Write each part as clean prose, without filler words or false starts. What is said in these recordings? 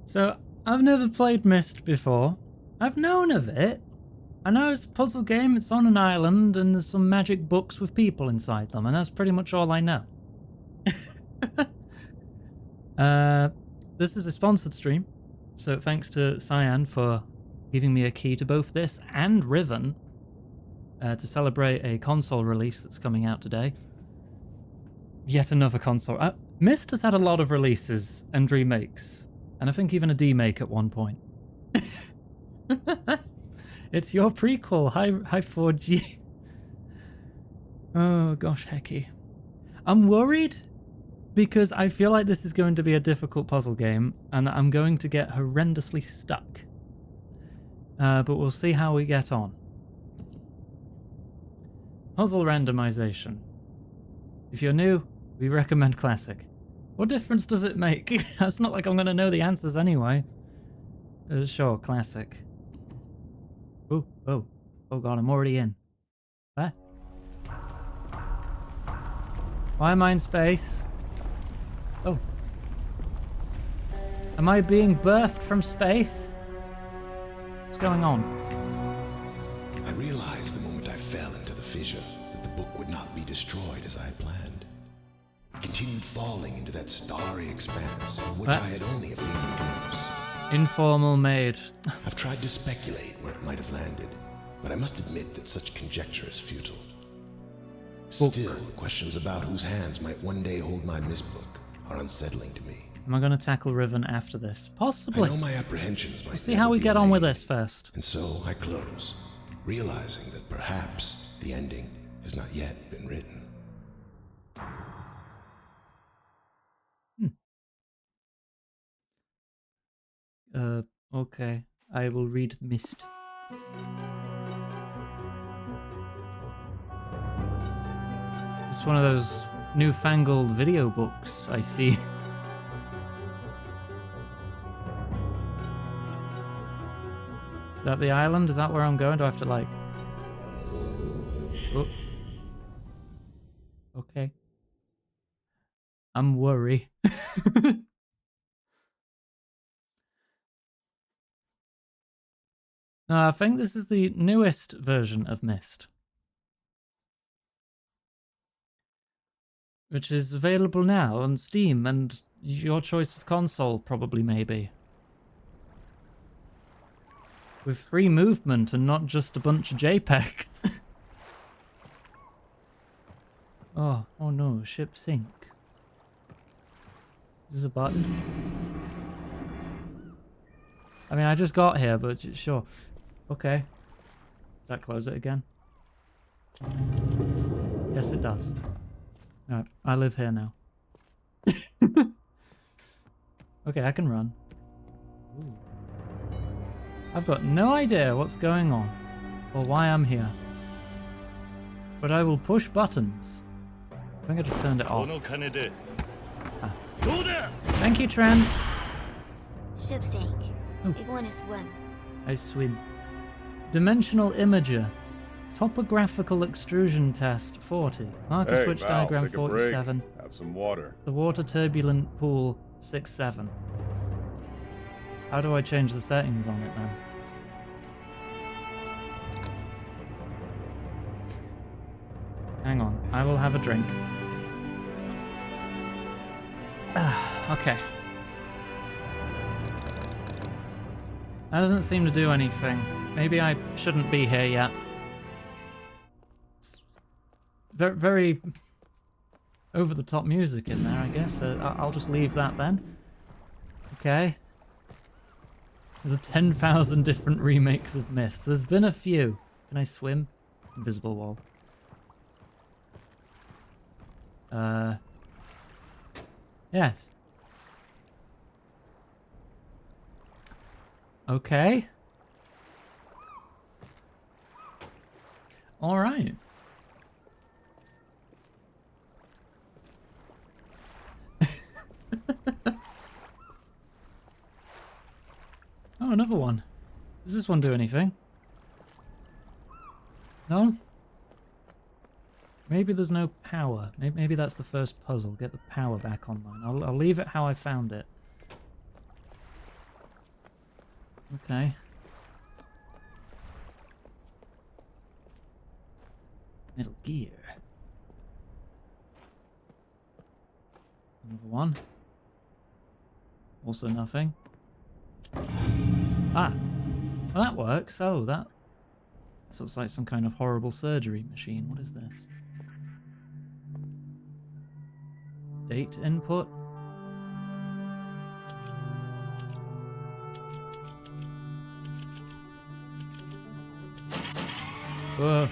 So, I've never played Myst before. I've known of it. I know it's a puzzle game, it's on an island, and there's some magic books with people inside them, and that's pretty much all I know. This is a sponsored stream, so thanks to Cyan for giving me a key to both this and Riven to celebrate a console release that's coming out today. Yet another console. Myst has had a lot of releases and remakes, and I think even a demake at one point. It's your prequel. Hi 4G. Oh gosh, hecky. I'm worried because I feel like this is going to be a difficult puzzle game and I'm going to get horrendously stuck. But we'll see how we get on. Puzzle randomization. If you're new, we recommend classic. What difference does it make? It's not like I'm going to know the answers anyway. Sure, classic. Oh god, I'm already in. Where? Why am I in space? Oh. Am I being birthed from space? What's going on? I realized the moment I fell into the fissure that the book would not be destroyed as I had planned. It continued falling into that starry expanse, of which I had only a fleeting glimpse. Informal maid. I've tried to speculate where it might have landed, but I must admit that such conjecture is futile. Still, questions about whose hands might one day hold my Myst book are unsettling to me. Am I going to tackle Riven after this? Possibly. I know my apprehensions might We'll see how we get on with this first. And so I close, realizing that perhaps the ending has not yet been written. Okay. I will read Myst. It's one of those newfangled video books I see. Is that the island? Is that where I'm going? Do I have to like... Oh. Okay. I'm worried. I think this is the newest version of Myst, which is available now on Steam and your choice of console, probably, maybe. With free movement and not just a bunch of JPEGs. Oh no, ship sink. Is this a button? I mean, I just got here, but sure. Okay. Does that close it again? Yes, it does. Alright, I live here now. Okay, I can run. Ooh. I've got no idea what's going on or why I'm here. But I will push buttons. I think I just turned it off. Ah. Thank you, Trent. Ship sink. Oh. You want to swim? I swim. Dimensional imager. Topographical extrusion test 40. Marker switch Val, diagram take a 47. break. Have some water. The water turbulent pool 67. How do I change the settings on it then? Hang on, I will have a drink. Okay. That doesn't seem to do anything. Maybe I shouldn't be here yet. It's very over-the-top music in there, I guess. I'll just leave that then. Okay. There's 10,000 different remakes of Myst. There's been a few. Can I swim? Invisible wall. Yes. Okay. All right. Oh, another one. Does this one do anything? No? Maybe there's no power. Maybe that's the first puzzle. Get the power back online. I'll leave it how I found it. Okay. Metal gear. Another one. Also nothing. Ah! Well, that works. Oh, that looks like some kind of horrible surgery machine. What is this? Date input? Whoa.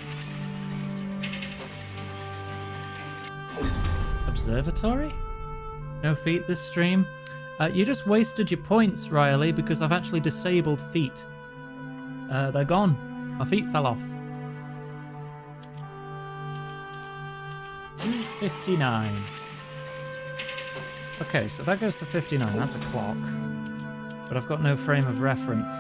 Observatory? No feet this stream? You just wasted your points, Riley, because I've actually disabled feet. They're gone. My feet fell off. 259. Okay, so that goes to 59. That's a clock. But I've got no frame of reference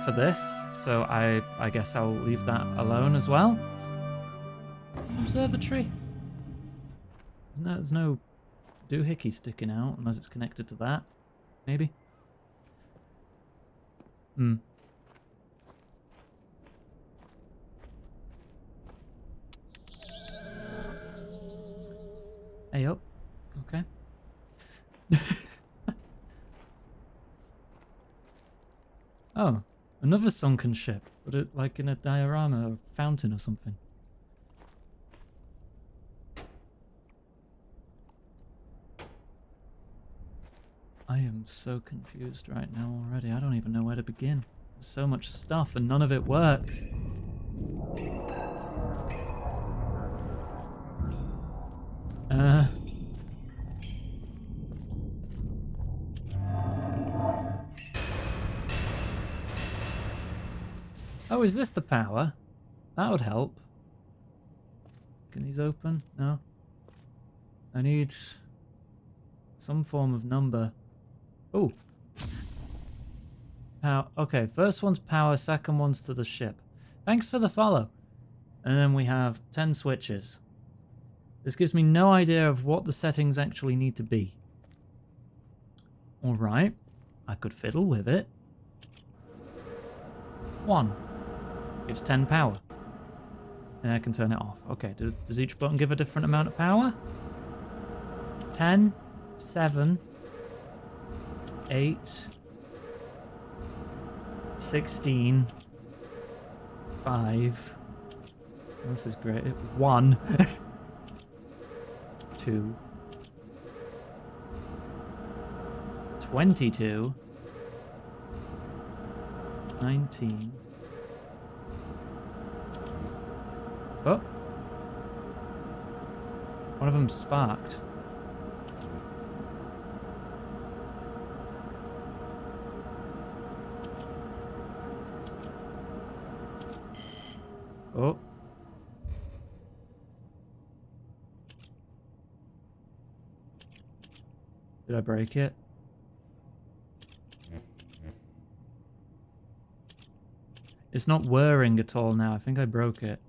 for this, so I guess I'll leave that alone as well. Observatory? There's no doohickey sticking out, unless it's connected to that. Maybe? Hmm. Hey up. Okay. Oh, another sunken ship. Put it like in a diorama or fountain or something. I am so confused right now already. I don't even know where to begin. There's so much stuff and none of it works. Oh, is this the power? That would help. Can these open? No. I need some form of number. Oh. Power. Okay, first one's power, second one's to the ship. Thanks for the follow. And then we have 10 switches. This gives me no idea of what the settings actually need to be. Alright. I could fiddle with it. 1. Gives 10 power. And I can turn it off. Okay, does each button give a different amount of power? 10, 7, 8, 16, 5. This is great. 1, 2, 22, 19. Oh. One of them sparked. Oh. Did I break it? It's not whirring at all now. I think I broke it.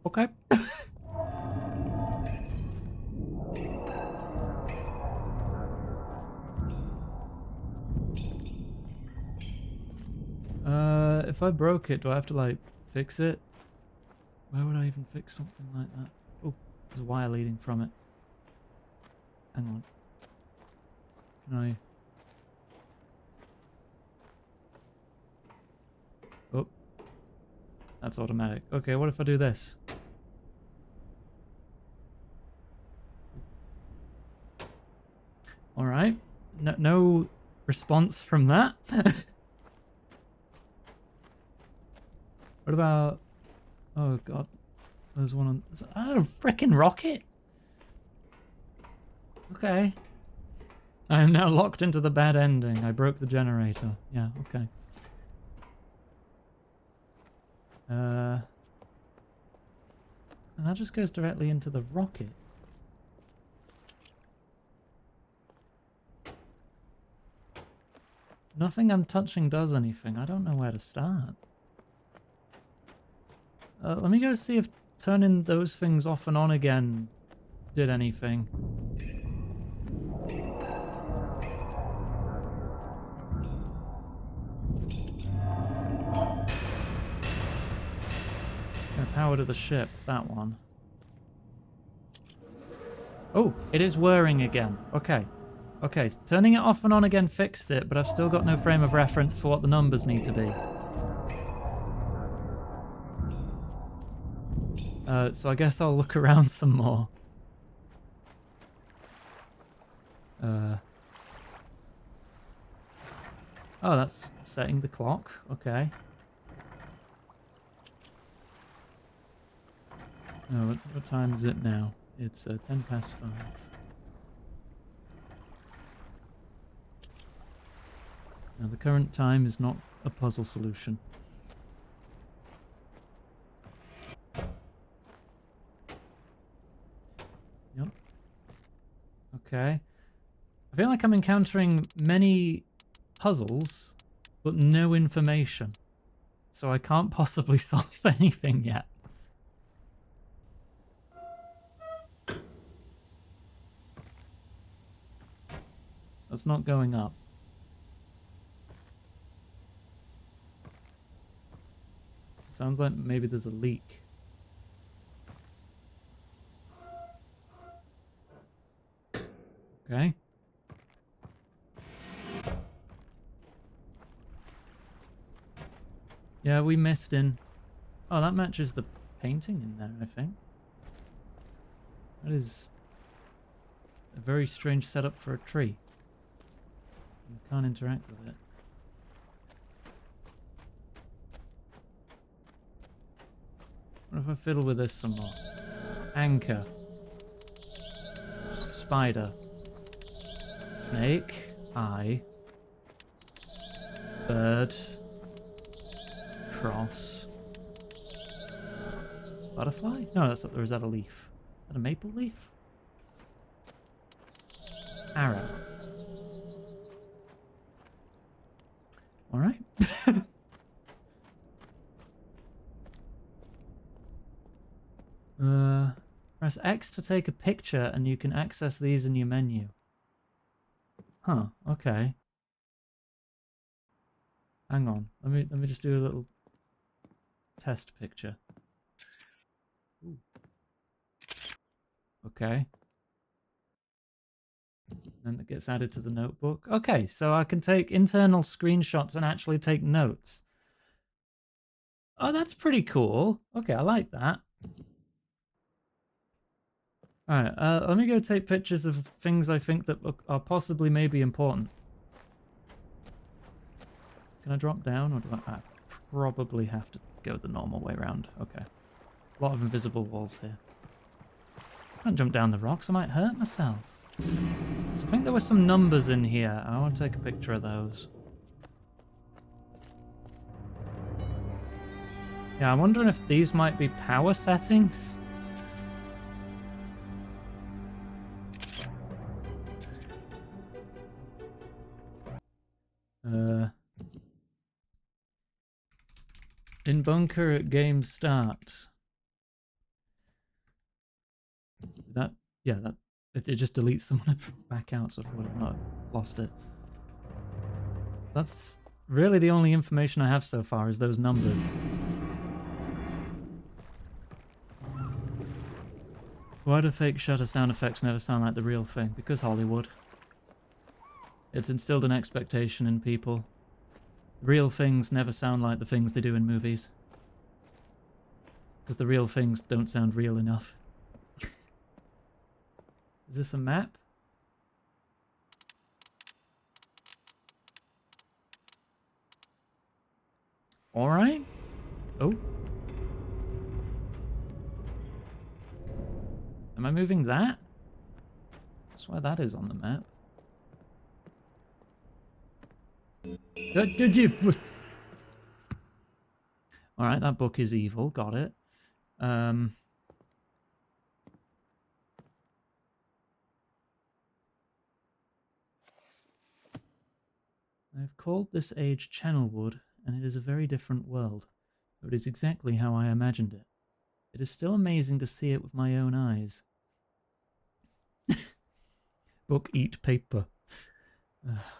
Okay. If I broke it, do I have to, like, fix it? Where would I even fix something like that? Oh, there's a wire leading from it. Hang on. Can I... Oh. That's automatic. Okay, what if I do this? Alright. No response from that. What about... Oh god. There's one on... Oh, a frickin' rocket! Okay. I am now locked into the bad ending. I broke the generator. Yeah, okay. And that just goes directly into the rocket. Nothing I'm touching does anything. I don't know where to start. Let me go see if turning those things off and on again did anything. power to the ship, that one. Oh, it is whirring again. Okay. Okay, so turning it off and on again fixed it, but I've still got no frame of reference for what the numbers need to be. So I guess I'll look around some more. Oh, that's setting the clock. Okay. Oh, what time is it now? It's 10 past 5. Now, the current time is not a puzzle solution. Yep. Okay. I feel like I'm encountering many puzzles, but no information. So I can't possibly solve anything yet. That's not going up. Sounds like maybe there's a leak. Okay. Yeah, we missed in. Oh, that matches the painting in there, I think. That is a very strange setup for a tree. You can't interact with it. What if I fiddle with this some more? Anchor. Spider. Snake. Eye. Bird. Cross. Butterfly? No, that's or is that a leaf? Is that a maple leaf? Arrow. Alright. Press X to take a picture and you can access these in your menu. Huh, okay. Hang on. Let me just do a little test picture. Ooh. Okay. Then it gets added to the notebook. Okay, so I can take internal screenshots and actually take notes. Oh, that's pretty cool. Okay, I like that. Alright, let me go take pictures of things I think that are possibly maybe important. Can I drop down, or do I probably have to go the normal way around? Okay. A lot of invisible walls here. Can't jump down the rocks, I might hurt myself. So I think there were some numbers in here. I want to take a picture of those. Yeah, I'm wondering if these might be power settings. In bunker at game start. That, yeah, that it just deletes someone back out, so I would have not lost it. That's really the only information I have so far is those numbers. Why do fake shutter sound effects never sound like the real thing? Because Hollywood. It's instilled an expectation in people. Real things never sound like the things they do in movies. Because the real things don't sound real enough. Is this a map? Alright. Oh. Am I moving that? I swear that is on the map. Alright, that book is evil. Got it. I've called this age Channelwood, and it is a very different world. But it is exactly how I imagined it. It is still amazing to see it with my own eyes. Book eat paper.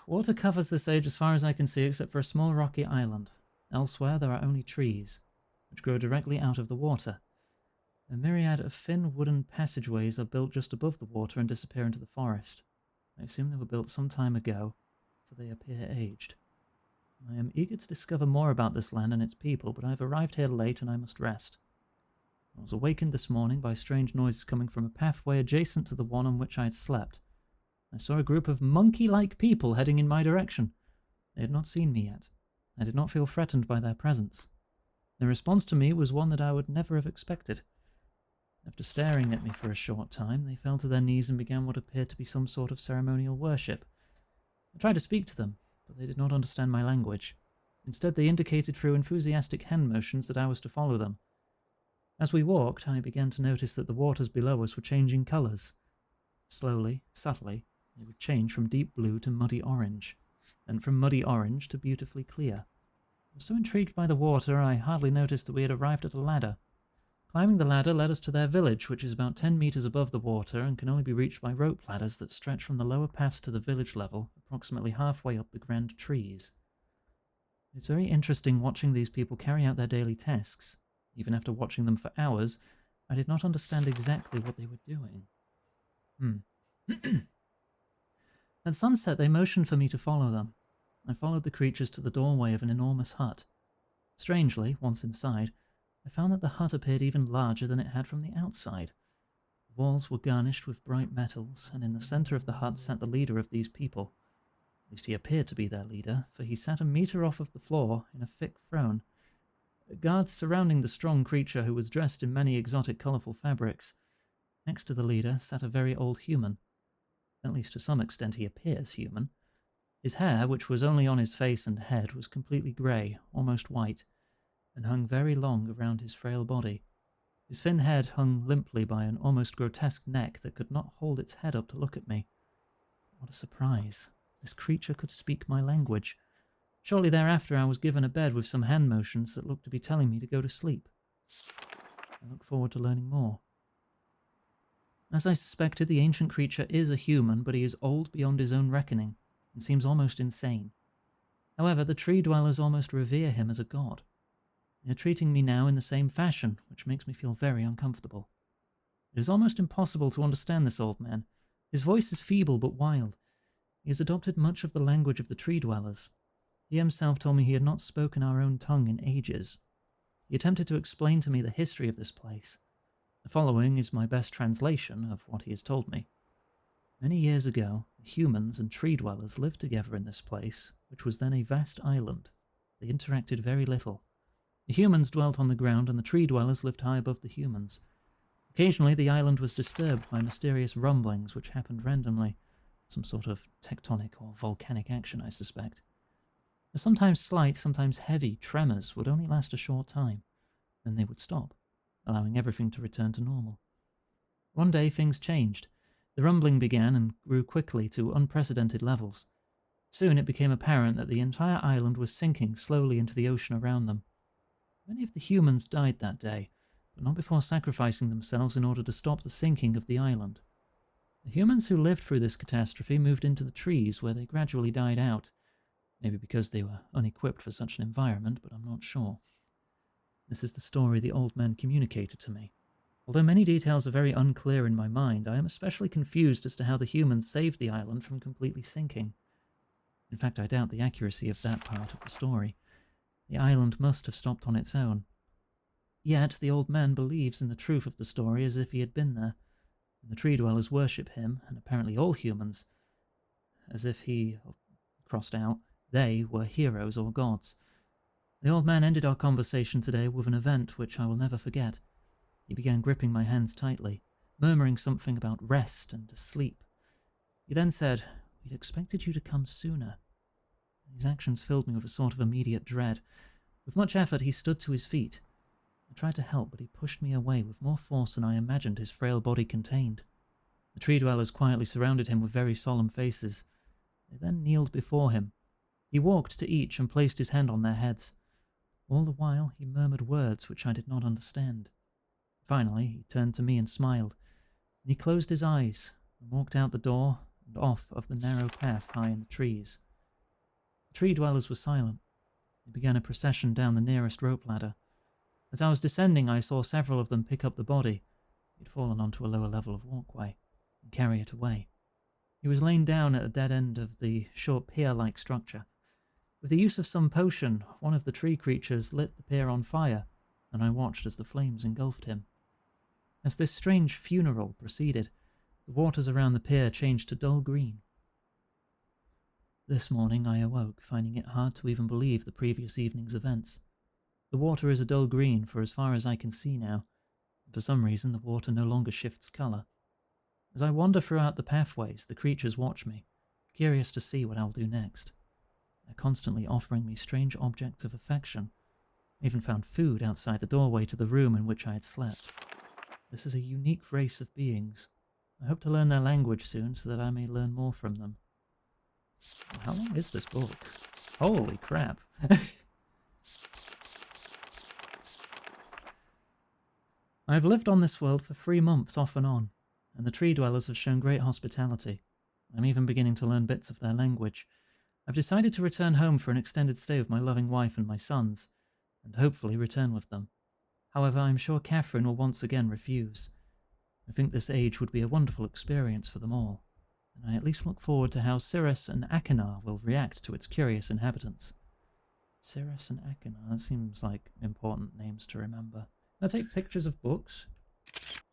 Water covers this age as far as I can see, except for a small rocky island. Elsewhere, there are only trees, which grow directly out of the water. A myriad of thin wooden passageways are built just above the water and disappear into the forest. I assume they were built some time ago, for they appear aged. I am eager to discover more about this land and its people, but I have arrived here late and I must rest. I was awakened this morning by strange noises coming from a pathway adjacent to the one on which I had slept. I saw a group of monkey-like people heading in my direction. They had not seen me yet. I did not feel threatened by their presence. Their response to me was one that I would never have expected. After staring at me for a short time, they fell to their knees and began what appeared to be some sort of ceremonial worship. I tried to speak to them, but they did not understand my language. Instead, they indicated through enthusiastic hand motions that I was to follow them. As we walked, I began to notice that the waters below us were changing colours. Slowly, subtly, they would change from deep blue to muddy orange, and from muddy orange to beautifully clear. I was so intrigued by the water, I hardly noticed that we had arrived at a ladder. Climbing the ladder led us to their village, which is about 10 meters above the water and can only be reached by rope ladders that stretch from the lower pass to the village level, approximately halfway up the grand trees. It's very interesting watching these people carry out their daily tasks. Even after watching them for hours, I did not understand exactly what they were doing. At sunset, they motioned for me to follow them. I followed the creatures to the doorway of an enormous hut. Strangely, once inside, I found that the hut appeared even larger than it had from the outside. The walls were garnished with bright metals, and in the center of the hut sat the leader of these people. At least he appeared to be their leader, for he sat a meter off of the floor in a thick throne. Guards surrounding the strong creature who was dressed in many exotic colourful fabrics. Next to the leader sat a very old human. At least to some extent he appears human. His hair, which was only on his face and head, was completely grey, almost white, and hung very long around his frail body. His thin head hung limply by an almost grotesque neck that could not hold its head up to look at me. What a surprise. This creature could speak my language. Shortly thereafter I was given a bed with some hand motions that looked to be telling me to go to sleep. I look forward to learning more. As I suspected, the ancient creature is a human, but he is old beyond his own reckoning, and seems almost insane. However, the tree dwellers almost revere him as a god. They are treating me now in the same fashion, which makes me feel very uncomfortable. It is almost impossible to understand this old man. His voice is feeble but wild. He has adopted much of the language of the tree dwellers. He himself told me he had not spoken our own tongue in ages. He attempted to explain to me the history of this place. The following is my best translation of what he has told me. Many years ago, the humans and tree dwellers lived together in this place, which was then a vast island. They interacted very little. The humans dwelt on the ground, and the tree dwellers lived high above the humans. Occasionally, the island was disturbed by mysterious rumblings which happened randomly. Some sort of tectonic or volcanic action, I suspect. The sometimes slight, sometimes heavy tremors would only last a short time. Then they would stop, allowing everything to return to normal. One day, things changed. The rumbling began and grew quickly to unprecedented levels. Soon it became apparent that the entire island was sinking slowly into the ocean around them. Many of the humans died that day, but not before sacrificing themselves in order to stop the sinking of the island. The humans who lived through this catastrophe moved into the trees, where they gradually died out. Maybe because they were unequipped for such an environment, but I'm not sure. This is the story the old man communicated to me. Although many details are very unclear in my mind, I am especially confused as to how the humans saved the island from completely sinking. In fact, I doubt the accuracy of that part of the story. The island must have stopped on its own. Yet the old man believes in the truth of the story as if he had been there, and the tree dwellers worship him, and apparently all humans, as if he, crossed out, they were heroes or gods. The old man ended our conversation today with an event which I will never forget. He began gripping my hands tightly, murmuring something about rest and to sleep. He then said, "We'd expected you to come sooner." These actions filled me with a sort of immediate dread. With much effort, he stood to his feet. I tried to help, but he pushed me away with more force than I imagined his frail body contained. The tree dwellers quietly surrounded him with very solemn faces. They then kneeled before him. He walked to each and placed his hand on their heads. All the while, he murmured words which I did not understand. Finally, he turned to me and smiled. Then he closed his eyes and walked out the door and off of the narrow path high in the trees. The tree dwellers were silent. They began a procession down the nearest rope ladder. As I was descending, I saw several of them pick up the body. He'd fallen onto a lower level of walkway and carry it away. He was lain down at a dead end of the short pier-like structure. With the use of some potion, one of the tree creatures lit the pier on fire, and I watched as the flames engulfed him. As this strange funeral proceeded, the waters around the pier changed to dull green. This morning I awoke, finding it hard to even believe the previous evening's events. The water is a dull green for as far as I can see now, and for some reason the water no longer shifts colour. As I wander throughout the pathways, the creatures watch me, curious to see what I'll do next. They're constantly offering me strange objects of affection. I even found food outside the doorway to the room in which I had slept. This is a unique race of beings. I hope to learn their language soon so that I may learn more from them. How long is this book? Holy crap. I have lived on this world for 3 months off and on, and the tree dwellers have shown great hospitality. I'm even beginning to learn bits of their language. I've decided to return home for an extended stay with my loving wife and my sons, and hopefully return with them. However, I'm sure Catherine will once again refuse. I think this age would be a wonderful experience for them all, and I at least look forward to how Cirrus and Achenar will react to its curious inhabitants. Cirrus and Achenar, that seems like important names to remember. Can I take pictures of books?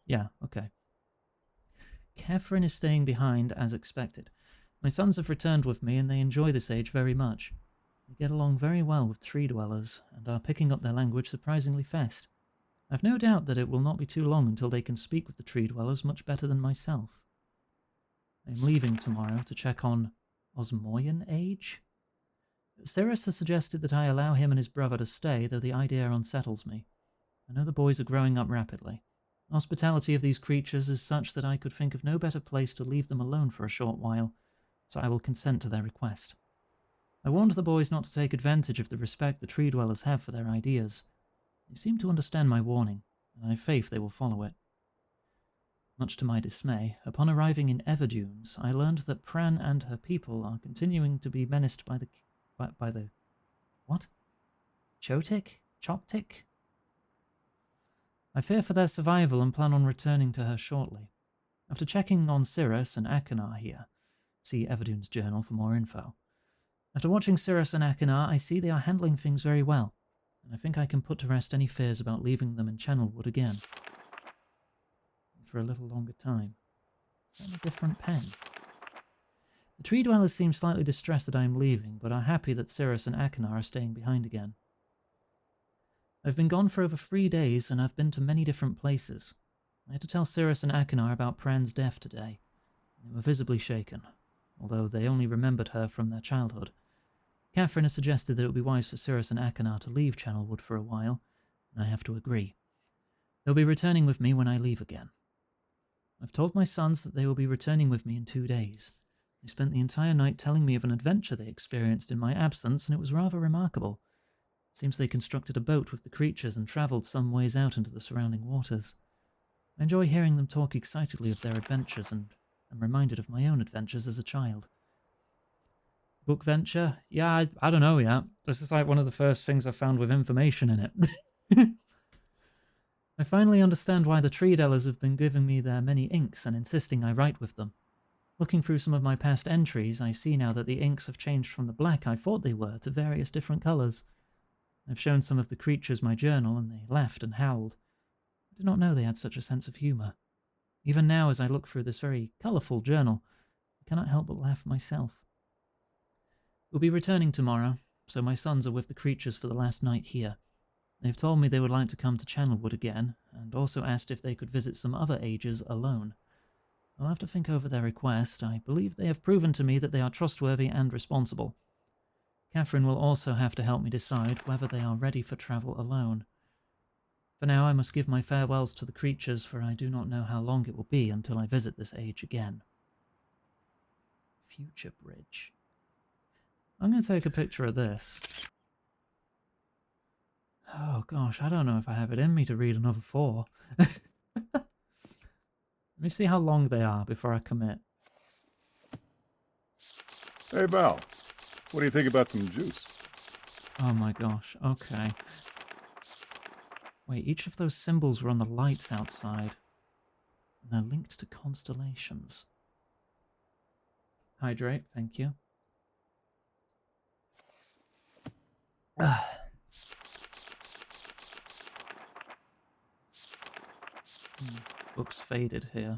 Yeah, okay. Catherine is staying behind as expected. My sons have returned with me and they enjoy this age very much. They get along very well with tree dwellers and are picking up their language surprisingly fast. I've no doubt that it will not be too long until they can speak with the tree dwellers much better than myself. I'm leaving tomorrow to check on Osmoyan age. Cirrus has suggested that I allow him and his brother to stay, though the idea unsettles me. I know the boys are growing up rapidly. The hospitality of these creatures is such that I could think of no better place to leave them alone for a short while, so I will consent to their request. I warned the boys not to take advantage of the respect the tree dwellers have for their ideas. They seem to understand my warning, and I have faith they will follow it. Much to my dismay, upon arriving in Everdunes, I learned that Pran and her people are continuing to be menaced by the what? Chotic? Choptic? I fear for their survival and plan on returning to her shortly. After checking on Cirrus and Achenar here, see Everdune's journal for more info. After watching Cirrus and Achenar, I see they are handling things very well, and I think I can put to rest any fears about leaving them in Channelwood again. For a little longer time. Is that a different pen? The tree dwellers seem slightly distressed that I am leaving, but are happy that Cirrus and Achenar are staying behind again. I've been gone for over 3 days, and I've been to many different places. I had to tell Cirrus and Achenar about Pran's death today. They were visibly shaken, although they only remembered her from their childhood. Catherine has suggested that it would be wise for Cirrus and Achenar to leave Channelwood for a while, and I have to agree. They'll be returning with me when I leave again. I've told my sons that they will be returning with me in 2 days. They spent the entire night telling me of an adventure they experienced in my absence, and it was rather remarkable. It seems they constructed a boat with the creatures and travelled some ways out into the surrounding waters. I enjoy hearing them talk excitedly of their adventures, and am reminded of my own adventures as a child. Book venture? Yeah, I don't know yet. This is like one of the first things I found with information in it. I finally understand why the tree dwellers have been giving me their many inks and insisting I write with them. Looking through some of my past entries, I see now that the inks have changed from the black I thought they were to various different colours. I've shown some of the creatures my journal, and they laughed and howled. I did not know they had such a sense of humour. Even now, as I look through this very colourful journal, I cannot help but laugh myself. We'll be returning tomorrow, so my sons are with the creatures for the last night here. They've told me they would like to come to Channelwood again, and also asked if they could visit some other ages alone. I'll have to think over their request. I believe they have proven to me that they are trustworthy and responsible. Catherine will also have to help me decide whether they are ready for travel alone. For now, I must give my farewells to the creatures, for I do not know how long it will be until I visit this age again. Future Bridge. I'm going to take a picture of this. Oh gosh, I don't know if I have it in me to read another 4. Let me see how long they are before I commit. Hey Val, what do you think about some juice? Oh my gosh, okay. Wait, each of those symbols were on the lights outside. And they're linked to constellations. Hydrate, thank you. Book's faded here.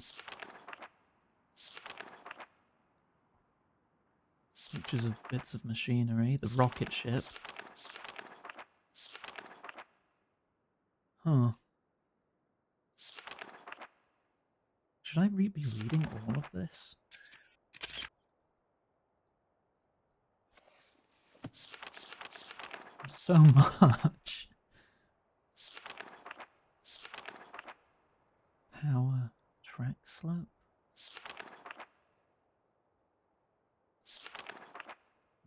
Pictures of bits of machinery, the rocket ship. Huh. Should I be reading all of this? So much. Power track slope.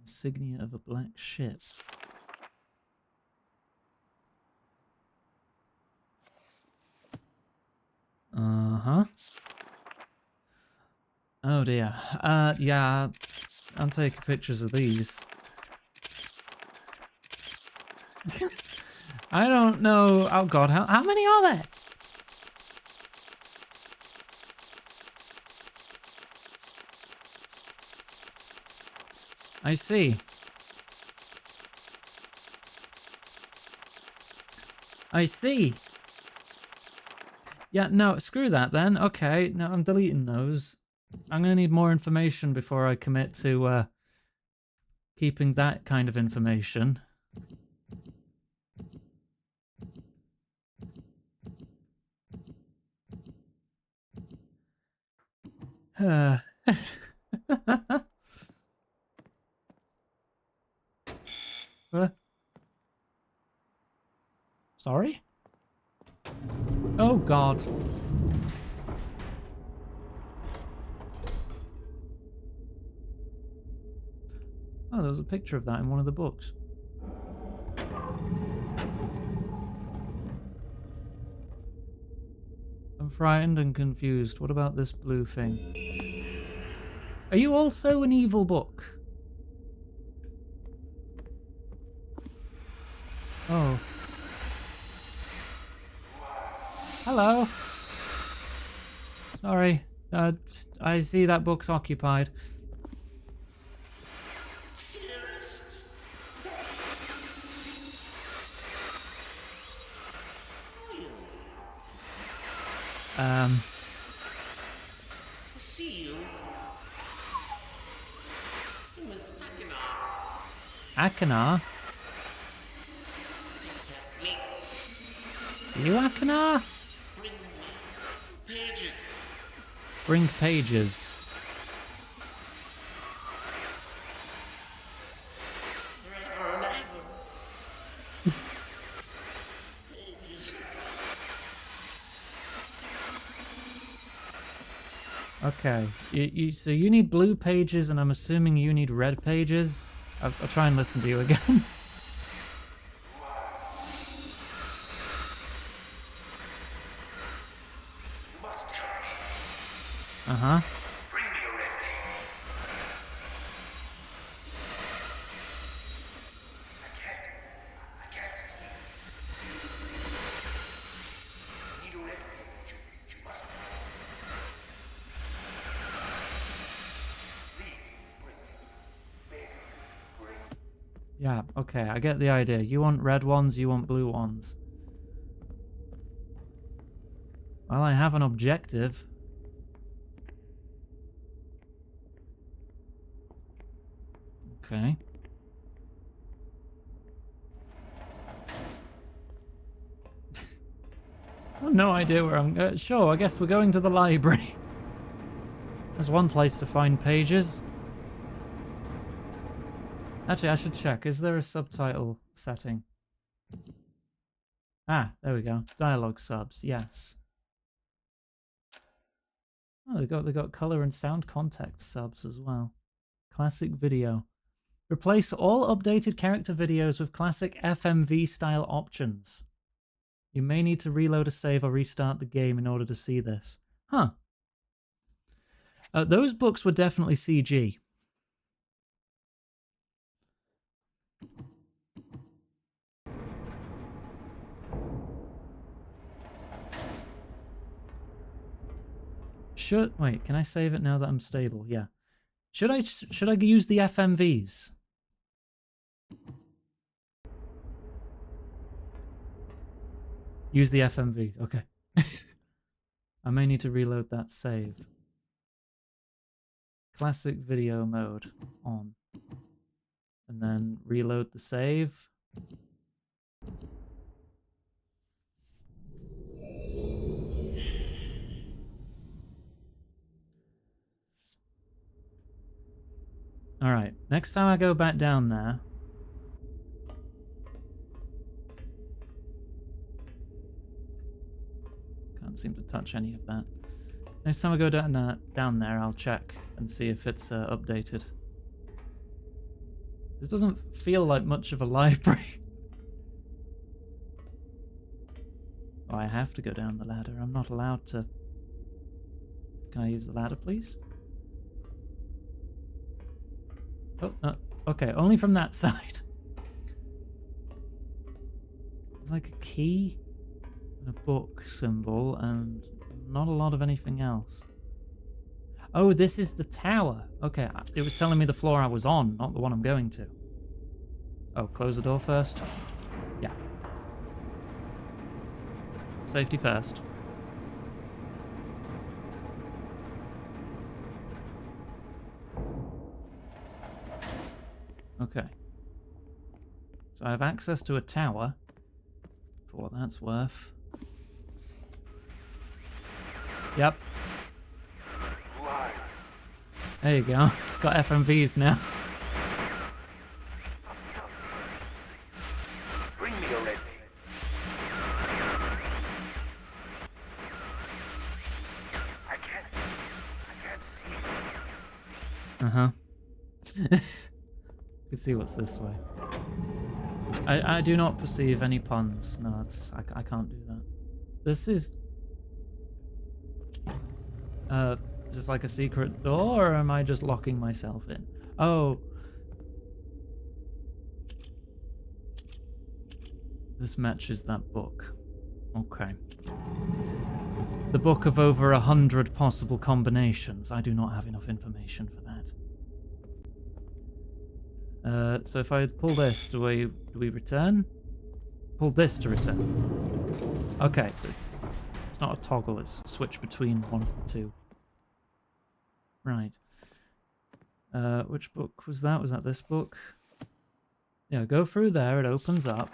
Insignia of a black ship. Uh-huh. Oh dear. Yeah, I'll take pictures of these. I don't know. Oh god, how many are there? I see. I see. Yeah, no, screw that then. Okay, no, I'm deleting those. I'm gonna need more information before I commit to keeping that kind of information. Sorry? Oh god. Oh, there was a picture of that in one of the books. I'm frightened and confused. What about this blue thing? Are you also an evil book? Oh. Hello. Sorry. I see that book's occupied. Serious? Seal? Miss Akanar? You Akanar? Bring me pages. Bring pages. Forever and ever. Pages. Okay. So you need blue pages, and I'm assuming you need red pages. I'll try and listen to you again. You must help me. Uh-huh. Bring me a red page. I can't see. Need a red page. You must. Please bring it. Beg of you, bring. Yeah, okay, I get the idea. You want red ones, you want blue ones. Well, I have an objective. Okay. I have no idea where I'm... sure, I guess we're going to the library. There's one place to find pages. Actually, I should check. Is there a subtitle setting? Ah, there we go. Dialogue subs, yes. Oh, they got color and sound context subs as well. Classic video. Replace all updated character videos with classic FMV style options. You may need to reload a save or restart the game in order to see this. Huh. Those books were definitely CG. should... Wait, can I save it now that I'm stable? Yeah. Should I use the FMVs? Use the FMVs, okay. I may need to reload that save. Classic video mode on. And then reload the save. Alright, next time I go back down there... Can't seem to touch any of that. Next time I go down there, I'll check and see if it's updated. This doesn't feel like much of a library. Oh, I have to go down the ladder. I'm not allowed to... Can I use the ladder, please? Oh, okay, only from that side. It's like a key and a book symbol and not a lot of anything else. Oh, this is the tower. Okay, it was telling me the floor I was on, not the one I'm going to. Oh, close the door first? Yeah. Safety first. Okay. So I have access to a tower, for what that's worth. Yep. There you go. It's got FMVs now. Bring me a red. I can't see. Uh-huh. You can see what's this way. I do not perceive any puns. No, that's I can't do that. This is is this like a secret door, or am I just locking myself in? Oh. This matches that book. Okay. The book of over 100 possible combinations. I do not have enough information for that. So if I pull this, do we return? Pull this to return. Okay, so it's not a toggle, it's a switch between one of the two. Right. Which book was that? Was that this book? Yeah, go through there, it opens up.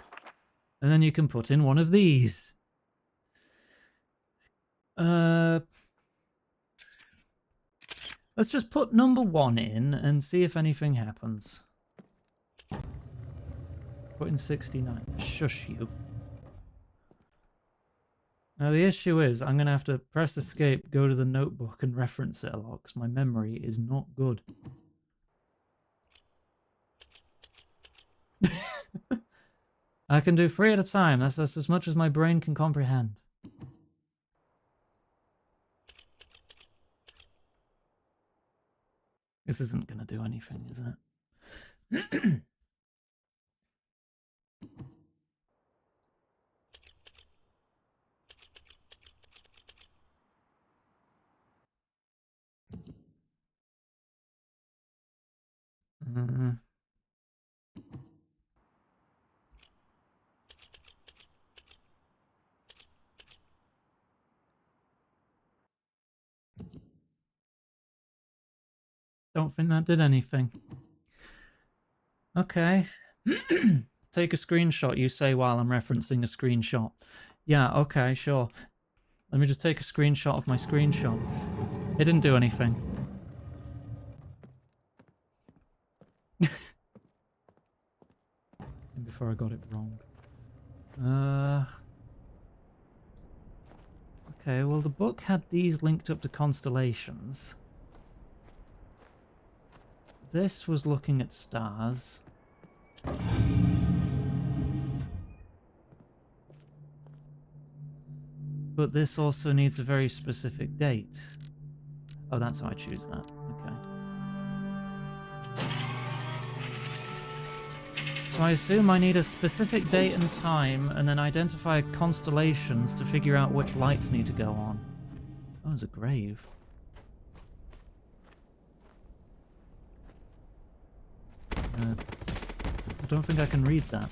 And then you can put in one of these. Let's just put number 1 in and see if anything happens. Put in 69. Shush you. Now the issue is, I'm going to have to press escape, go to the notebook and reference it a lot, because my memory is not good. I can do 3 at a time. That's as much as my brain can comprehend. This isn't going to do anything, is it? Don't think that did anything. Okay. Take a screenshot, you say, while I'm referencing a screenshot. Yeah, okay, sure. Let me just take a screenshot of my screenshot. It didn't do anything. Before I got it wrong. Okay, well the book had these linked up to constellations. This was looking at stars. But this also needs a very specific date. Oh, that's how I choose that. Okay. So I assume I need a specific date and time, and then identify constellations to figure out which lights need to go on. Oh, there's a grave. don't think I can read that.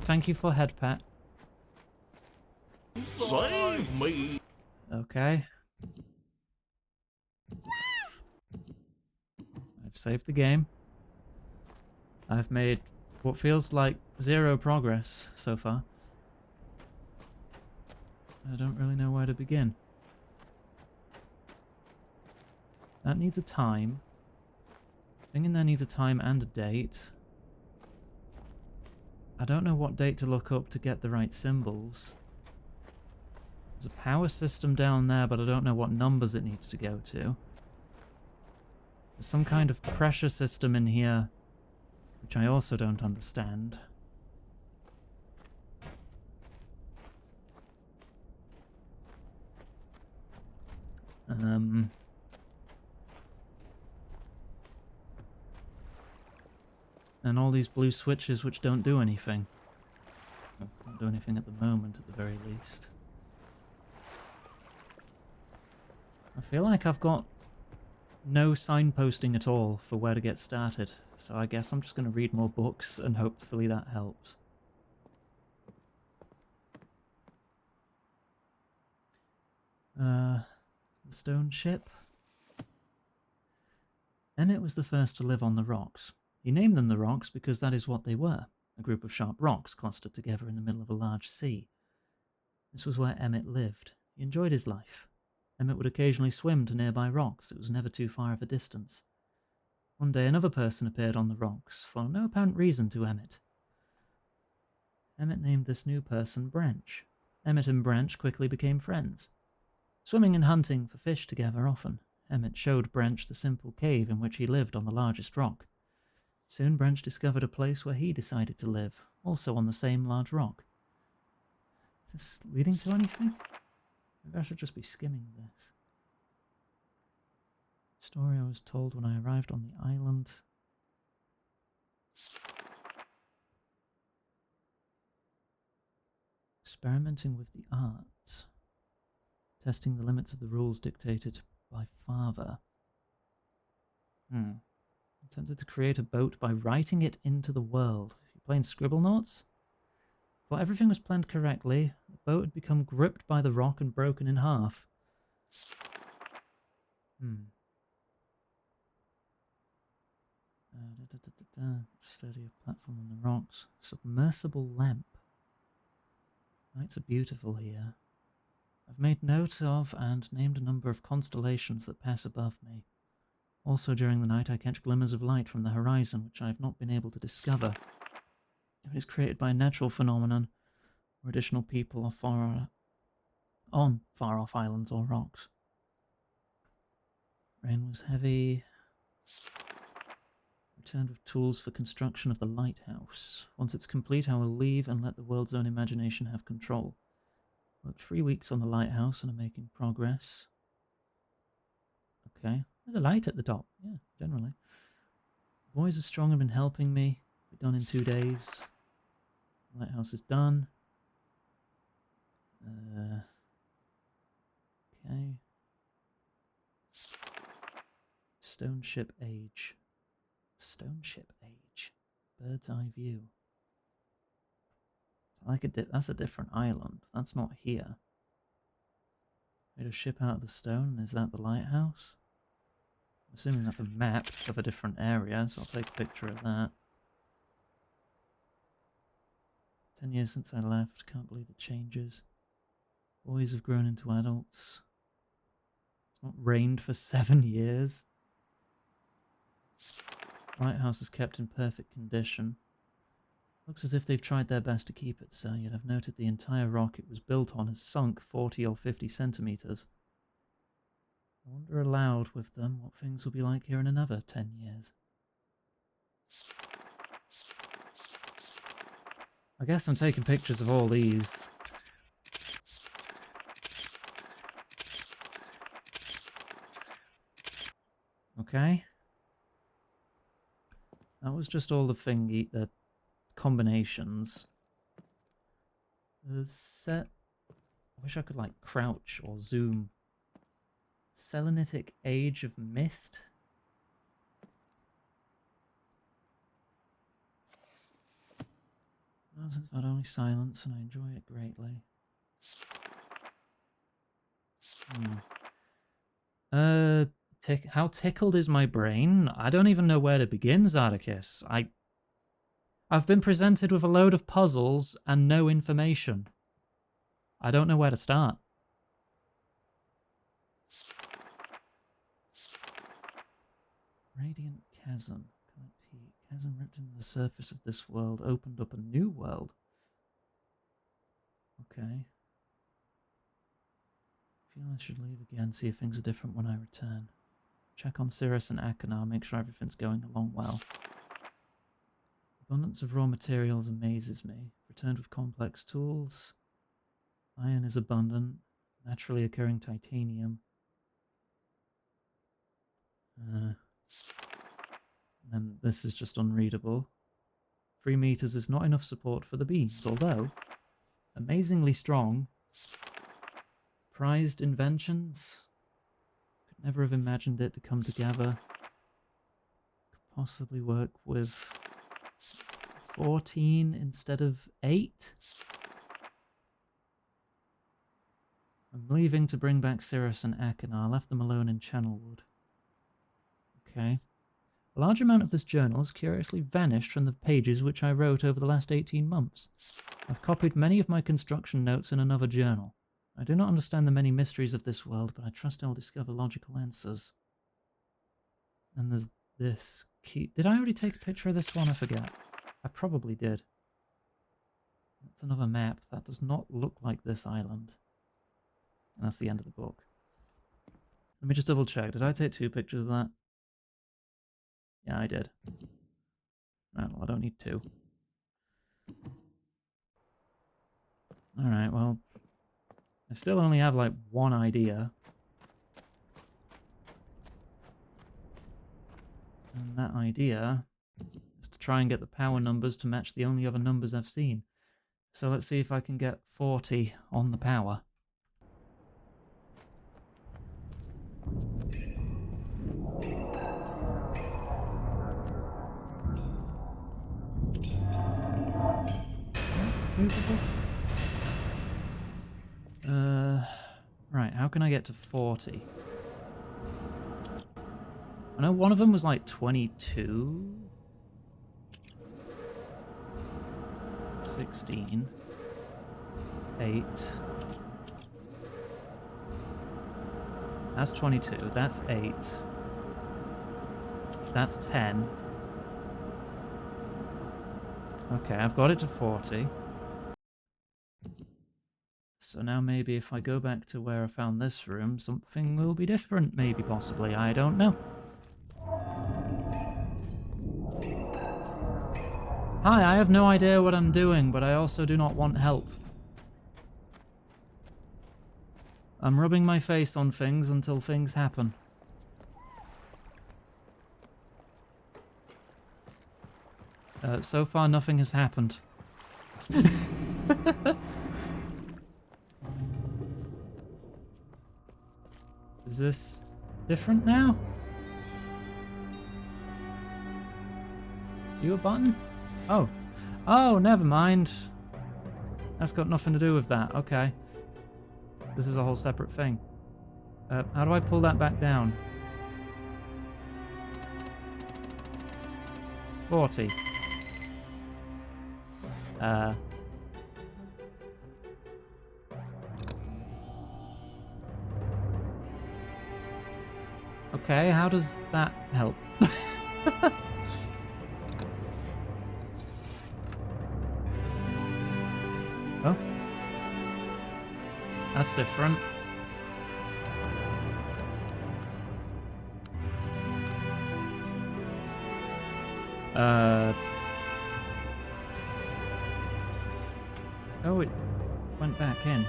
Thank you for head pat. Save me! Okay. I've saved the game. I've made what feels like 0 progress so far. I don't really know where to begin. That needs a time. Thing in there needs a time and a date. I don't know what date to look up to get the right symbols. There's a power system down there, but I don't know what numbers it needs to go to. There's some kind of pressure system in here, which I also don't understand. And all these blue switches which don't do anything. Well, don't do anything at the moment, at the very least. I feel like I've got no signposting at all for where to get started, so I guess I'm just going to read more books and hopefully that helps. The stone ship. Emmett was the first to live on the rocks. He named them the rocks because that is what they were, a group of sharp rocks clustered together in the middle of a large sea. This was where Emmett lived. He enjoyed his life. Emmett would occasionally swim to nearby rocks. It was never too far of a distance. One day another person appeared on the rocks, for no apparent reason to Emmett. Emmett named this new person Branch. Emmett and Branch quickly became friends. Swimming and hunting for fish together often, Emmett showed Branch the simple cave in which he lived on the largest rock. Soon Branch discovered a place where he decided to live, also on the same large rock. Is this leading to anything? Maybe I should just be skimming this. Story I was told when I arrived on the island. Experimenting with the arts. Testing the limits of the rules dictated by father. Attempted to create a boat by writing it into the world. You playing Scribble Notes? While everything was planned correctly, the boat had become gripped by the rock and broken in half. Study a platform on the rocks. Submersible lamp. Nights are beautiful here. I've made note of and named a number of constellations that pass above me. Also during the night I catch glimmers of light from the horizon which I have not been able to discover. If it is created by a natural phenomenon, or additional people are on far-off islands or rocks. Rain was heavy. Returned with tools for construction of the lighthouse. Once it's complete, I will leave and let the world's own imagination have control. Worked 3 weeks on the lighthouse and are making progress. Okay. There's a light at the top. Yeah, generally. The boys are strong and been helping me. Be done in 2 days. Lighthouse is done. Okay. Stone ship age. Stone ship age. Bird's eye view. Like that's a different island. That's not here. Made a ship out of the stone. Is that the lighthouse? I'm assuming that's a map of a different area, so I'll take a picture of that. 10 years since I left. Can't believe the changes. Boys have grown into adults. It's not rained for 7 years. Lighthouse is kept in perfect condition. Looks as if they've tried their best to keep it so, yet I've noted the entire rock it was built on has sunk 40 or 50 centimeters. I wonder aloud with them what things will be like here in another 10 years. I guess I'm taking pictures of all these. Okay. That was just all the combinations. The set... I wish I could, like, crouch or zoom. Selenitic Age of Myst? It's about only silence, and I enjoy it greatly. How tickled is my brain? I don't even know where to begin, Zardakis. I've been presented with a load of puzzles and no information. I don't know where to start. Radiant chasm. Collect heat. Chasm ripped into the surface of this world, opened up a new world. Okay. Feel I should leave again, see if things are different when I return. Check on Cirrus and Akanar, make sure everything's going along well. Abundance of raw materials amazes me. Returned with complex tools. Iron is abundant. Naturally occurring titanium. And this is just unreadable. 3 meters is not enough support for the beams, although amazingly strong. Prized inventions. Could never have imagined it to come together. Could possibly work with 14 instead of 8. I'm leaving to bring back Cirrus and Akanar. I left them alone in Channelwood. Okay. A large amount of this journal has curiously vanished from the pages which I wrote over the last 18 months. I've copied many of my construction notes in another journal. I do not understand the many mysteries of this world, but I trust I will discover logical answers. And there's this key. Did I already take a picture of this one? I forget. I probably did. That's another map. That does not look like this island. And that's the end of the book. Let me just double check. Did I take 2 pictures of that? Yeah, I did. Right, well, I don't need 2. Alright, well, I still only have like 1 idea. And that idea is to try and get the power numbers to match the only other numbers I've seen. So let's see if I can get 40 on the power. Movable? Right, how can I get to 40? I know one of them was like 22. 16. 8. That's 22. That's 8. That's 10. Okay, I've got it to 40. So now maybe if I go back to where I found this room, something will be different, maybe, possibly, I don't know. Hi, I have no idea what I'm doing, but I also do not want help. I'm rubbing my face on things until things happen. So far, nothing has happened. Is this different now? You a button? Oh. Oh, never mind. That's got nothing to do with that. Okay. This is a whole separate thing. How do I pull that back down? 40. Okay, how does that help? Oh. That's different. Oh, it went back in.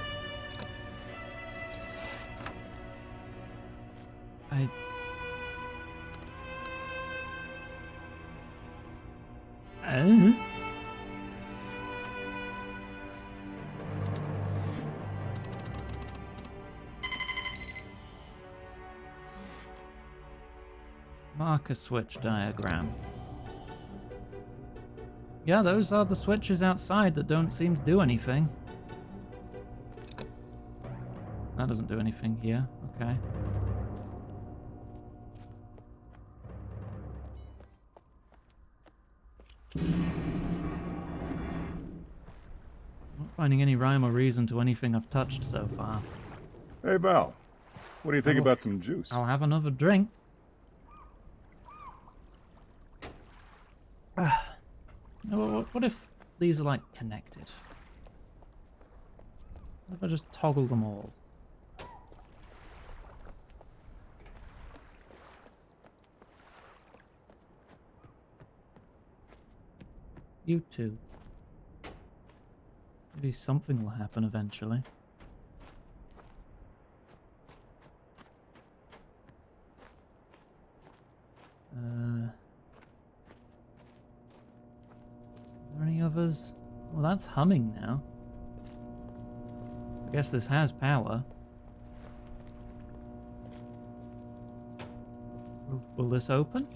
Marker switch diagram. Yeah, those are the switches outside that don't seem to do anything. That doesn't do anything here. Okay. Not finding any rhyme or reason to anything I've touched so far. Hey, Val. What do you think Oh. about some juice? I'll have another drink. What if these are, like, connected? What if I just toggle them all? You too. Maybe something will happen eventually. Are there any others? Well, that's humming now. I guess this has power. Will this open?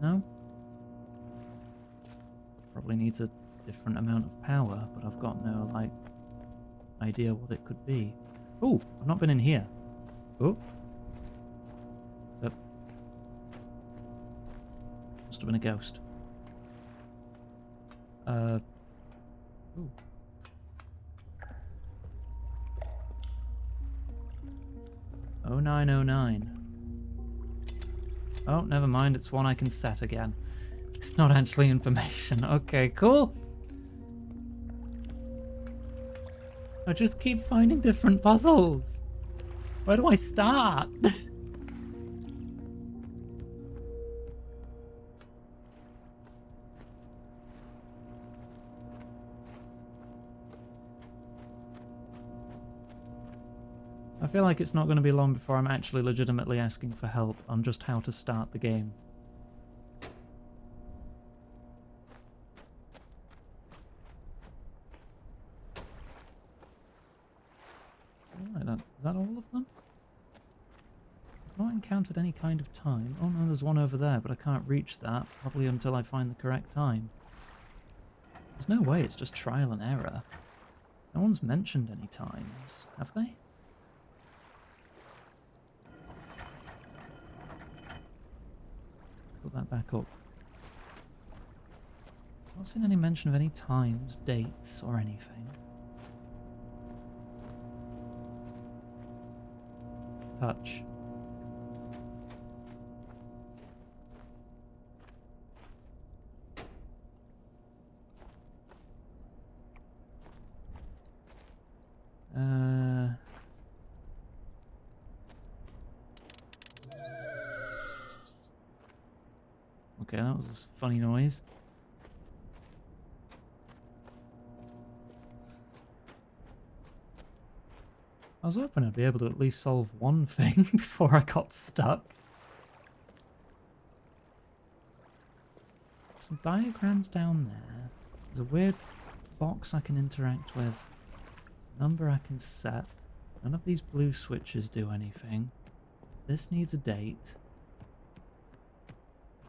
No? Probably needs a different amount of power, but I've got no, like, idea what it could be. Oh, I've not been in here. Oh. That must have been a ghost. Ooh. Oh, 0909. Oh, never mind, it's one I can set again. It's not actually information. Okay, cool. I just keep finding different puzzles. Where do I start? I feel like it's not going to be long before I'm actually legitimately asking for help on just how to start the game. Is that all of them? I've not encountered any kind of time. Oh no, there's one over there, but I can't reach that, probably until I find the correct time. There's no way it's just trial and error. No one's mentioned any times, have they? Put that back up. I've not seen any mention of any times, dates, or anything. Touch. Okay, that was a funny noise. I was hoping I'd be able to at least solve one thing before I got stuck. Some diagrams down there. There's a weird box I can interact with. Number I can set. None of these blue switches do anything. This needs a date.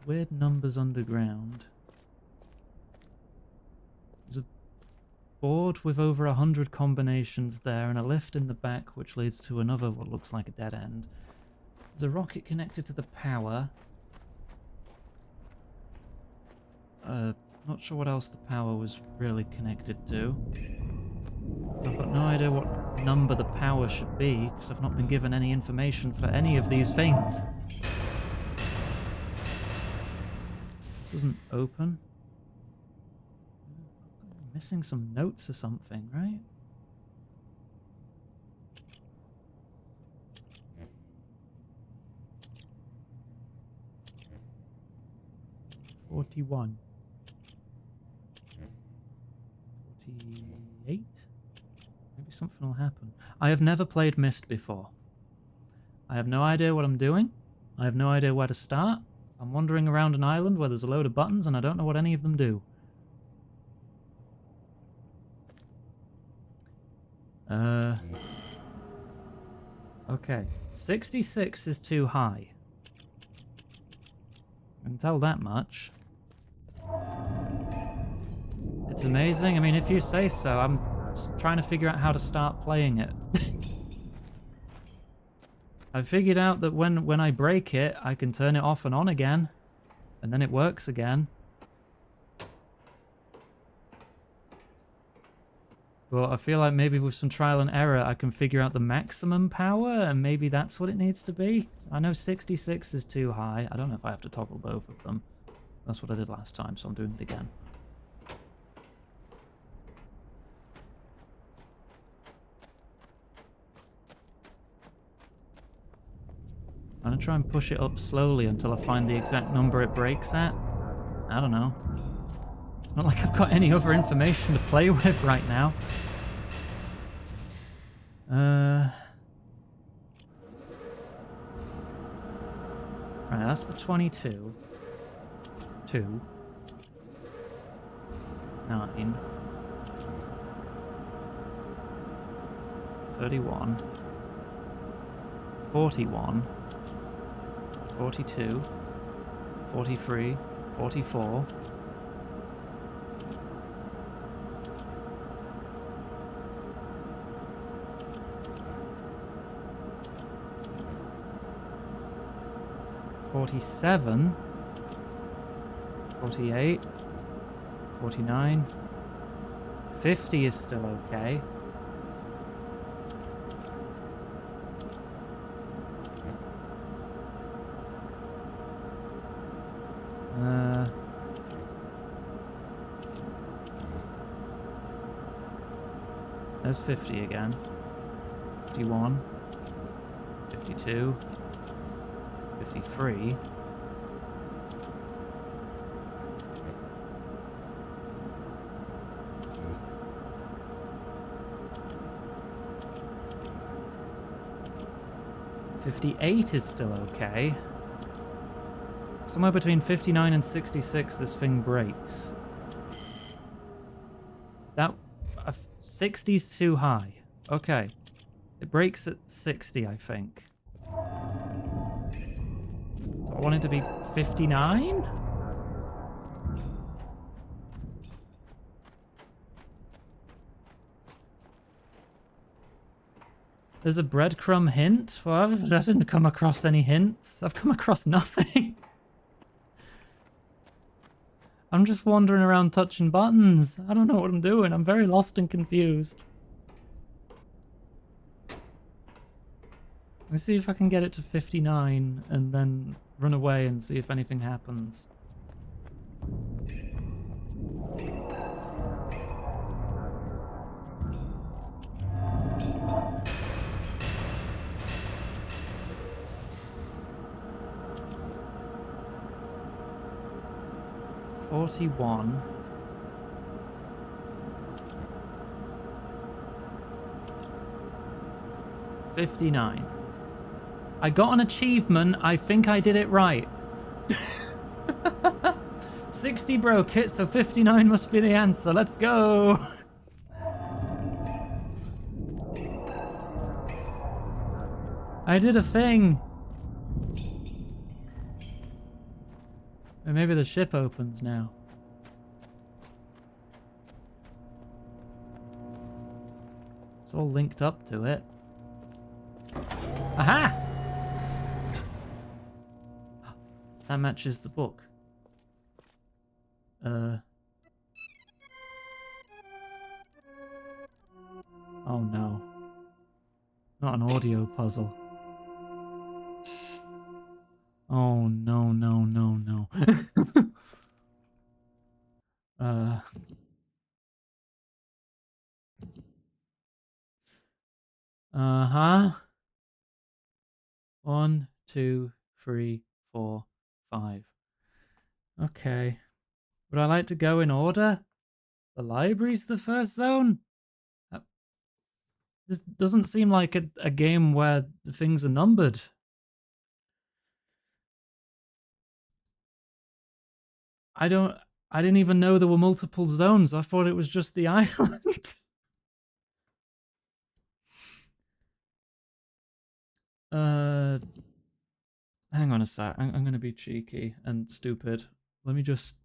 Weird numbers underground. There's a board with over 100 combinations there and a lift in the back which leads to another what looks like a dead end. There's a rocket connected to the power. Not sure what else the power was really connected to. I've got no idea what number the power should be because I've not been given any information for any of these things. This doesn't open. I'm missing some notes or something, right? $41. 48? Maybe something will happen. I have never played Myst before. I have no idea what I'm doing. I have no idea where to start. I'm wandering around an island where there's a load of buttons and I don't know what any of them do. Okay. 66 is too high. I can tell that much. It's amazing. I mean, if you say so, I'm trying to figure out how to start playing it. I figured out that when I break it, I can turn it off and on again, and then it works again. But I feel like maybe with some trial and error, I can figure out the maximum power, and maybe that's what it needs to be. I know 66 is too high. I don't know if I have to toggle both of them. That's what I did last time, so I'm doing it again. I'm gonna try and push it up slowly until I find the exact number it breaks at. I don't know. It's not like I've got any other information to play with right now. Right, that's the 22. 2. 9. 31. 41. 42. 43. 44. 47, 48, 49, 50 is still okay. There's 50 again. 51, 52. 53. $58 is still okay. Somewhere between 59 and 66 this thing breaks. That... 60's too high. Okay. It breaks at 60, I think. So I want it to be 59? There's a breadcrumb hint? Well, I didn't come across any hints. I've come across nothing. I'm just wandering around touching buttons. I don't know what I'm doing. I'm very lost and confused. Let's see if I can get it to 59 and then run away and see if anything happens. $41. $59. I got an achievement. I think I did it right. 60 broke it, so 59 must be the answer. Let's go. I did a thing. Or maybe the ship opens now. It's all linked up to it. Aha! That matches the book. Oh no. Not an audio puzzle. Oh no, no, no, no. Uh-huh. 1, 2, 3, 4, 5. Okay. Would I like to go in order? The library's the first zone? This doesn't seem like a game where the things are numbered. I didn't even know there were multiple zones. I thought it was just the island. Hang on a sec. I'm gonna be cheeky and stupid. Let me just...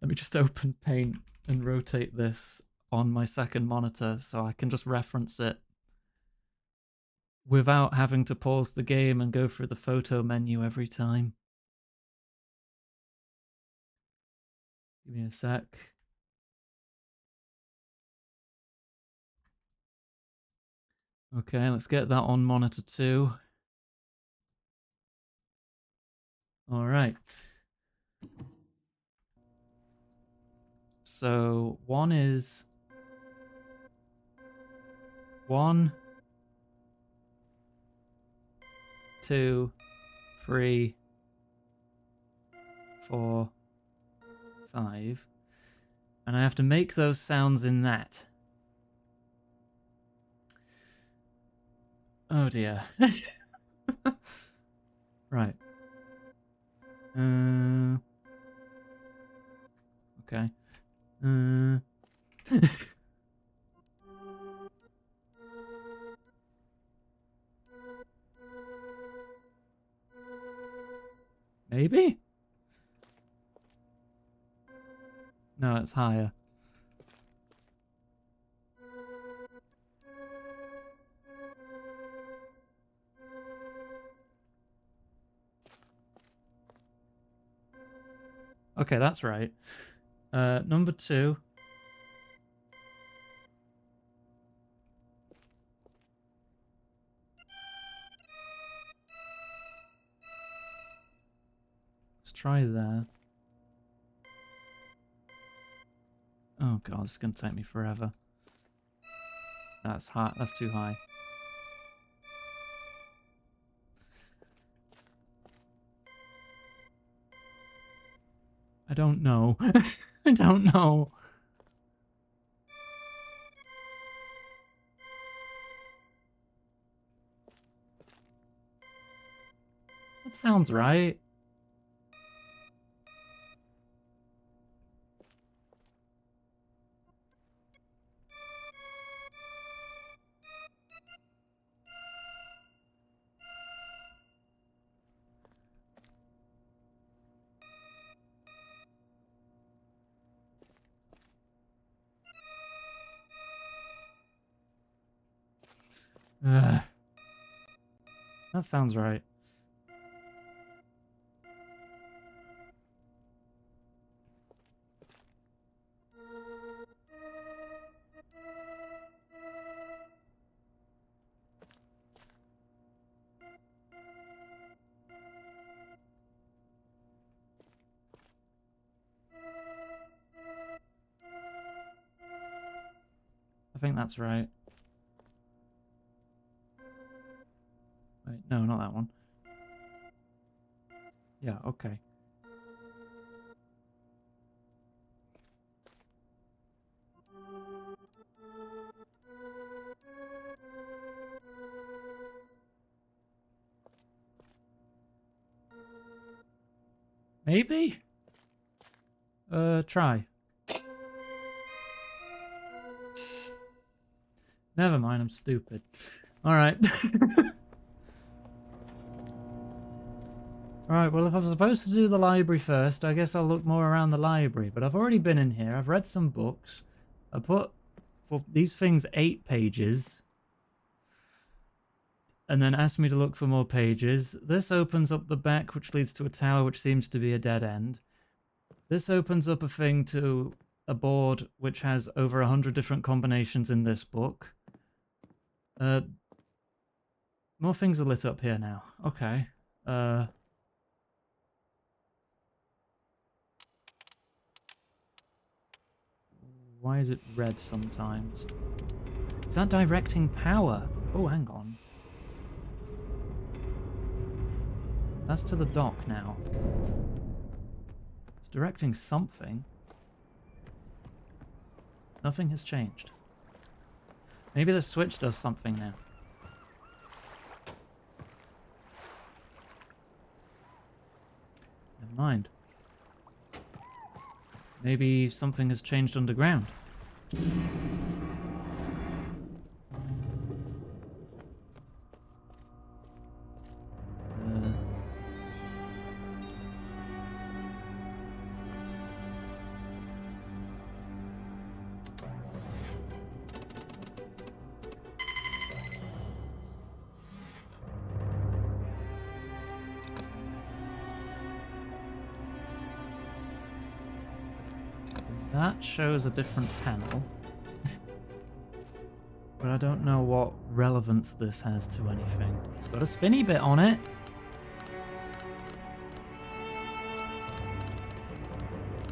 Let me just open Paint and rotate this on my second monitor so I can just reference it without having to pause the game and go through the photo menu every time. Give me a sec. Okay, let's get that on monitor 2. All right. So 1 is 1, 2, 3, 4, 5. And I have to make those sounds in that. Oh dear. Right. Okay. Maybe? No, it's higher. Okay, that's right. Number 2. Let's try there. Oh god, this is gonna take me forever. That's high. That's too high. I don't know. I don't know. That sounds right. Ugh. That sounds right. I think that's right. Wait, no, not that one. Yeah, okay. Maybe? Try. Never mind, I'm stupid. Alright. Alright, well if I'm supposed to do the library first, I guess I'll look more around the library. But I've already been in here, I've read some books. I put, for these things, 8 pages. And then asked me to look for more pages. This opens up the back, which leads to a tower, which seems to be a dead end. This opens up a thing to a board, which has over 100 different combinations in this book. More things are lit up here now. Okay. Why is it red sometimes? Is that directing power? Oh, hang on. That's to the dock now. It's directing something. Nothing has changed. Maybe the switch does something now. Never mind. Maybe something has changed underground. That shows a different panel. But I don't know what relevance this has to anything. It's got a spinny bit on it.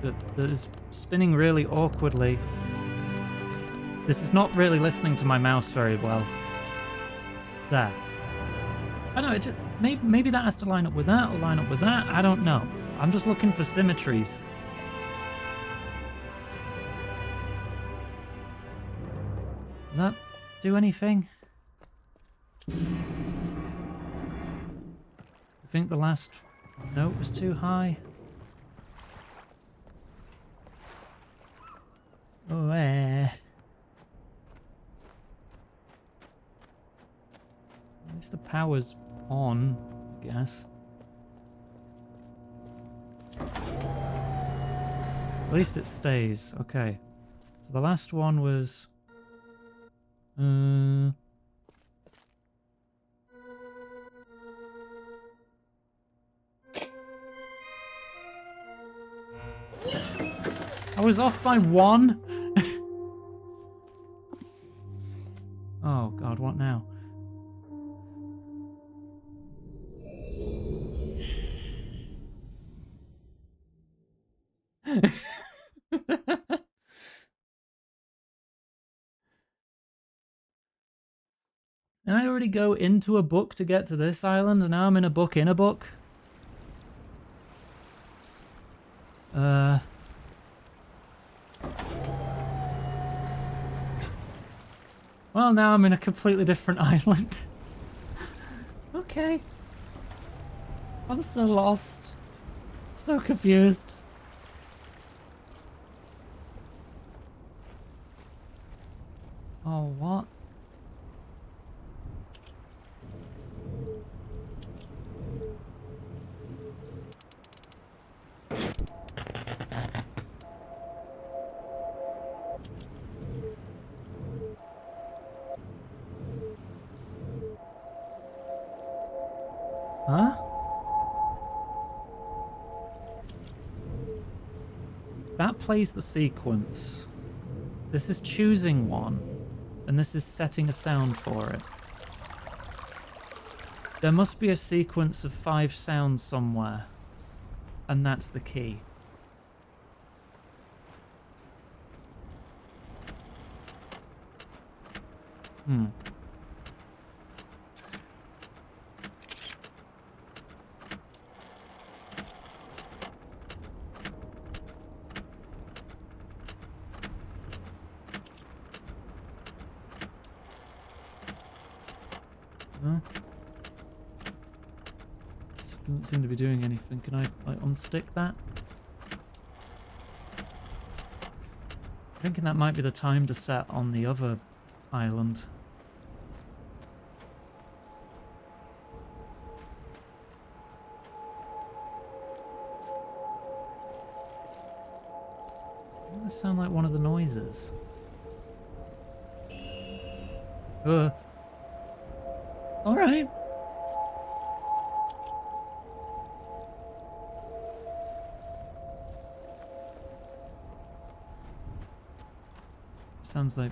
That is spinning really awkwardly. This is not really listening to my mouse very well. There. I don't know, it just, maybe that has to line up with that or line up with that. I don't know. I'm just looking for symmetries. Does that do anything? I think the last note was too high. Oh, At least the power's on, I guess. At least it stays. Okay. So the last one was... I was off by 1? Oh god, what now? Did I already go into a book to get to this island, and now I'm in a book in a book? Well, now I'm in a completely different island. Okay. I'm so lost. So confused. Oh, what? Huh? That plays the sequence. This is choosing one, and this is setting a sound for it. There must be a sequence of 5 sounds somewhere, and that's the key. No? This doesn't seem to be doing anything. Can I like unstick that? I'm thinking that might be the time to set on the other island. Doesn't this sound like one of the noises? Alright. Sounds like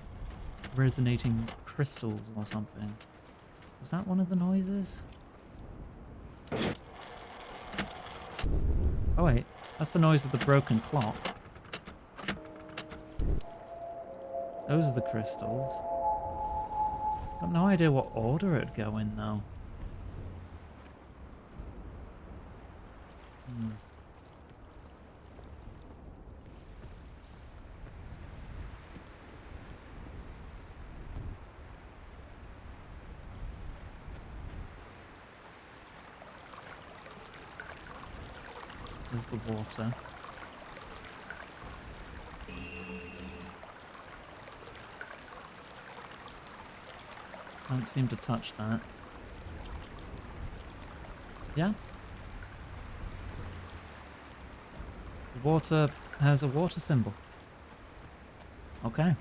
resonating crystals or something. Was that one of the noises? Oh wait, that's the noise of the broken clock. Those are the crystals. Got no idea what order it'd go in though. There's the water. Can't seem to touch that. Yeah? The water has a water symbol. Okay.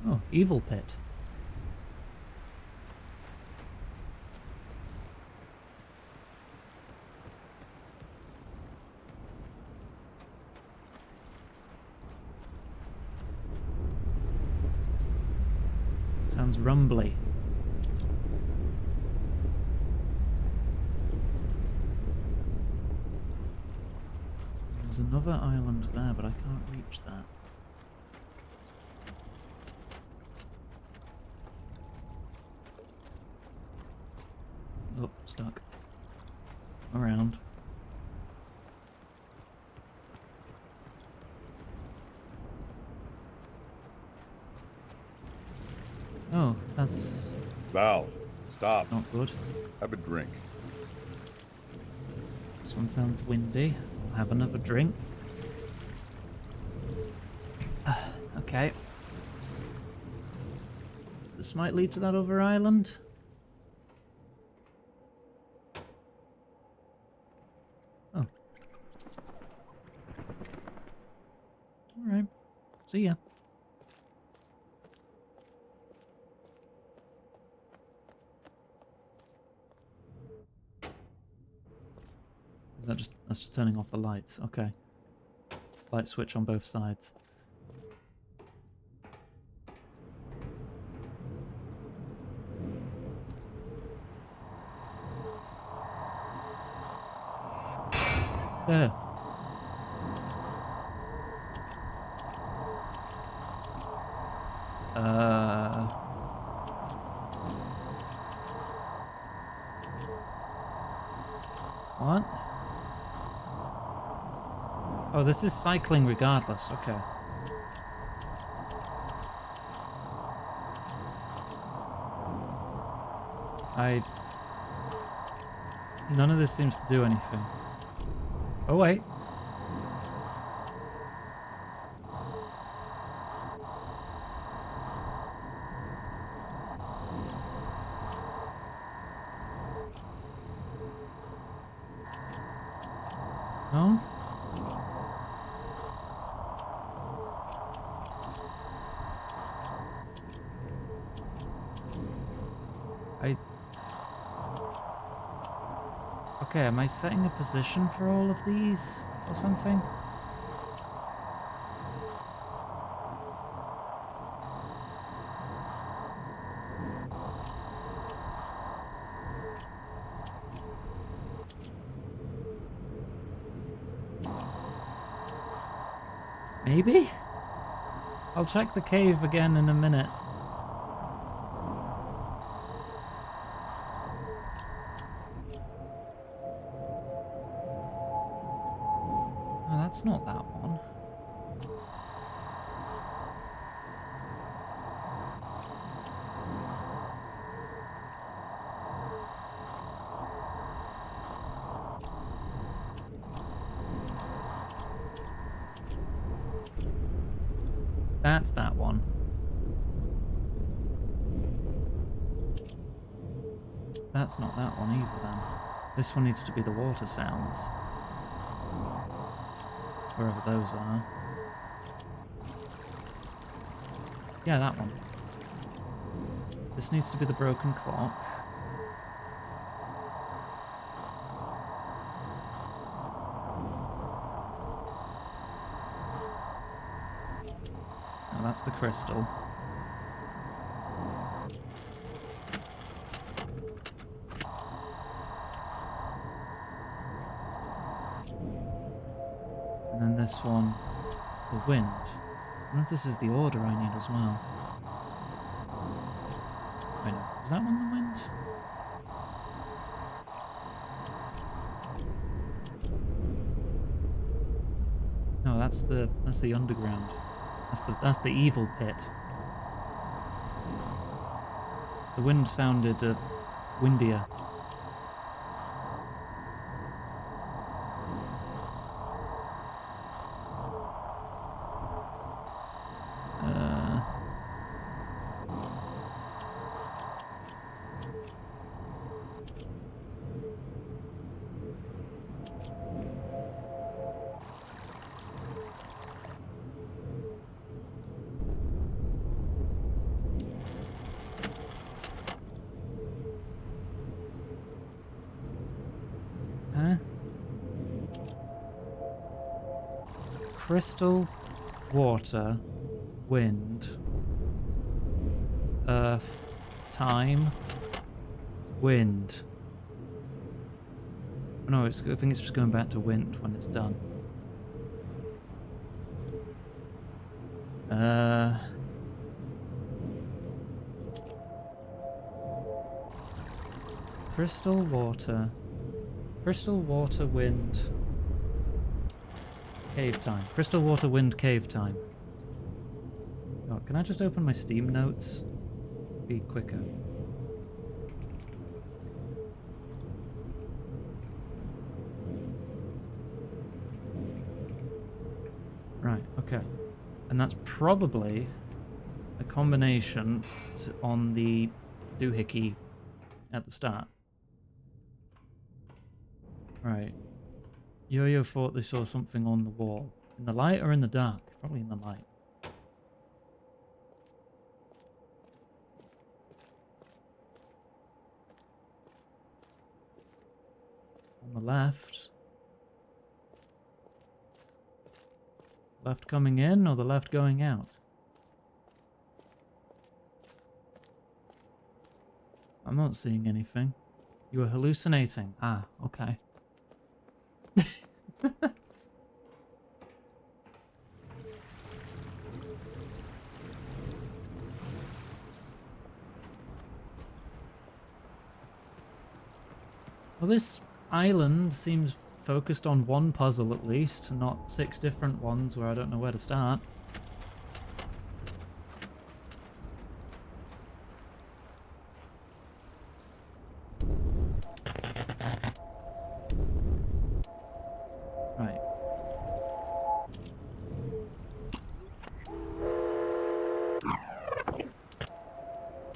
Oh, evil pit. Sounds rumbly. There's another island there, but I can't reach that. Oh, stuck. Around. Oh, that's Val, stop. not good. Have a drink. This one sounds windy. I'll have another drink. Okay. This might lead to that other island. Oh. Alright. See ya. Is that that's just turning off the lights. Okay. Light switch on both sides. There. What? Oh, this is cycling regardless. Okay. None of this seems to do anything. Oh, wait. No? Okay, am I setting a position for all of these or something? Maybe? I'll check the cave again in a minute. Oh, that's not that one. That's that one. That's not that one either then. This one needs to be the water sounds. Wherever those are. Yeah, that one. This needs to be the broken clock. Oh, that's the crystal. And then this one, the wind. I wonder if this is the order I need as well. Wait, no. Was that one the wind? No, that's the underground. That's the evil pit. The wind sounded windier. Crystal, water, wind. earth, time, wind. No, I think it's just going back to wind when it's done. Crystal water. Crystal water wind. Cave time. Crystal water wind cave time. Oh, can I just open my Steam notes? Be quicker. Right, okay. And that's probably a combination on the doohickey at the start. Right. Yo-Yo thought they saw something on the wall. In the light or in the dark? Probably in the light. On the left. Left coming in or the left going out? I'm not seeing anything. You were hallucinating. Ah, okay. Well, this island seems focused on one puzzle at least, not 6 different ones where I don't know where to start. Right.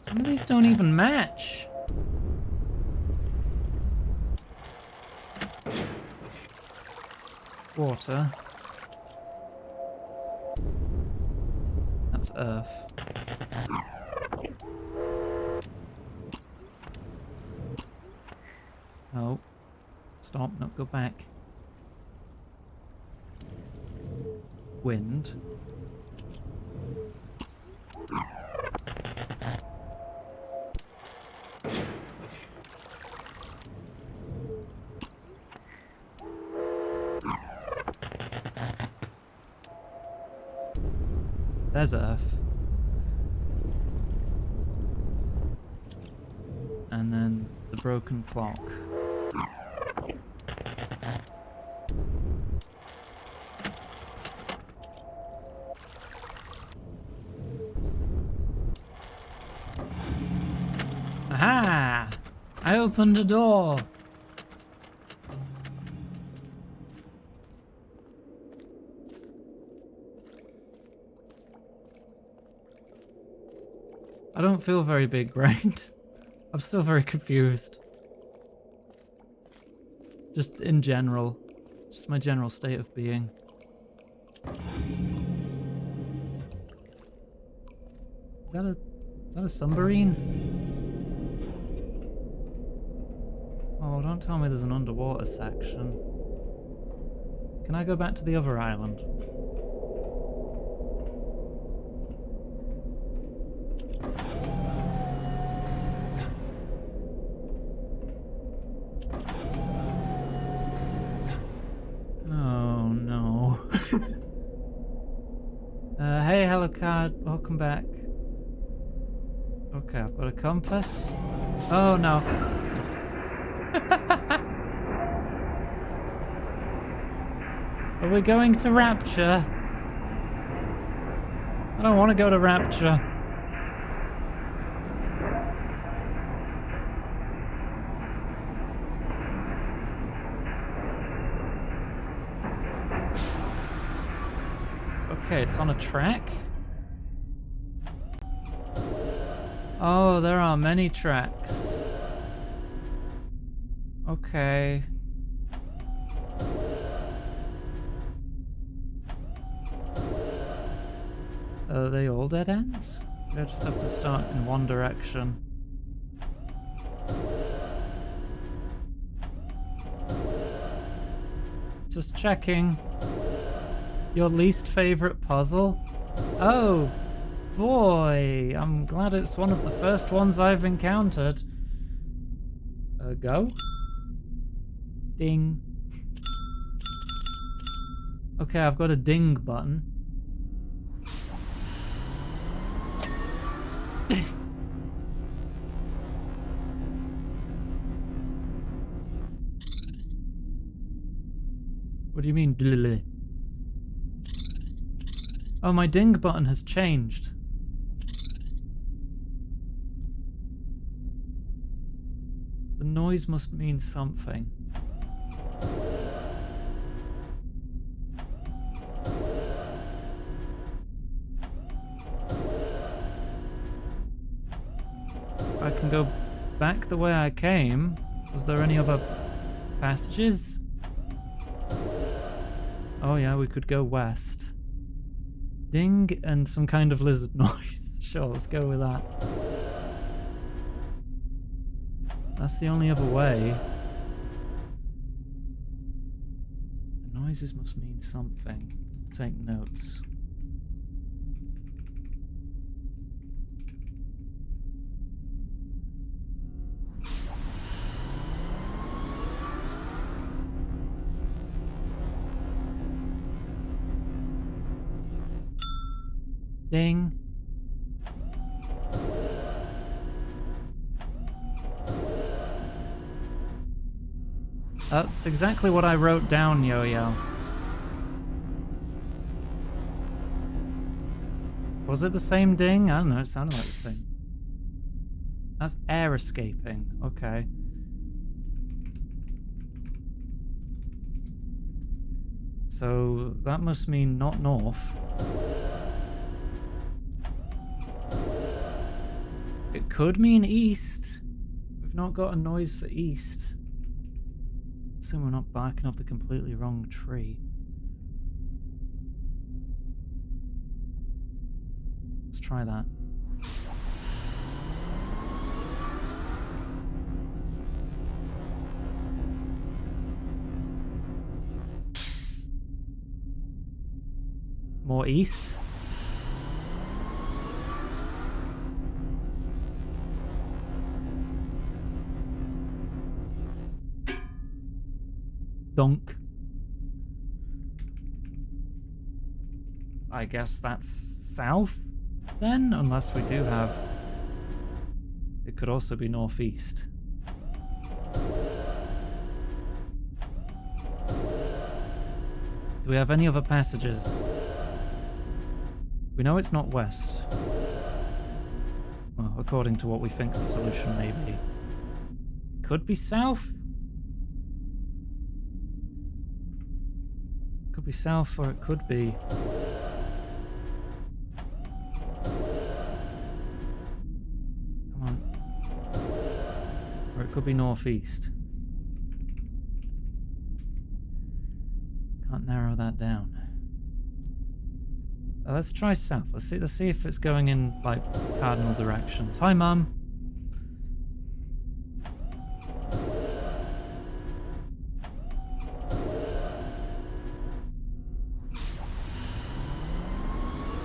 Some of these don't even match. Water. That's earth. No. Stop, no, go back. Wind. There's earth. And then the broken clock. Aha! I opened a door. I don't feel very big-brained. I'm still very confused. Just in general. Just my general state of being. Is that a submarine? Oh, don't tell me there's an underwater section. Can I go back to the other island? Oh no. Hey Helicard, welcome back. Okay, I've got a compass. Oh no. Are we going to Rapture? I don't want to go to Rapture. Okay, it's on a track. Oh, there are many tracks. Okay. Are they all dead ends? I just have to start in one direction. Just checking. Your least favorite puzzle? Oh, boy! I'm glad it's one of the first ones I've encountered. Go. Ding. Okay, I've got a ding button. What do you mean, dlily? Oh, my ding button has changed. The noise must mean something. I can go back the way I came. Was there any other passages? Oh yeah, we could go west. Ding and some kind of lizard noise. Sure, let's go with that. That's the only other way. The noises must mean something. Take notes. Ding. That's exactly what I wrote down, Yo-Yo. Was it the same ding? I don't know, it sounded like the same. That's air escaping. Okay. So that must mean not north. It could mean east. We've not got a noise for east. Assume we're not barking up the completely wrong tree. Let's try that. More east. Donk. I guess that's south then, unless we do have... It could also be northeast. Do we have any other passages? We know it's not west. Well, according to what we think the solution may be. Could be south? Could be south, or it could be... Come on. Or it could be northeast. Can't narrow that down. Let's try south. Let's see if it's going in, like, cardinal directions. Hi, Mum.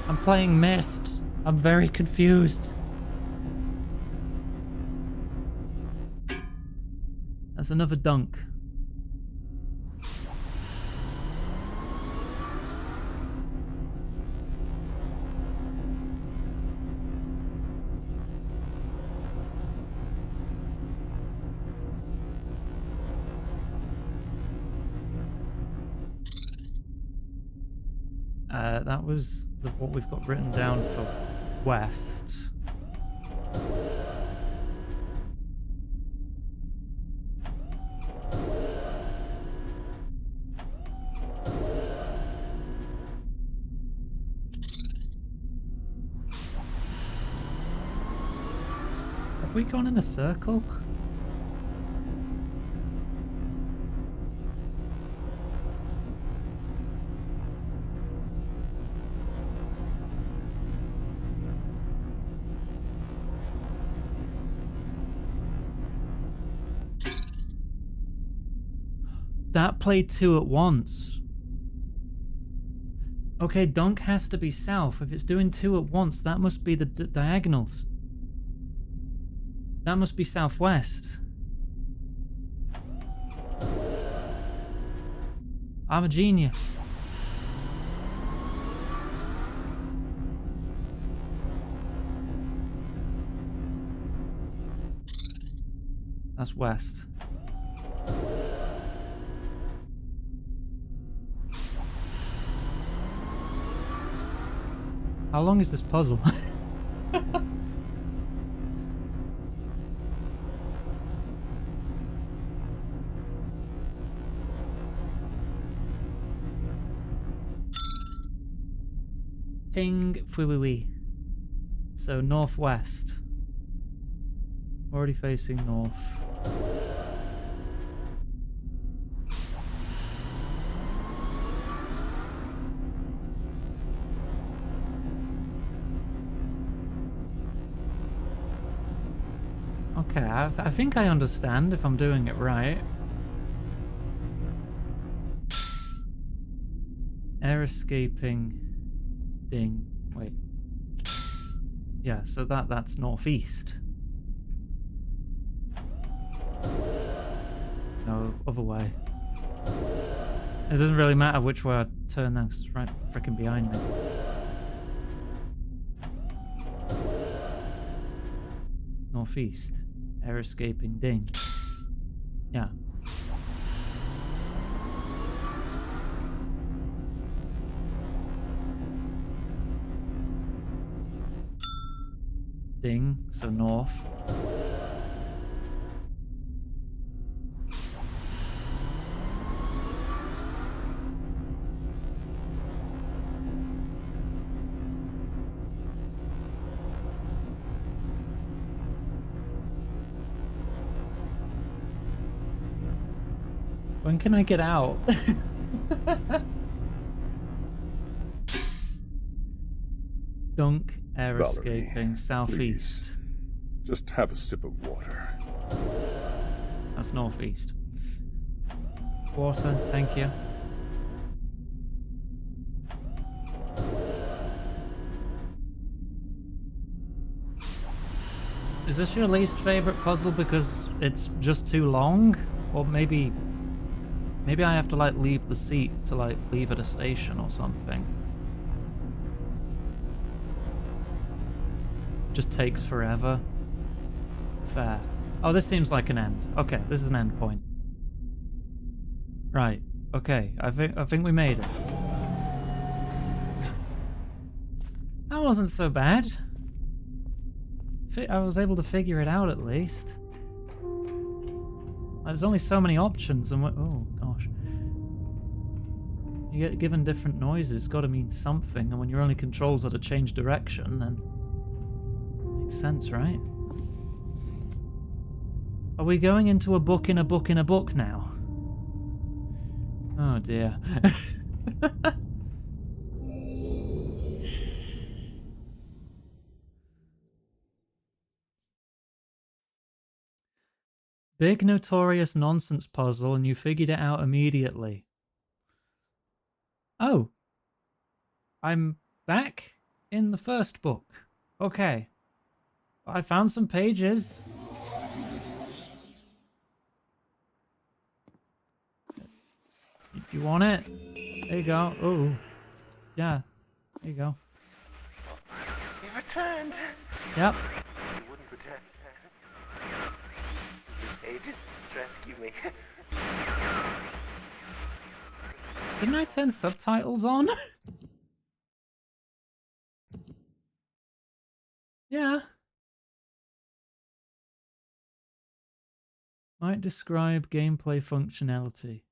I'm playing Myst. I'm very confused. That's another dunk. That was what we've got written down for west. Have we gone in a circle? That played two at once. Okay, dunk has to be south. If it's doing two at once, that must be the diagonals. That must be southwest. I'm a genius. That's west. How long is this puzzle? Ting Fui. So northwest. Already facing north. Okay, I think I understand if I'm doing it right. Air escaping ding. Wait. Yeah, so that's northeast. No, other way. It doesn't really matter which way I turn now, 'cause it's right freaking behind me. Northeast. Air escaping ding. Yeah. Ding, so north. When can I get out? Dunk, air Valerie, escaping, southeast. please. Just have a sip of water. That's northeast. Water, thank you. Is this your least favorite puzzle because it's just too long? Or maybe I have to like leave the seat to like leave at a station or something. Just takes forever. Fair. Oh, this seems like an end. Okay, this is an end point. Right. Okay, I think we made it. That wasn't so bad. I was able to figure it out at least. There's only so many options, and oh gosh, you get given different noises. It's got to mean something, and when your only controls are to change direction, then makes sense, right? Are we going into a book in a book in a book now? Oh dear. Big notorious nonsense puzzle, and you figured it out immediately. Oh. I'm back in the first book. Okay. I found some pages. Do you want it? There you go. Oh. Yeah. There you go. You returned. Yep. You wouldn't return. The pages rescue me. Didn't I turn subtitles on? Yeah. Might describe gameplay functionality.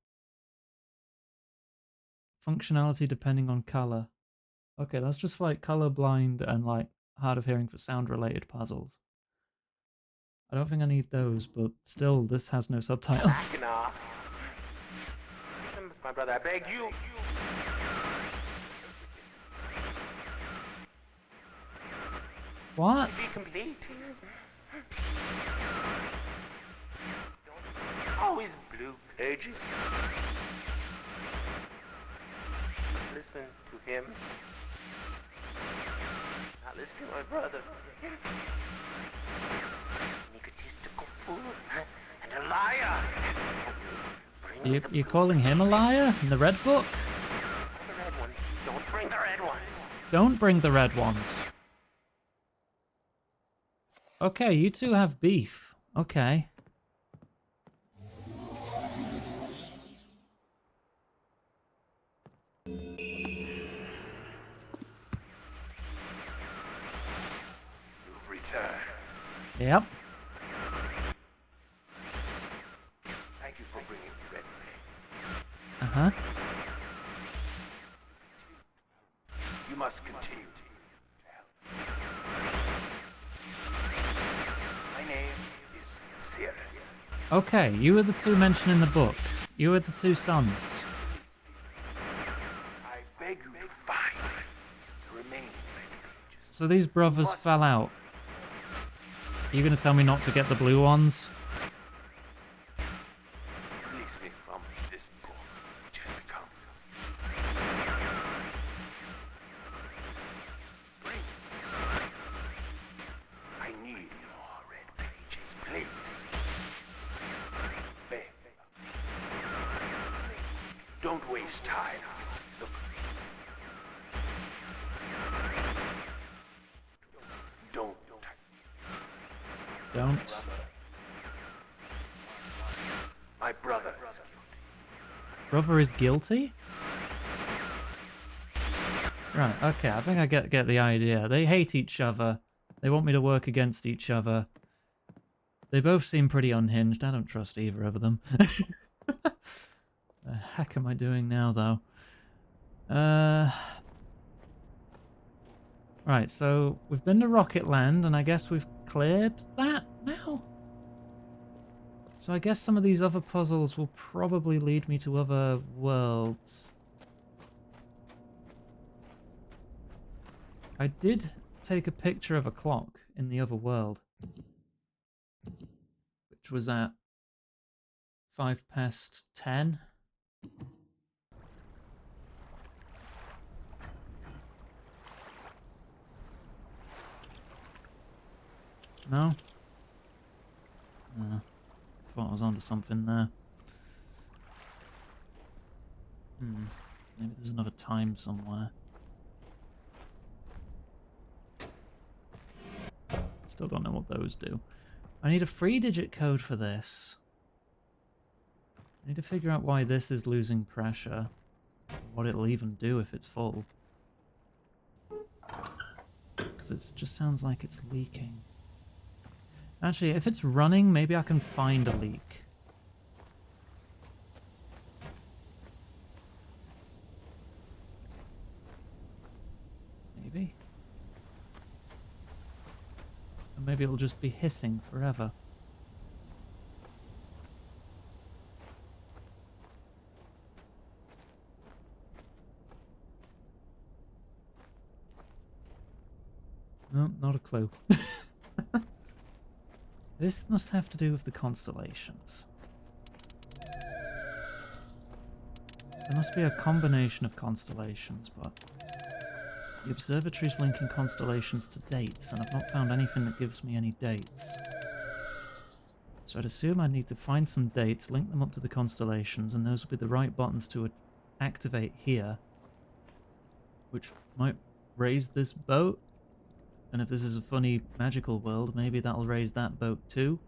Functionality depending on color. Okay, that's just like colorblind and like hard of hearing for sound related puzzles. I don't think I need those, but still, this has no subtitles. Backing off. My brother, I beg you. What? Be complete. Always blue pages. listen to him. Not listen to my brother. An egotistical fool and a liar. Bring the You're calling him a liar in the red book? red ones. Don't bring the red ones. Don't bring the red ones. Okay, you two have beef. Okay. You've returned. Yep. Thank you for bringing the red one. Uh-huh. You must continue. My name is Sirius. Okay, you were the two mentioned in the book. You were the two sons. I beg you to find the remaining red pages. So these brothers fell out. Are you going to tell me not to get the blue ones? Release me from this book, which has become. Bring. I need more red pages, please. Beg. Don't waste time. Look. Don't. Don't. My brother. Brother is guilty? Right, okay, I think I get the idea. They hate each other. They want me to work against each other. They both seem pretty unhinged. I don't trust either of them. The heck am I doing now, though? Right, so we've been to Rocket Land, and I guess we've cleared that now? So I guess some of these other puzzles will probably lead me to other worlds. I did take a picture of a clock in the other world, which was at 10:05. No? Thought I was onto something there. Maybe there's another time somewhere. Still don't know what those do. I need a 3-digit code for this. I need to figure out why this is losing pressure. What it'll even do if it's full. Because it just sounds like it's leaking. Actually, if it's running, maybe I can find a leak. Maybe. Or maybe it'll just be hissing forever. No, not a clue. This must have to do with the constellations. There must be a combination of constellations, but the observatory's linking constellations to dates, and I've not found anything that gives me any dates. So I'd assume I need to find some dates, link them up to the constellations, and those will be the right buttons to activate here, which might raise this boat. And if this is a funny magical world, maybe that'll raise that boat too.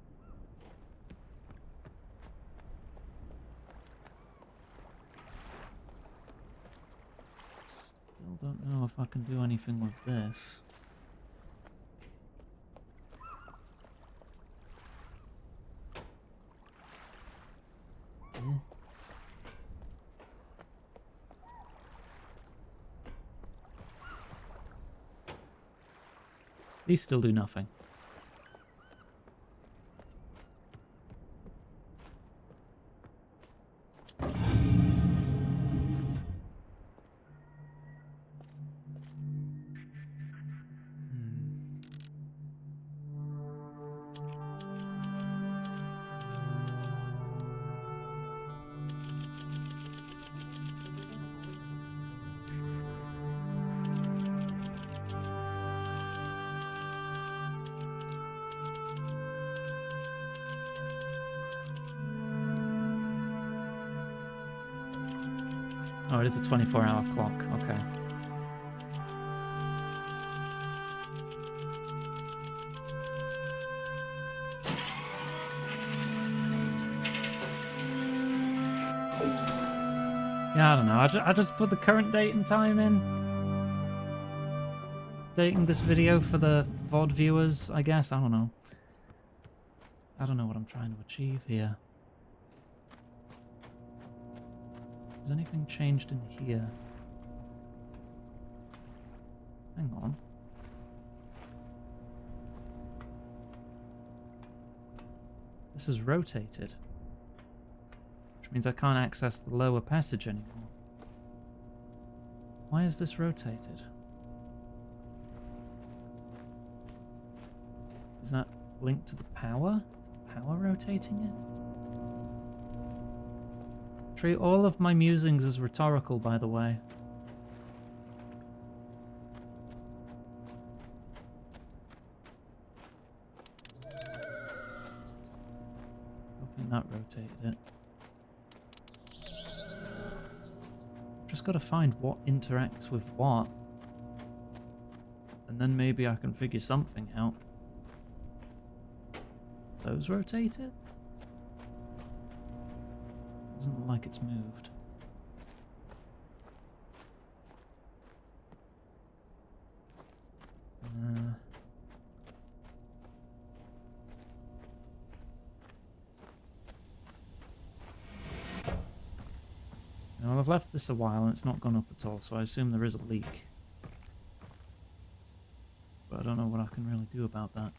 Still don't know if I can do anything with this. These still do nothing. Oh, it is a 24-hour clock. Okay. Yeah, I don't know. I just put the current date and time in. Dating this video for the VOD viewers, I guess. I don't know. I don't know what I'm trying to achieve here. Has anything changed in here? Hang on. This is rotated. Which means I can't access the lower passage anymore. Why is this rotated? Is that linked to the power? Is the power rotating it? Treat all of my musings as rhetorical, by the way. I think that rotated it. Just gotta find what interacts with what. And then maybe I can figure something out. Those rotated? Doesn't look like it's moved. Well, I've left this a while and it's not gone up at all, so I assume there is a leak. But I don't know what I can really do about that.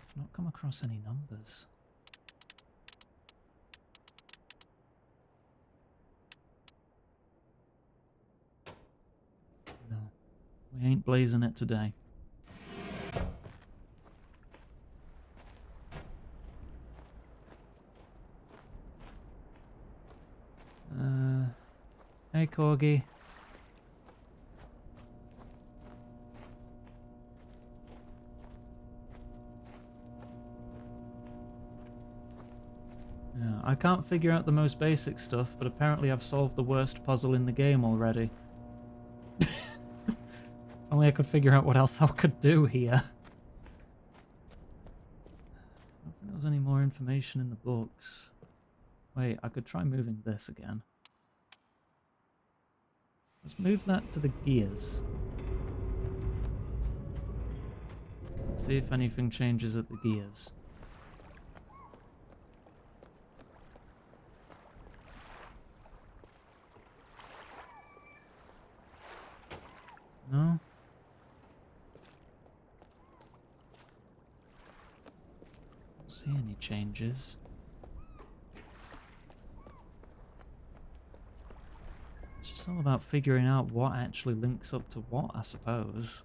I've not come across any numbers. No, we ain't blazing it today. Hey, Corgi. Yeah, I can't figure out the most basic stuff, but apparently I've solved the worst puzzle in the game already. Only I could figure out what else I could do here. I don't think there was any more information in the books. Wait, I could try moving this again. Let's move that to the gears. Let's see if anything changes at the gears. No? Don't see any changes. It's just all about figuring out what actually links up to what, I suppose.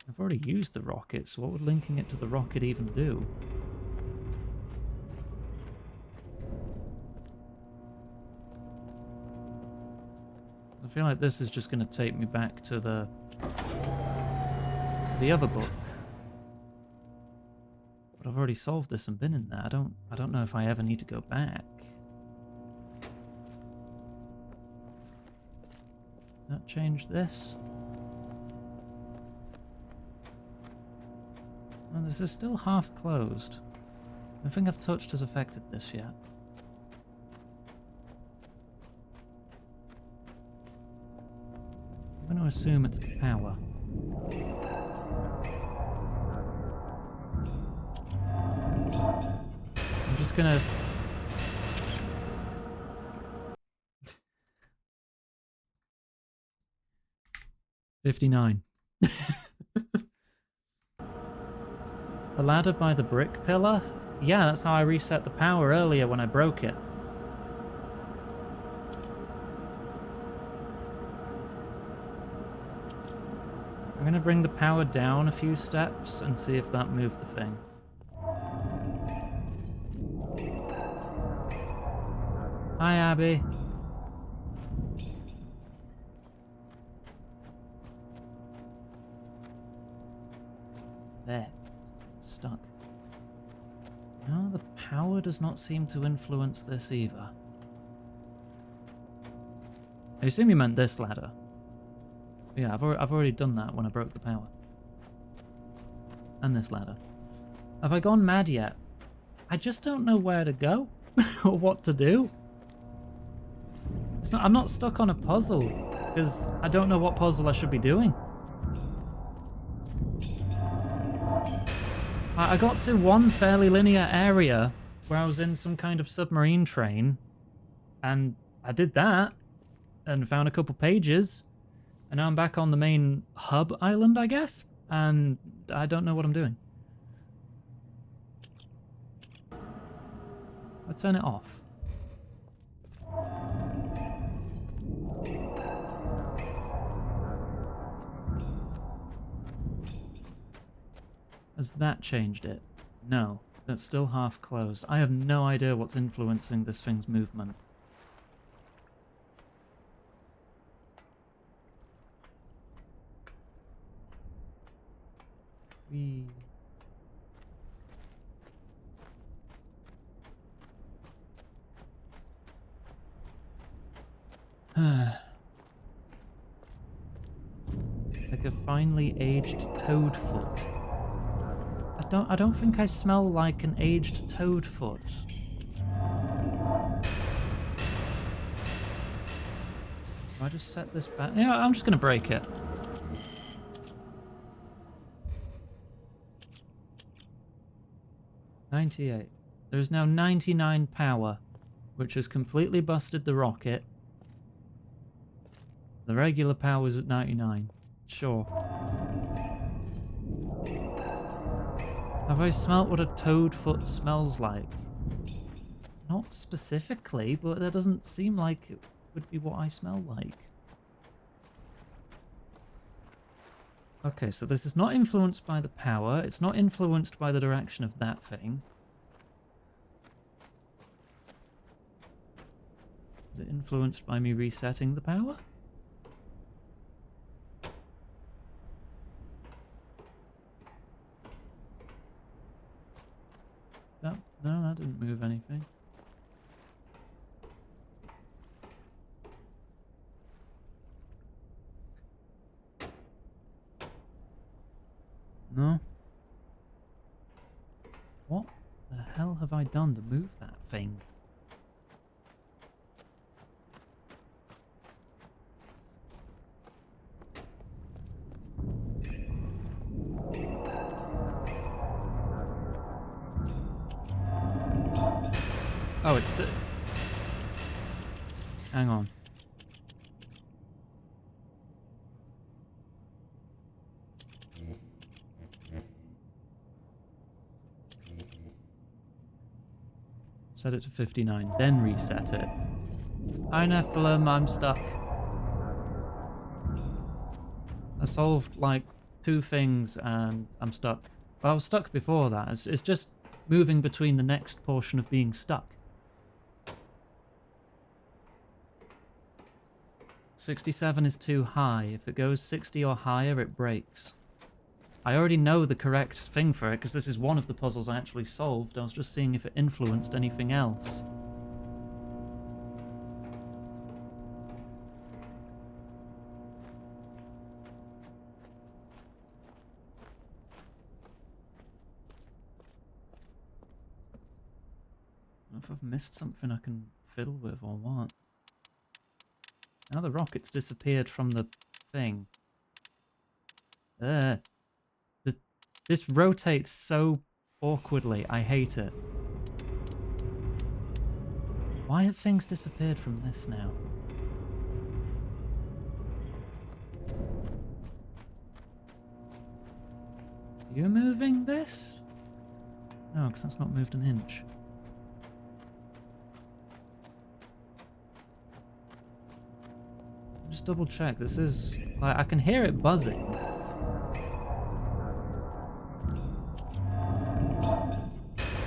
I've already used the rocket, so what would linking it to the rocket even do? I feel like this is just going to take me back to the other book. But I've already solved this and been in there. I don't know if I ever need to go back. That change this? Oh, this is still half closed. Nothing I've touched has affected this yet. I'm going to assume it's the power. I'm just going to... $59. The ladder by the brick pillar? Yeah, that's how I reset the power earlier when I broke it. I'm going to bring the power down a few steps and see if that moved the thing. Hi, Abby. There. Stuck. No, the power does not seem to influence this either. I assume you meant this ladder. Yeah, I've already done that when I broke the power. And this ladder. Have I gone mad yet? I just don't know where to go or what to do. I'm not stuck on a puzzle because I don't know what puzzle I should be doing. I got to one fairly linear area where I was in some kind of submarine train, and I did that and found a couple pages, and now I'm back on the main hub island, I guess, and I don't know what I'm doing. I'll turn it off. Has that changed it? No, that's still half closed. I have no idea what's influencing this thing's movement. Whee. Like a finely aged toad foot. I don't think I smell like an aged toad foot. Do I just set this back? Yeah, I'm just gonna break it. $98. There's now 99 power, which has completely busted the rocket. The regular power is at 99. Sure. Have I smelt what a toad foot smells like? Not specifically, but that doesn't seem like it would be what I smell like. Okay, so this is not influenced by the power. It's not influenced by the direction of that thing. Is it influenced by me resetting the power? No, that didn't move anything. No. What the hell have I done to move that thing? Oh, it's still... Hang on. Set it to 59, then reset it. Hi Nephilim, I'm stuck. I solved like 2 things and I'm stuck. Well, I was stuck before that. It's just moving between the next portion of being stuck. 67 is too high. If it goes 60 or higher, it breaks. I already know the correct thing for it, because this is one of the puzzles I actually solved. I was just seeing if it influenced anything else. I don't know if I've missed something I can fiddle with or what. Now the rocket's disappeared from the thing. This rotates so awkwardly. I hate it. Why have things disappeared from this now? Are you moving this? No, because that's not moved an inch. Just double check. This is... like, I can hear it buzzing.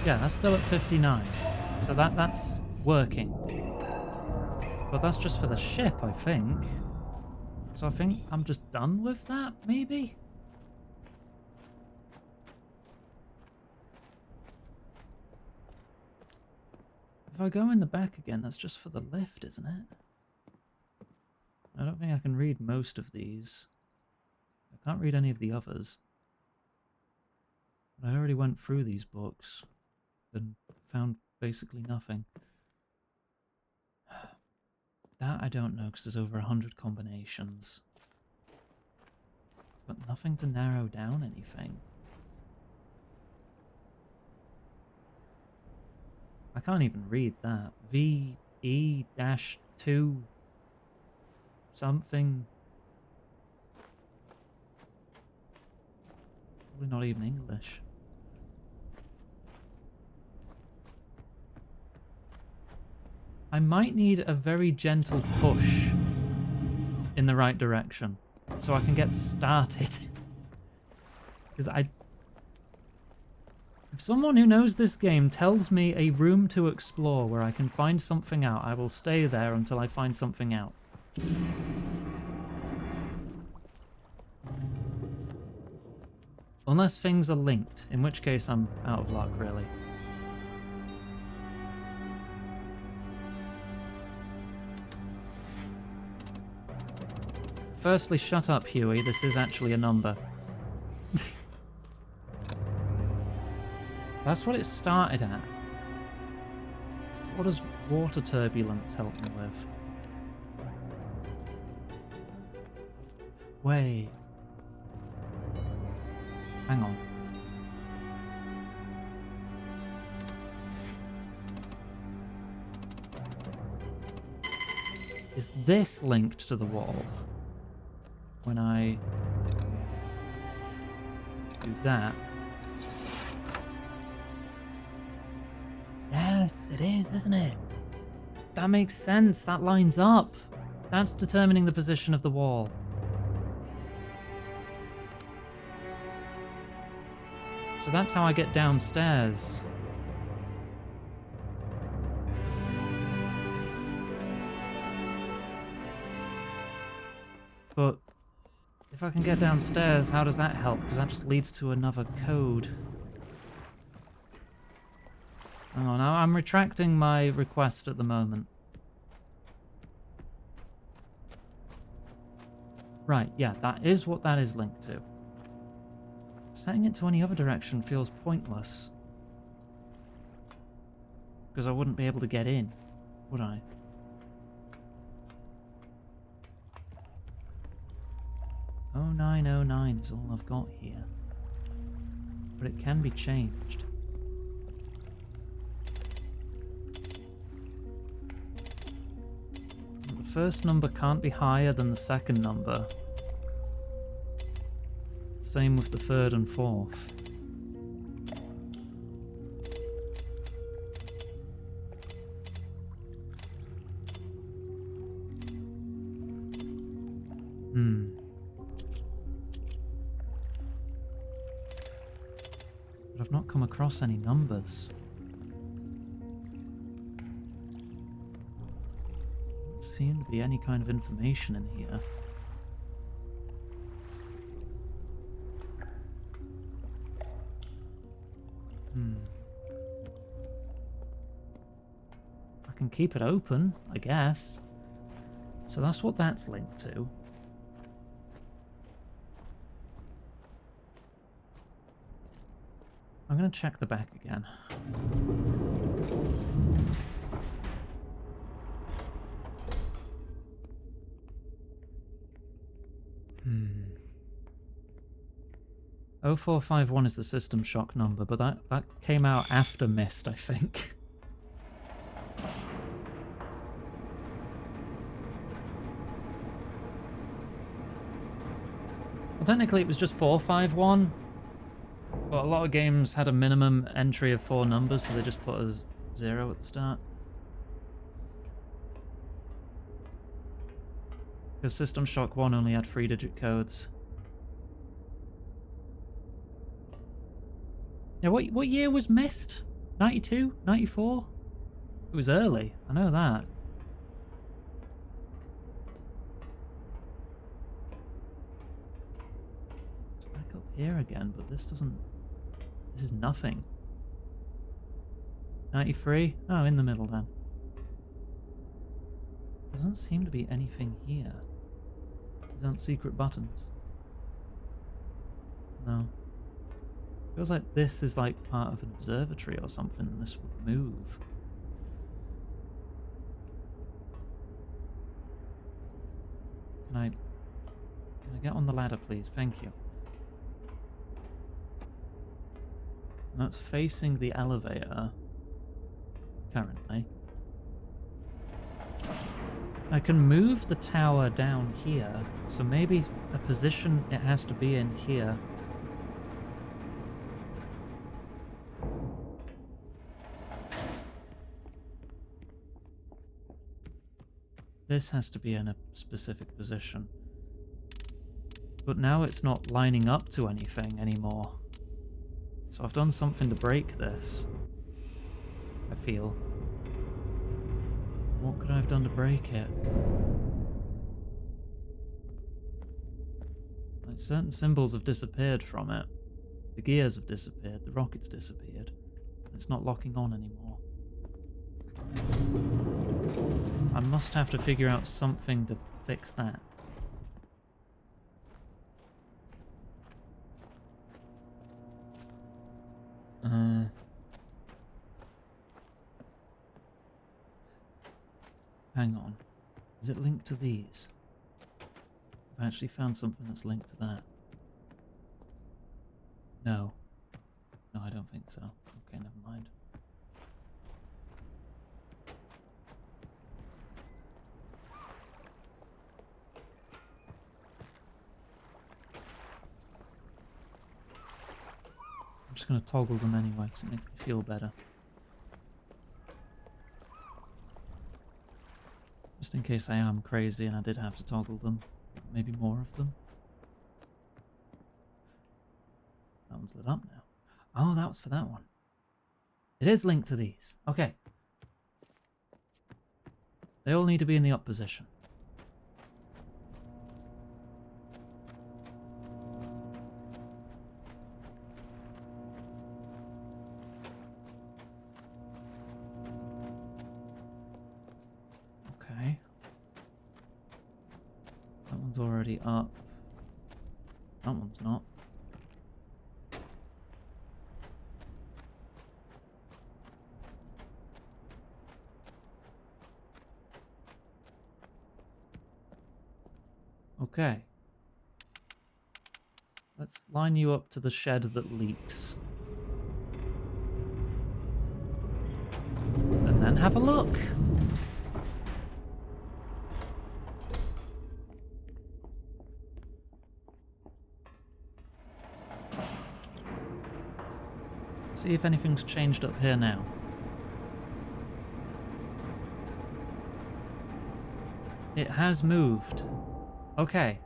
Yeah, that's still at 59. So that's working. But that's just for the ship, I think. So I think I'm just done with that, maybe? If I go in the back again, that's just for the lift, isn't it? I don't think I can read most of these. I can't read any of the others. But I already went through these books and found basically nothing. That I don't know, because there's over 100 combinations. But nothing to narrow down anything. I can't even read that. VE-2 something. Probably not even English. I might need a very gentle push in the right direction so I can get started. Because if someone who knows this game tells me a room to explore where I can find something out, I will stay there until I find something out. Unless things are linked, in which case I'm out of luck, really. Firstly, shut up, Huey. This is actually a number. That's what it started at. What does water turbulence help me with? Wait. Hang on. Is this linked to the wall? When I do that. Yes, it is, isn't it? That makes sense. That lines up. That's determining the position of the wall. So that's how I get downstairs. But if I can get downstairs, how does that help? Because that just leads to another code. Hang on, I'm retracting my request at the moment. Right, yeah, that is what that is linked to. Setting it to any other direction feels pointless. Because I wouldn't be able to get in, would I? Oh, 0909 is all I've got here. But it can be changed. The first number can't be higher than the second number. Same with the third and fourth. But I've not come across any numbers. Doesn't seem to be any kind of information in here. I can keep it open, I guess. So that's what that's linked to. I'm going to check the back again. Hmm. 0451 is the System Shock number, but that came out after Myst, I think. Well, technically it was just 451. But a lot of games had a minimum entry of 4 numbers, so they just put a 0 at the start. Because System Shock 1 only had 3-digit codes. Yeah, what year was Myst? 92? 94? It was early, I know that. It's back up here again, but this doesn't... This is nothing. 93? Oh, in the middle then. Doesn't seem to be anything here. These aren't secret buttons. No. Feels like this is like part of an observatory or something, and this would move. Can I get on the ladder, please? Thank you. And that's facing the elevator, currently. I can move the tower down here, so maybe a position it has to be in here. This has to be in a specific position. But now it's not lining up to anything anymore. So I've done something to break this, I feel. What could I have done to break it? Like, certain symbols have disappeared from it. The gears have disappeared, the rocket's disappeared. It's not locking on anymore. I must have to figure out something to fix that. Hang on. Is it linked to these? I've actually found something that's linked to that. No. No, I don't think so. Okay, never mind. I'm just going to toggle them anyway, because it makes me feel better. Just in case I am crazy and I did have to toggle them. Maybe more of them. That one's lit up now. Oh, that was for that one. It is linked to these. Okay. They all need to be in the up position. Okay. That one's already up. That one's not. Okay. Let's line you up to the shed that leaks. And then have a look. See if anything's changed up here now. It has moved. Okay.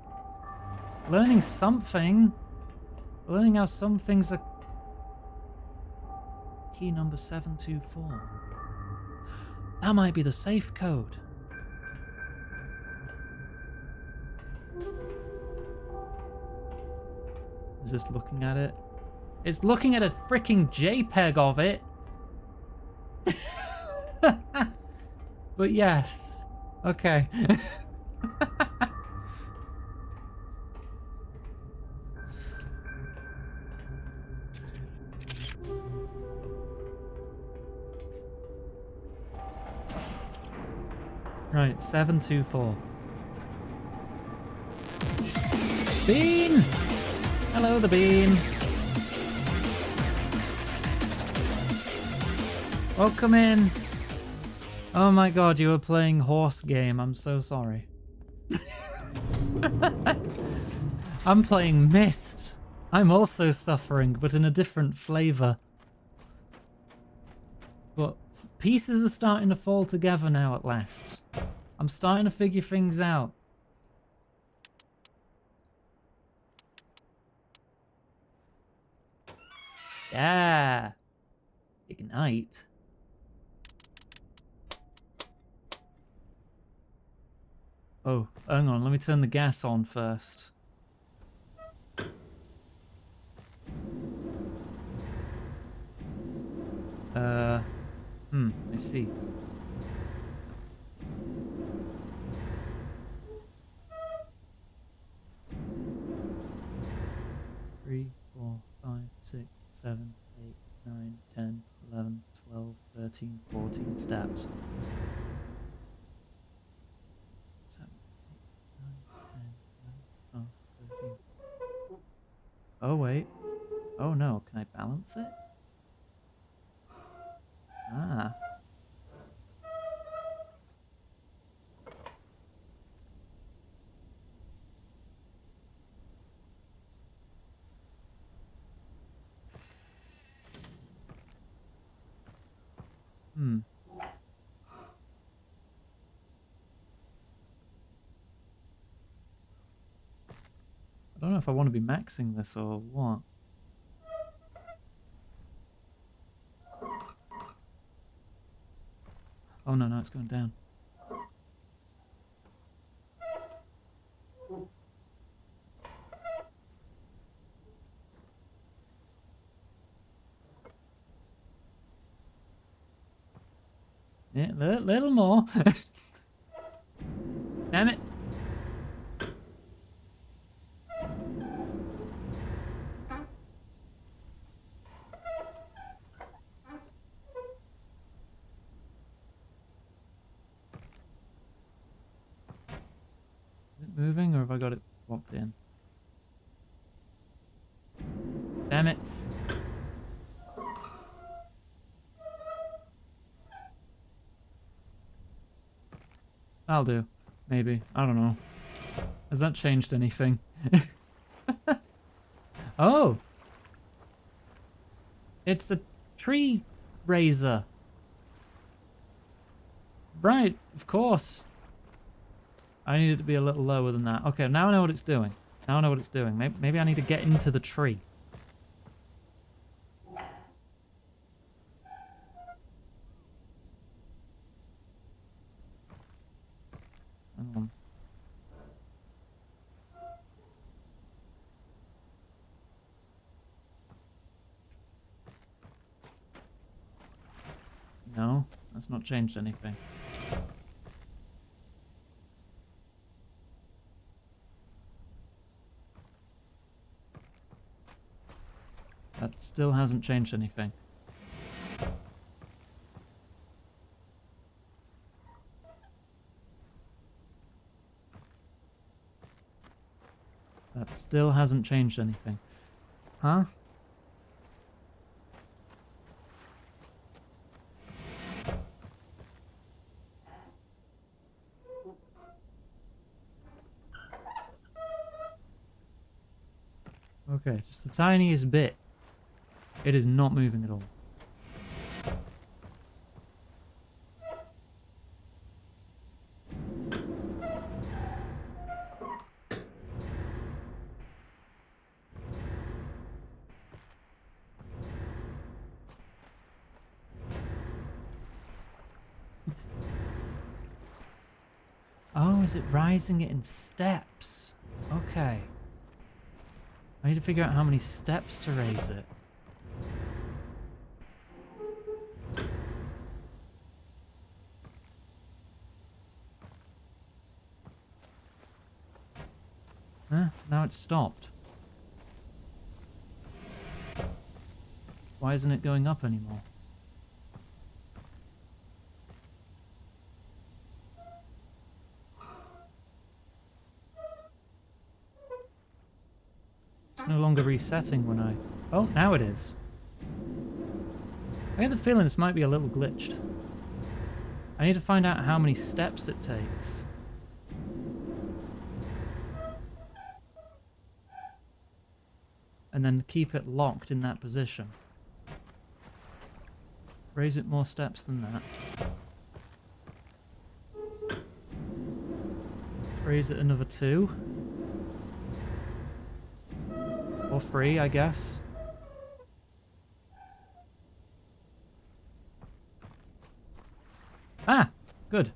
Learning something. Learning how some things are... Key number 724. That might be the safe code. Is this looking at it? It's looking at a freaking JPEG of it. But yes. Okay. Right, 724. Bean! Hello, the bean. Welcome in. Oh my god, you were playing horse game. I'm so sorry. I'm playing Myst. I'm also suffering, but in a different flavor. But pieces are starting to fall together now at last. I'm starting to figure things out. Yeah. Ignite. Oh, hang on, let me turn the gas on first. see. Three, 4, 5, 6, 7, 8, 9, 10, 11, 12, 13, 14 steps. 7, 8, 9, 10, 11, 12, 13. Oh, wait. Oh, no. Can I balance it? Ah. Hmm. I don't know if I want to be maxing this or what. Oh, no, it's going down. Yeah, little more. Damn it. Is it moving or have I got it locked in? Damn it. I'll do. Maybe. I don't know. Has that changed anything? Oh! It's a tree raiser. Right, of course. I need it to be a little lower than that. Okay, now I know what it's doing. Now I know what it's doing. Maybe I need to get into the tree. Hang on. No, that's not changed anything. That still hasn't changed anything. That still hasn't changed anything. Huh? Okay, just the tiniest bit. It is not moving at all. Oh, is it rising it in steps? Okay. I need to figure out how many steps to raise it. Now it's stopped. Why isn't it going up anymore? It's no longer resetting when I... Oh, now it is. I get the feeling this might be a little glitched. I need to find out how many steps it takes. And then keep it locked in that position. Raise it more steps than that. Raise it another 2. Or 3, I guess. Ah! Good.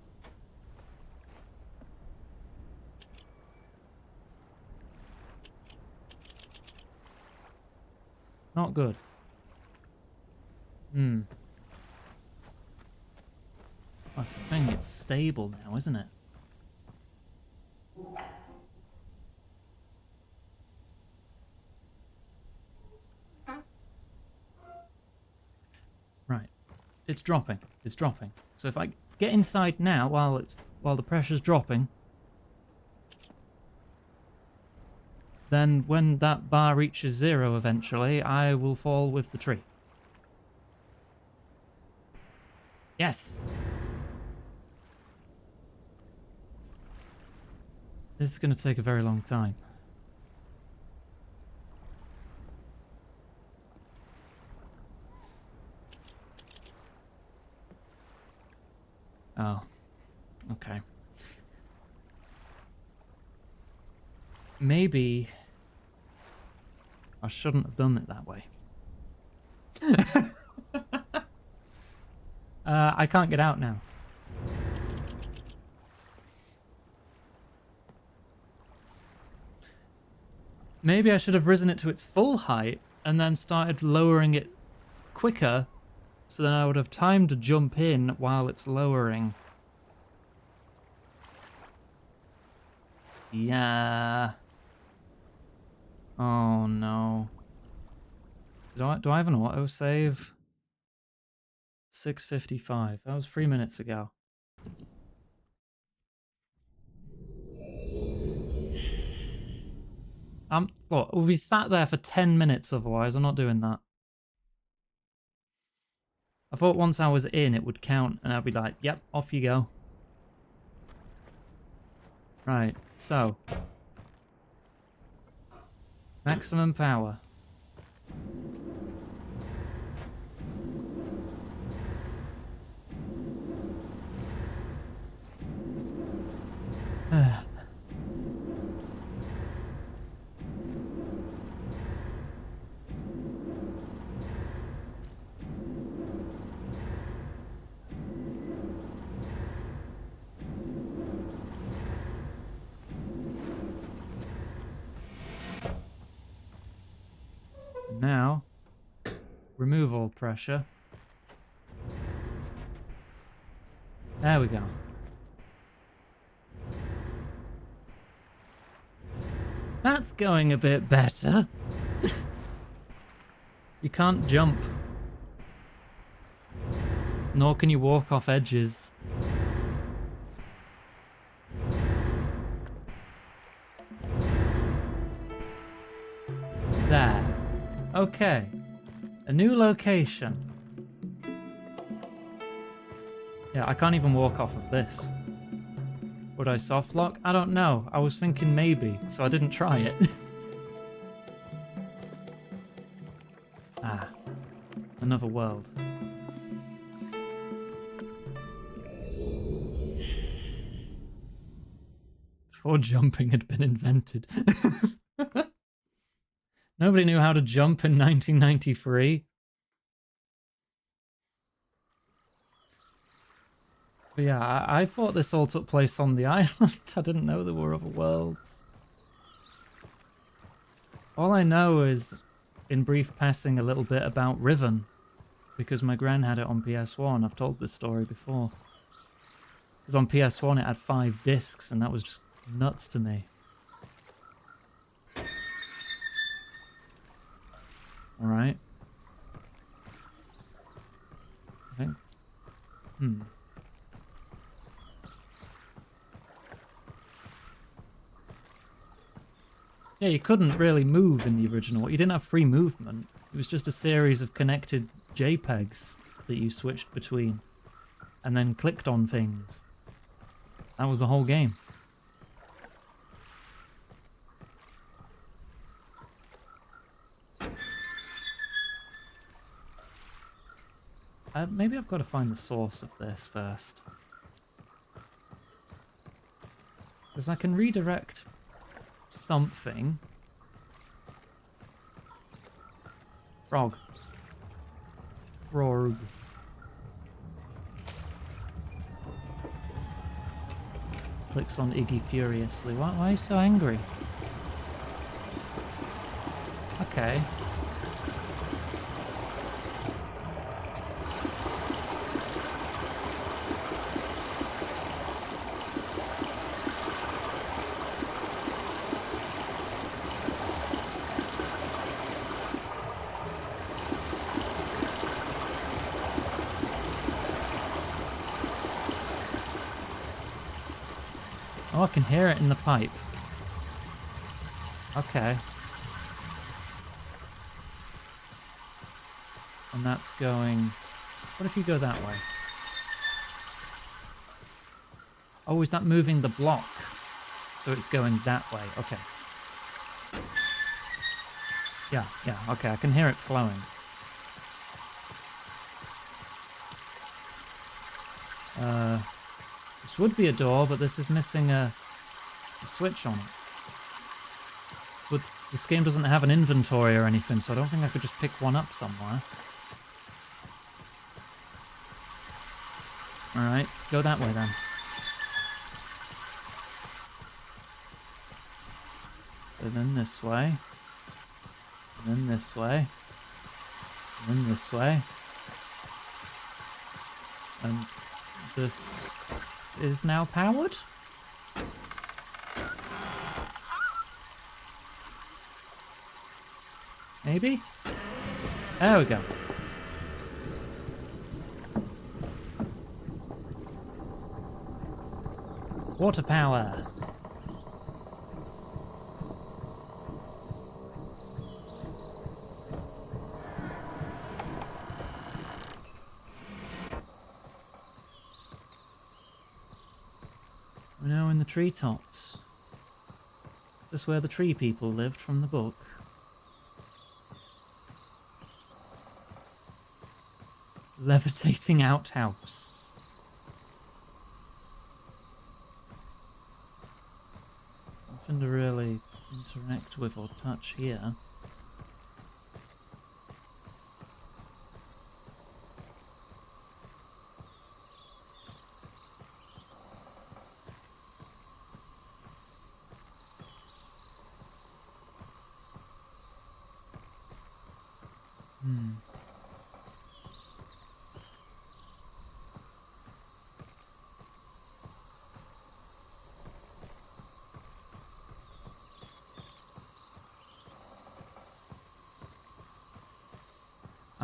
Not good. Hmm. That's the thing, it's stable now, isn't it? Right. It's dropping. It's dropping. So if I get inside now while the pressure's dropping, then when that bar reaches 0 eventually, I will fall with the tree. Yes! This is going to take a very long time. Oh. Okay. Maybe I shouldn't have done it that way. I can't get out now. Maybe I should have risen it to its full height and then started lowering it quicker, so then I would have time to jump in while it's lowering. Yeah. Oh no. Do I have an autosave? 6:55. That was 3 minutes ago. Look, we'll be sat there for 10 minutes otherwise. I'm not doing that. I thought once I was in, it would count, and I'd be like, yep, off you go. Right, so. Maximum power. Now, remove all pressure. There we go. That's going a bit better. You can't jump. Nor can you walk off edges. There. Okay. A new location. Yeah, I can't even walk off of this. Would I soft lock? I don't know. I was thinking maybe, so I didn't try it. Ah. Another world. Before jumping had been invented. Nobody knew how to jump in 1993. But yeah, I thought this all took place on the island. I didn't know there were other worlds. All I know is, in brief passing, a little bit about Riven, because my gran had it on PS1. I've told this story before. Because on PS1 it had 5 discs, and that was just nuts to me. Alright. Okay. Yeah, you couldn't really move in the original. You didn't have free movement. It was just a series of connected JPEGs that you switched between. And then clicked on things. That was the whole game. Maybe I've got to find the source of this first. Because I can redirect something. Frog. Frog. Clicks on Iggy furiously. Why are you so angry? Okay. Oh, I can hear it in the pipe. Okay. And that's going... What if you go that way? Oh, is that moving the block? So it's going that way. Okay. Yeah, okay. I can hear it flowing. This would be a door, but this is missing a switch on it. But this game doesn't have an inventory or anything, so I don't think I could just pick one up somewhere. Alright, go that way then. And then this way. And then this way. And then this way. And this is now powered? Maybe? There we go. Water power. We're now in the treetops. Is this where the tree people lived from the book? Levitating outhouse. Nothing to really interact with or touch here.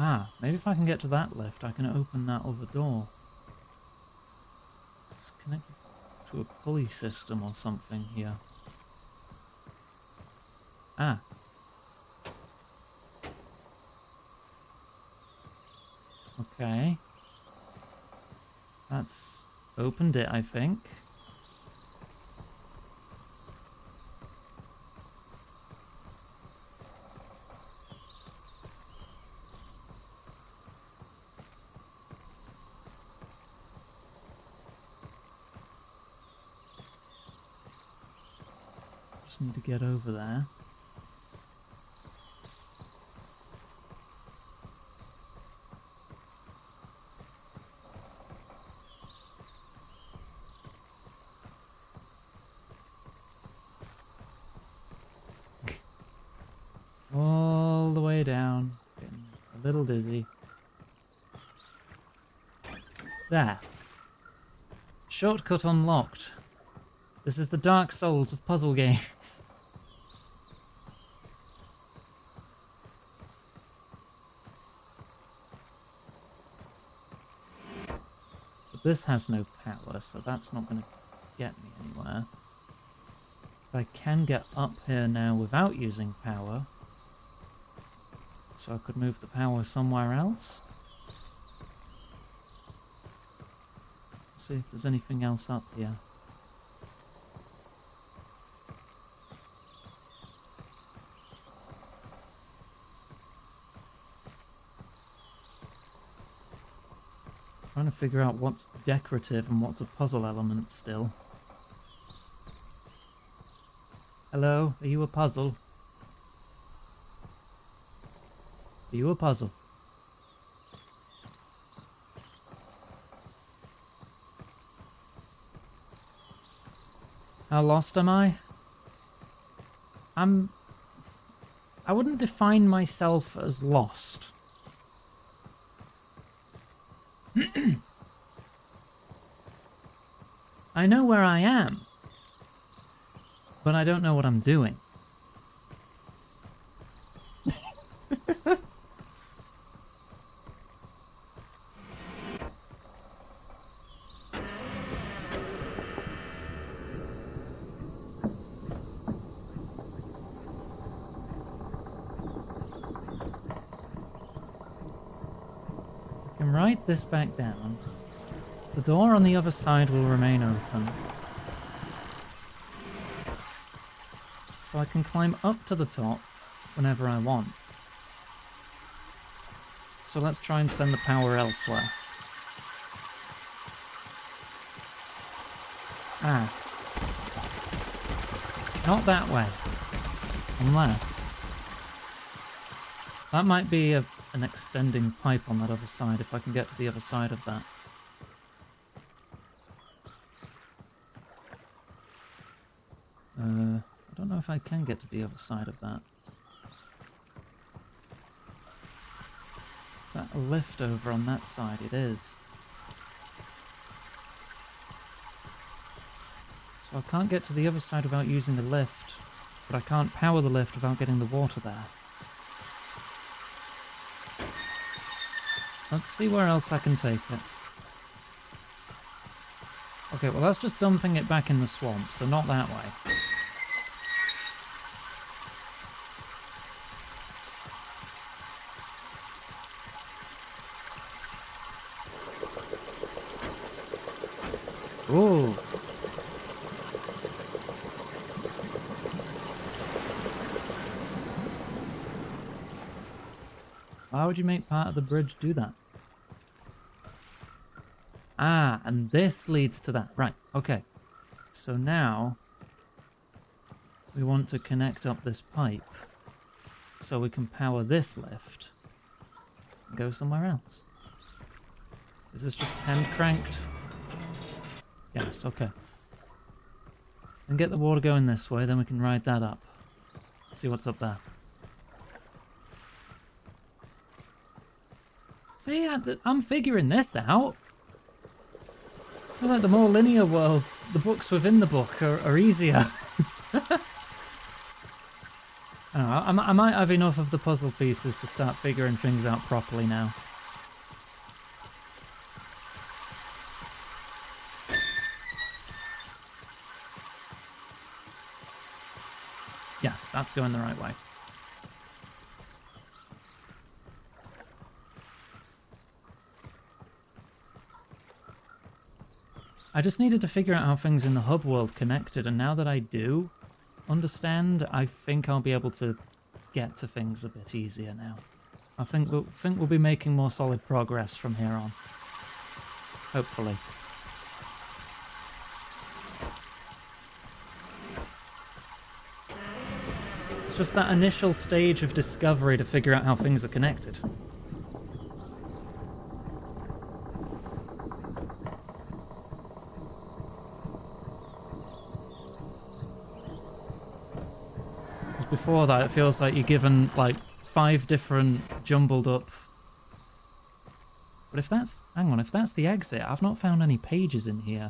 Ah, maybe if I can get to that lift, I can open that other door. It's connected to a pulley system or something here. Ah. Okay. That's opened it, I think. Just need to get over there. All the way down, getting a little dizzy. There. Shortcut unlocked. This is the Dark Souls of puzzle games. But this has no power, so that's not going to get me anywhere. I can get up here now without using power. So I could move the power somewhere else. See if there's anything else up here. Trying to figure out what's decorative and what's a puzzle element still. Hello, are you a puzzle? Are you a puzzle? How lost am I? I wouldn't define myself as lost. I know where I am, but I don't know what I'm doing. can ride this back down. The door on the other side will remain open. So I can climb up to the top whenever I want. So let's try and send the power elsewhere. Ah. Not that way. Unless... that might be an extending pipe on that other side, if I can get to the other side of that. I don't know if I can get to the other side of that. Is that a lift over on that side? It is. So I can't get to the other side without using a lift, but I can't power the lift without getting the water there. Let's see where else I can take it. Okay, well that's just dumping it back in the swamp, so not that way. Ooh. Why would you make part of the bridge do that? Ah, and this leads to that. Right, okay. So now we want to connect up this pipe so we can power this lift and go somewhere else. Is this just hand cranked? Yes, okay. And get the water going this way, then we can ride that up. See what's up there. See, I'm figuring this out. I feel like the more linear worlds, the books within the book are easier. I don't know, I might have enough of the puzzle pieces to start figuring things out properly now. Yeah, that's going the right way. I just needed to figure out how things in the hub world connected, and now that I do understand, I think I'll be able to get to things a bit easier now. I think we'll be making more solid progress from here on. Hopefully. It's just that initial stage of discovery to figure out how things are connected. Before that, it feels like you're given like 5 different jumbled up. But if that's, hang on, if that's the exit, I've not found any pages in here.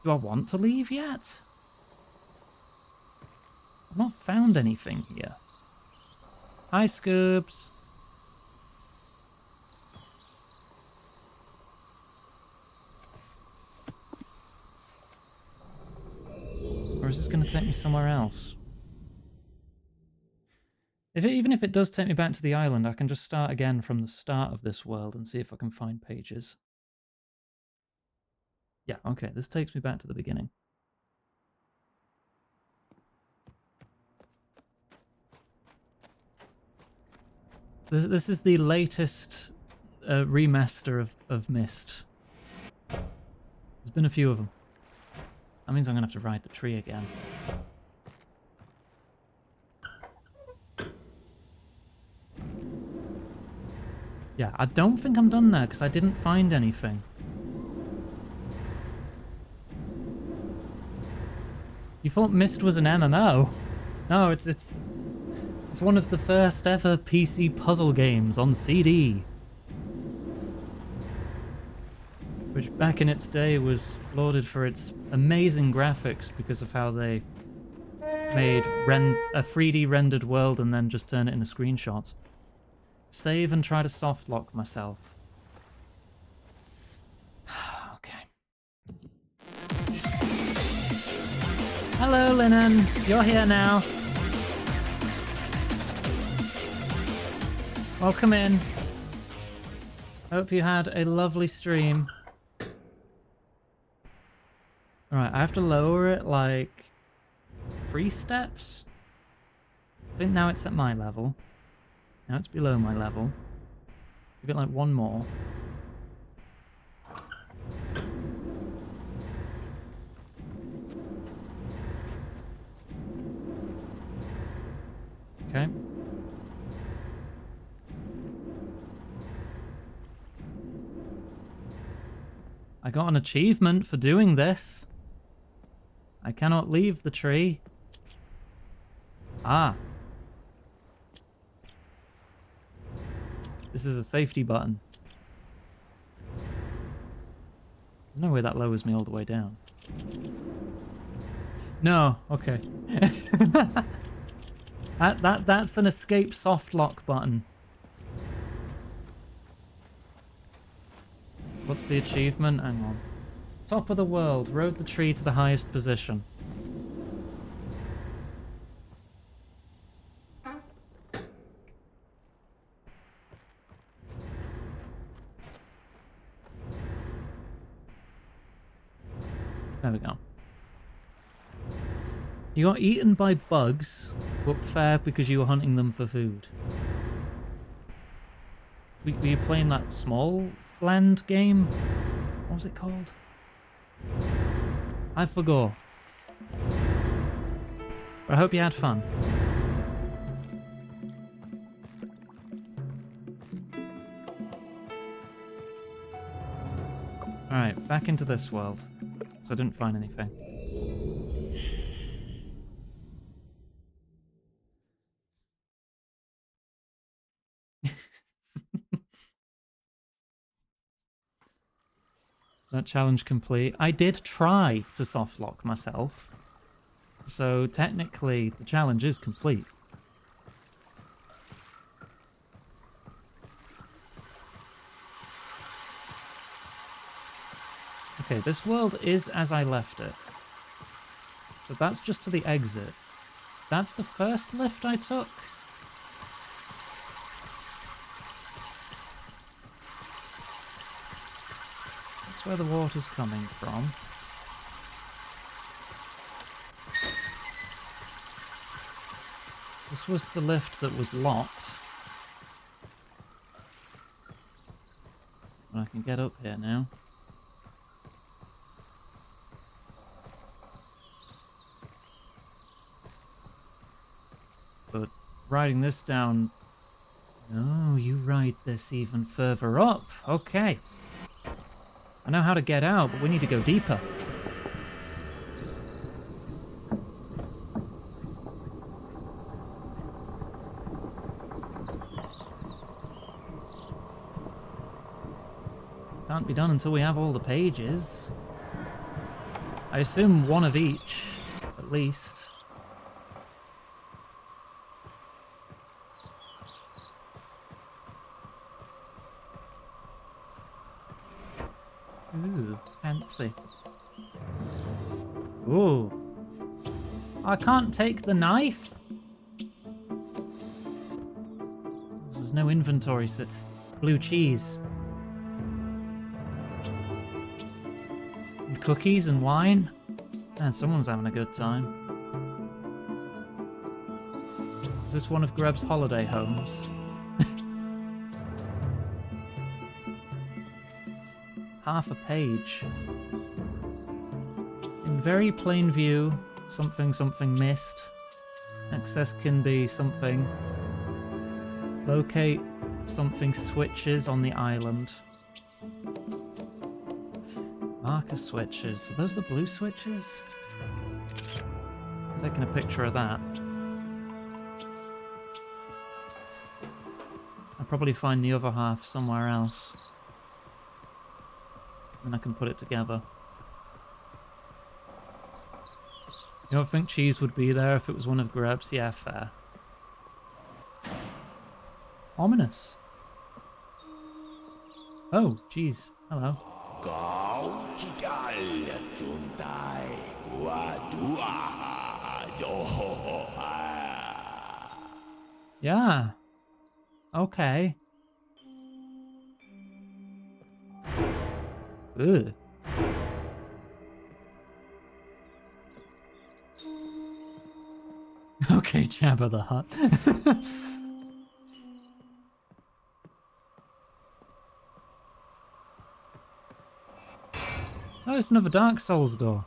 Do I want to leave yet? I've not found anything here. Hi, Scoobs. Or is this going to take me somewhere else? Even if it does take me back to the island, I can just start again from the start of this world and see if I can find pages. Yeah, okay, this takes me back to the beginning. This is the latest remaster of Myst. There's been a few of them. That means I'm going to have to ride the tree again. Yeah, I don't think I'm done there because I didn't find anything. You thought Myst was an MMO? No, it's one of the first ever PC puzzle games on CD. Which back in its day was lauded for its amazing graphics because of how they made a 3D rendered world and then just turn it into screenshots. Save and try to softlock myself. Okay. Hello, Linen. You're here now. Welcome in. Hope you had a lovely stream. Alright, I have to lower it like 3 steps. I think now it's at my level. Now it's below my level. Give it like 1 more. Okay. I got an achievement for doing this. I cannot leave the tree. Ah. This is a safety button. There's no way that lowers me all the way down. No, okay. That's an escape soft lock button. What's the achievement? Hang on. Top of the world. Rode the tree to the highest position. There we go. You got eaten by bugs, but fair because you were hunting them for food. Were you playing that small land game? What was it called? I forgot. But I hope you had fun. Alright, back into this world. So I didn't find anything. That challenge complete. I did try to softlock myself. So technically the challenge is complete. Okay, this world is as I left it. So that's just to the exit. That's the first lift I took. That's where the water's coming from. This was the lift that was locked. And I can get up here now. But riding this down... Oh, you ride this even further up. Okay. I know how to get out, but we need to go deeper. Can't be done until we have all the pages. I assume one of each, at least. Ooh, fancy. Ooh. I can't take the knife? There's no inventory set. Blue cheese. And cookies and wine. Man, someone's having a good time. Is this one of Greb's holiday homes? Half a page. In very plain view, something Myst. Access can be something. Locate something switches on the island. Marker switches. Are those the blue switches? I'm taking a picture of that. I'll probably find the other half somewhere else. Then I can put it together. You don't think cheese would be there if it was one of Greb's? Yeah, fair. Ominous. Oh, jeez. Hello. Yeah. Okay. Ugh. Okay, Jabba the Hutt. Oh, it's another Dark Souls door.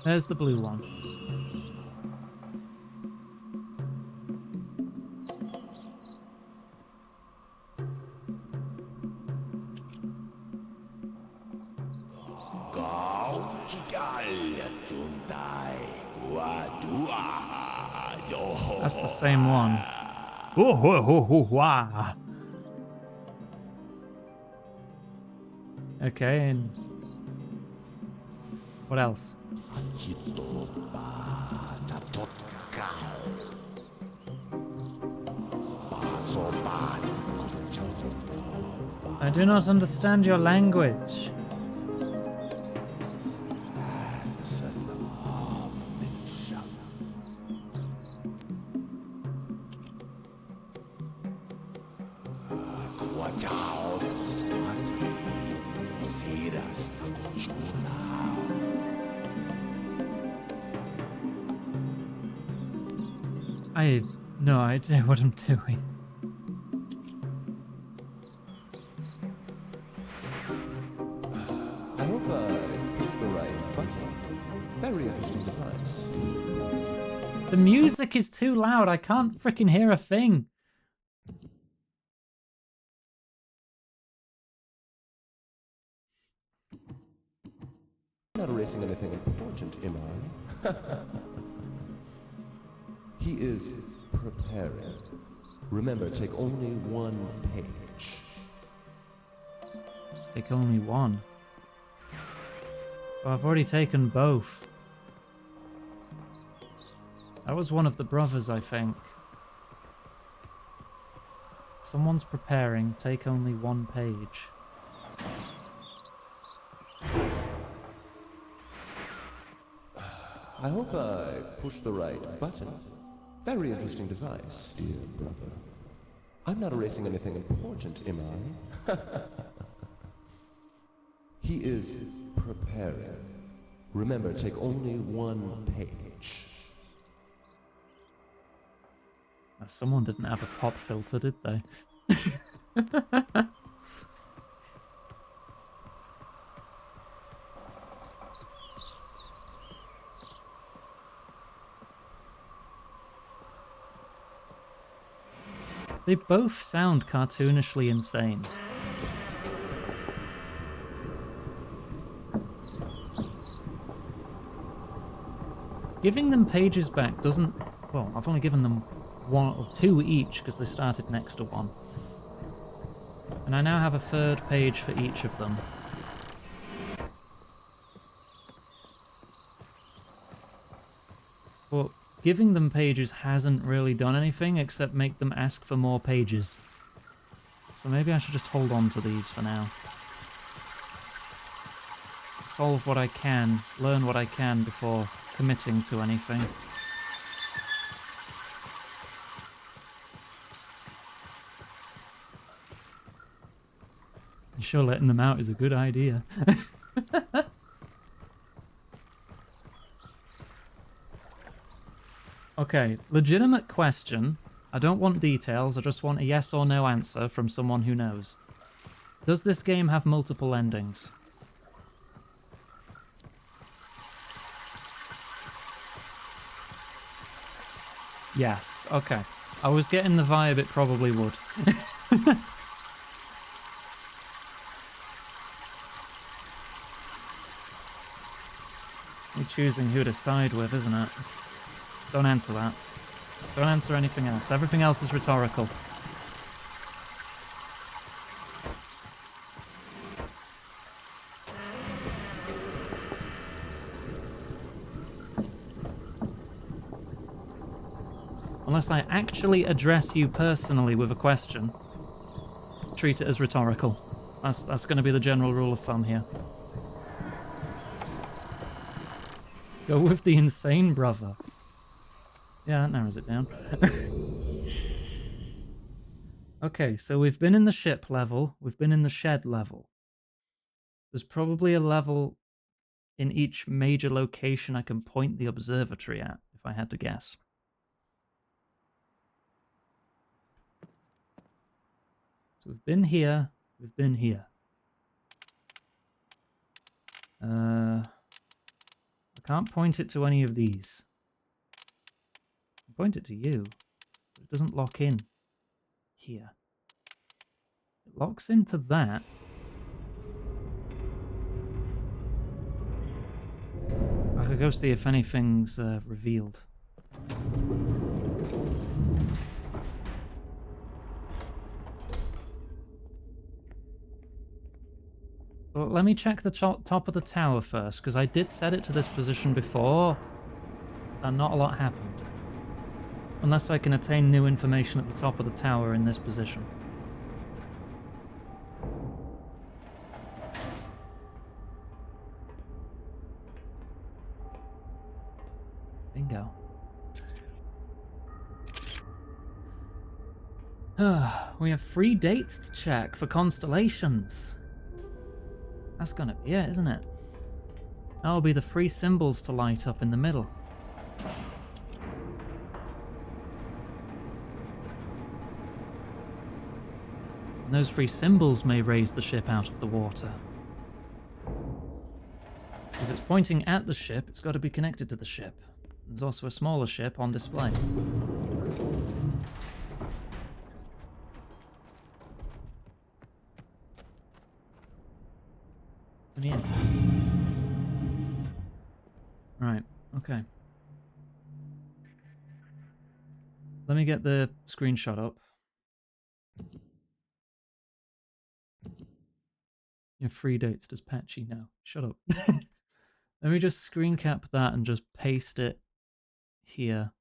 There's the blue one. That's the same one. Oh, ho, ho, ho, wah. Okay, and what else? I do not understand your language. I have no idea what I'm doing. I hope I pushed the right button. Very interesting device. The music is too loud. I can't freaking hear a thing. Not erasing anything important, am I? He is preparing. Remember, take only one page. Take only one. Well, I've already taken both. That was one of the brothers, I think. Someone's preparing. Take only one page. I hope I pushed the right button. Very interesting device, dear brother. I'm not erasing anything important, am I? He is preparing. Remember, take only one page. Someone didn't have a pop filter, did they? They both sound cartoonishly insane. Giving them pages back doesn't... Well, I've only given them one or two each because they started next to one. And I now have a third page for each of them. But giving them pages hasn't really done anything except make them ask for more pages. So maybe I should just hold on to these for now. Solve what I can, learn what I can before committing to anything. I'm sure letting them out is a good idea. Okay, legitimate question. I don't want details, I just want a yes or no answer from someone who knows. Does this game have multiple endings? Yes, okay. I was getting the vibe it probably would. You're choosing who to side with, isn't it? Don't answer that. Don't answer anything else. Everything else is rhetorical. Unless I actually address you personally with a question, treat it as rhetorical. That's going to be the general rule of thumb here. Go with the insane brother. Yeah, that narrows it down. Okay, so we've been in the ship level. We've been in the shed level. There's probably a level in each major location I can point the observatory at, if I had to guess. So we've been here. We've been here. I can't point it to any of these. I can point it to you, but it doesn't lock in here. It locks into that. I could go see if anything's revealed. Well, let me check the top of the tower first, because I did set it to this position before, and not a lot happened. Unless I can attain new information at the top of the tower in this position. Bingo. We have 3 dates to check for constellations. That's gonna be it, isn't it? That'll be the 3 symbols to light up in the middle. And those 3 symbols may raise the ship out of the water. Because it's pointing at the ship, it's got to be connected to the ship. There's also a smaller ship on display. Let me in. Right, okay. Let me get the screenshot up. You have 3 dates, does Patchy now? Shut up. Let me just screen cap that and just paste it here.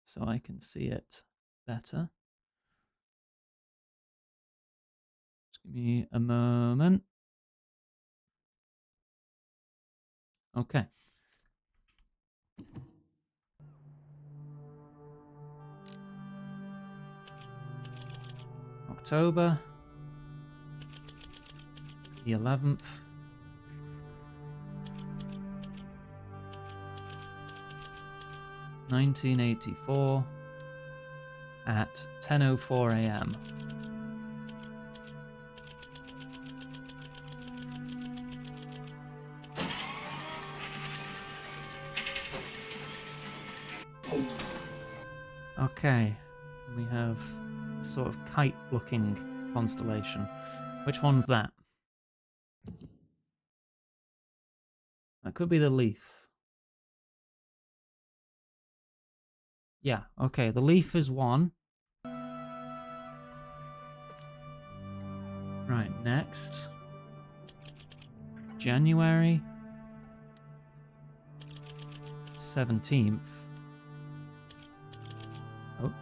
So I can see it better. Just give me a moment. Okay. October the 11th. (1984) at 10:04 a.m. Okay, we have a sort of kite-looking constellation. Which one's that? That could be the leaf. Yeah, okay, the leaf is one. Right, next. January 17th. Oh.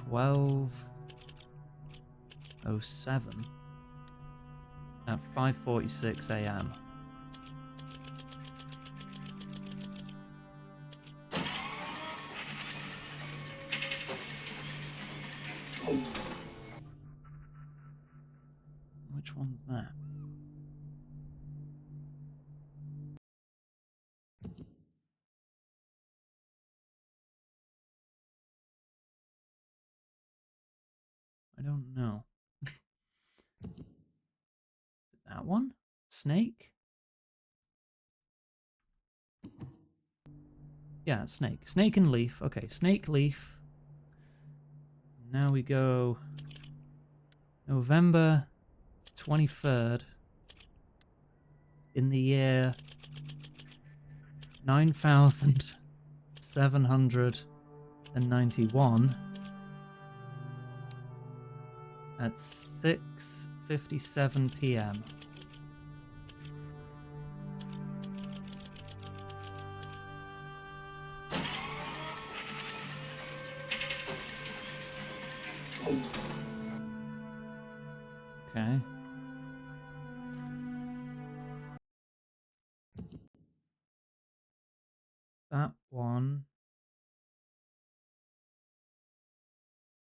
(12:07) at 5:46 a.m. Which one's that? I don't know. That one? Snake? Yeah, snake. Snake and leaf. Okay, snake, leaf. Now we go November 23rd in the year 9791 at 6:57 p.m. Okay. That one.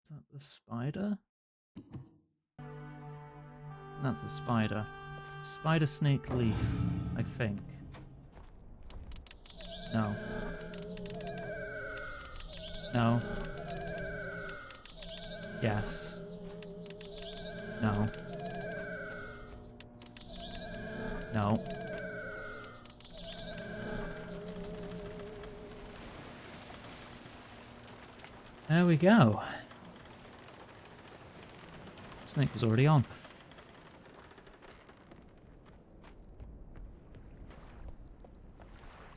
Is that the spider? That's the spider. Spider snake leaf, I think. No. No. Yes. No. No. There we go. Snake was already on.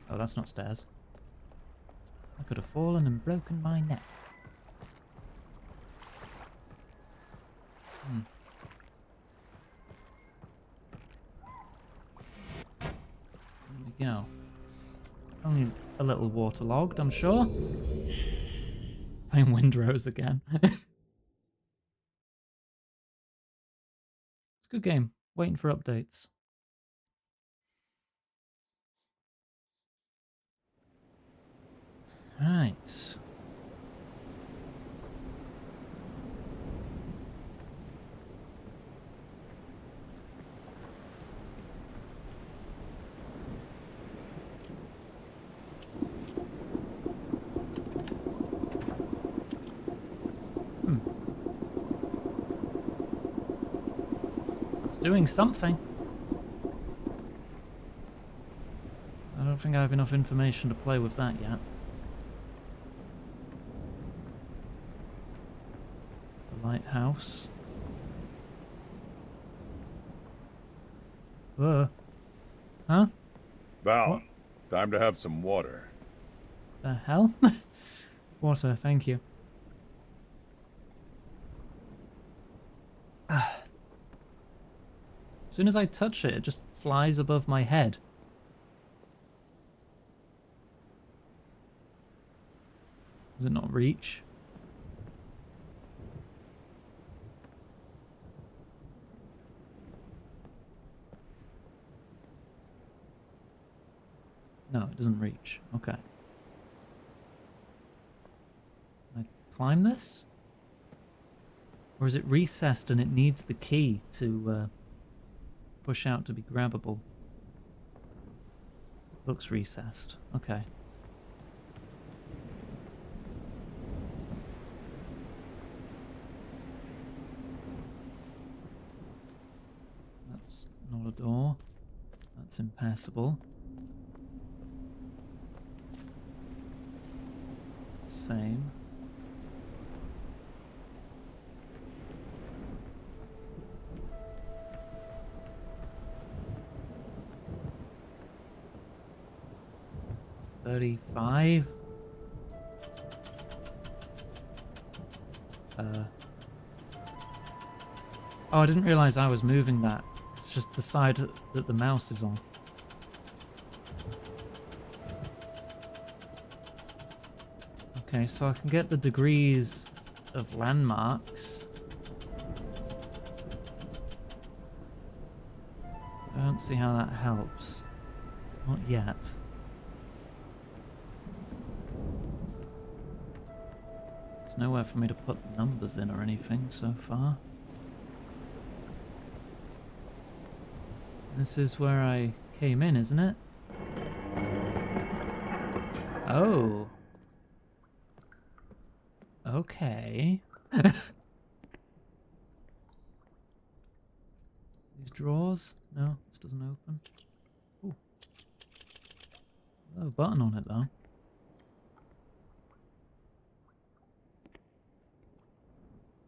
Oh, that's not stairs. I could have fallen and broken my neck. There we go. Only a little waterlogged, I'm sure. Playing Windrose again. It's a good game. Waiting for updates. Right. It's doing something. I don't think I have enough information to play with that yet. The lighthouse. Whoa. Huh? Val, What? time to have some water. The hell? Water, thank you. As soon as I touch it, it just flies above my head. Does it not reach? No, it doesn't reach. Okay. Can I climb this? Or is it recessed and it needs the key to push out to be grabbable? Looks recessed. Okay. That's not a door. That's impassable. Same. $35. Oh, I didn't realize I was moving that. It's just the side that the mouse is on. Okay, so I can get the degrees of landmarks. I don't see how that helps. Not yet. There's nowhere for me to put numbers in or anything so far. This is where I came in, isn't it? Oh. Okay. These drawers? No, this doesn't open. Ooh. No button on it though.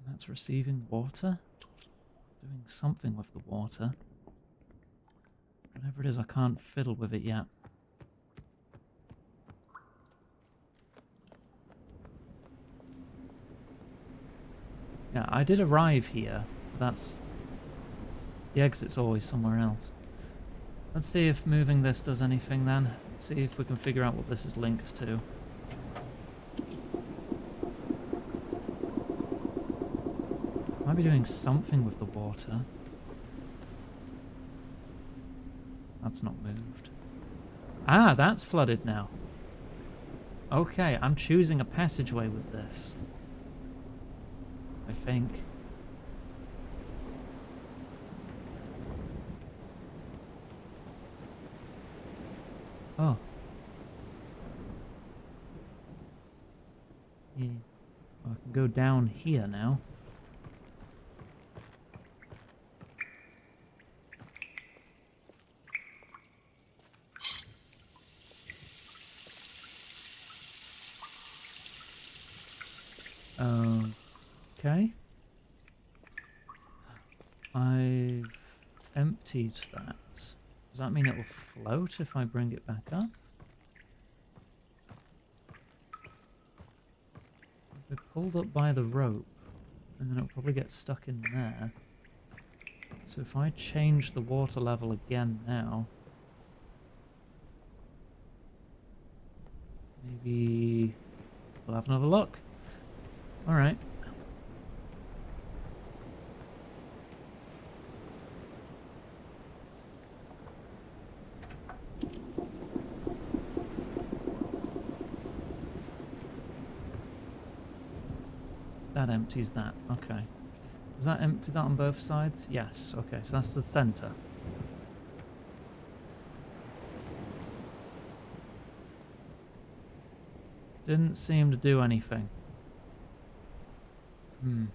That's receiving water. Doing something with the water. Whatever it is, I can't fiddle with it yet. Yeah, I did arrive here. That's... The exit's always somewhere else. Let's see if moving this does anything then. See if we can figure out what this is linked to. Might be doing something with the water. That's not moved. Ah, that's flooded now. Okay, I'm choosing a passageway with this. I think. Oh. Yeah. Well, I can go down here now. Okay. I've emptied that. Does that mean it will float if I bring it back up? If I pulled up by the rope, and then it'll probably get stuck in there. So if I change the water level again now, maybe we'll have another look. Alright. That empties that. Okay. Does that empty that on both sides? Yes. Okay, so that's the center. Didn't seem to do anything. Not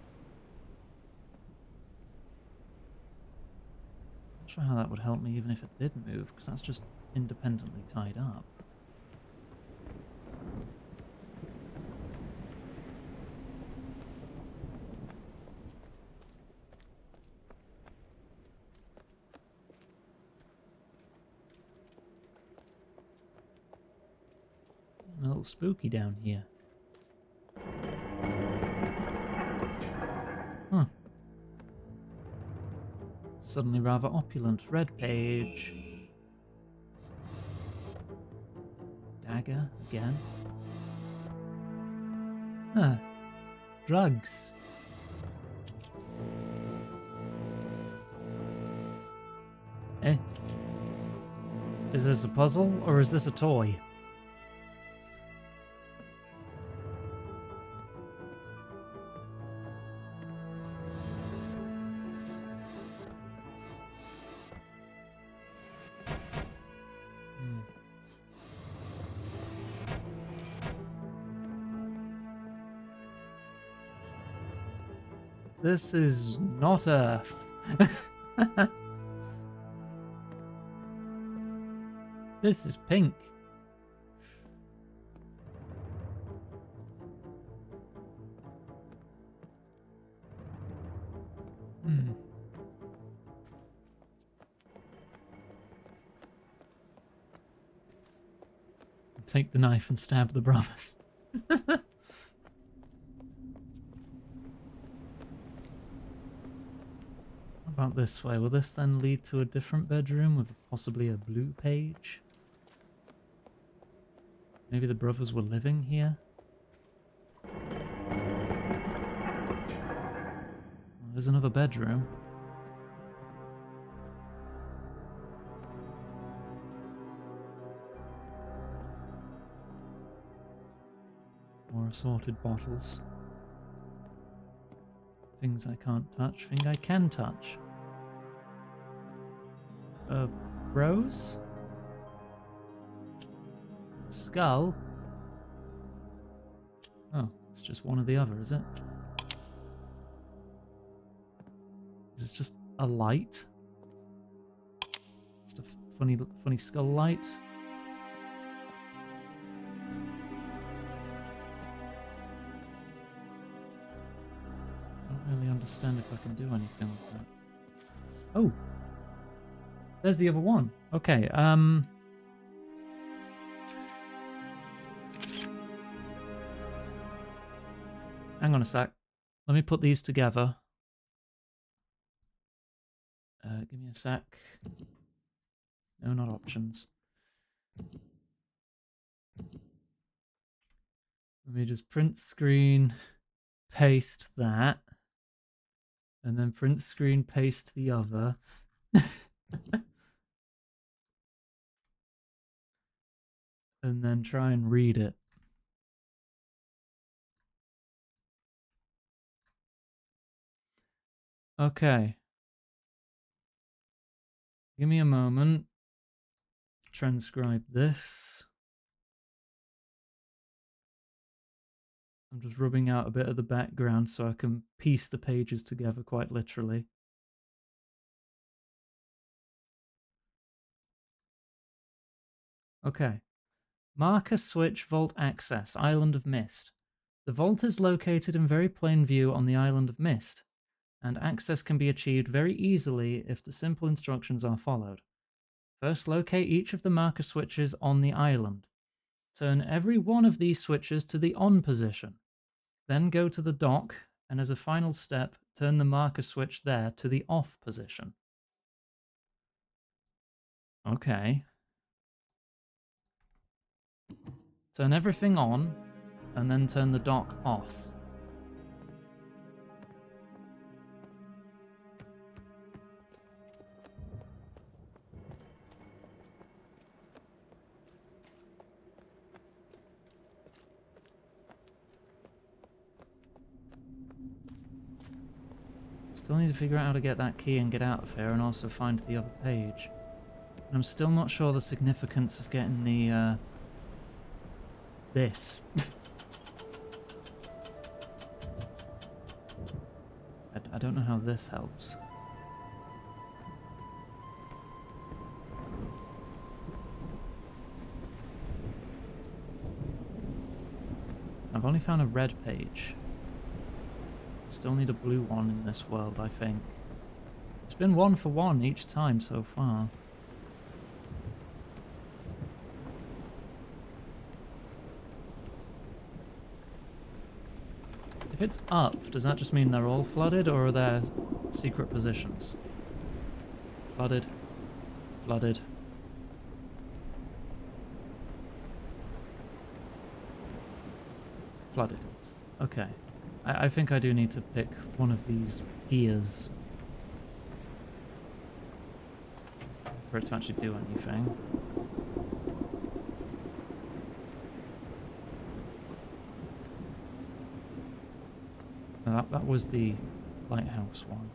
sure how that would help me even if it did move, because that's just independently tied up. A little spooky down here. Huh. Suddenly rather opulent. Red page. Dagger again. Huh. Drugs. Eh? Is this a puzzle or is this a toy? This is not Earth. This is pink. Take the knife and stab the brothers. What about this way? Will this then lead to a different bedroom with possibly a blue page? Maybe the brothers were living here? Oh, there's another bedroom. More assorted bottles. Things I can't touch, thing I can touch. Rose? Skull? Oh, it's just one or the other, is it? Is this just a light? Just a funny skull light? I don't really understand if I can do anything with that. Oh! There's the other one. Okay, hang on a sec. Let me put these together. Give me a sec. No, not options. Let me just print screen, paste that, and then print screen, paste the other. and then try and read it. Okay. Give me a moment to transcribe this. I'm just rubbing out a bit of the background so I can piece the pages together quite literally. Okay. Marker switch vault access, Island of Myst. The vault is located in very plain view on the Island of Myst, and access can be achieved very easily if the simple instructions are followed. First, locate each of the marker switches on the island. Turn every one of these switches to the on position. Then go to the dock, and as a final step, turn the marker switch there to the off position. Okay. Turn everything on, and then turn the dock off. Still need to figure out how to get that key and get out of here, and also find the other page. And I'm still not sure the significance of getting the, this. I don't know how this helps. I've only found a red page. Still need a blue one in this world, I think. It's been 1 for 1 each time so far. If it's up, does that just mean they're all flooded, or are there secret positions? Flooded. Flooded. Flooded. Okay. I think I do need to pick one of these gears for it to actually do anything. That was the lighthouse one.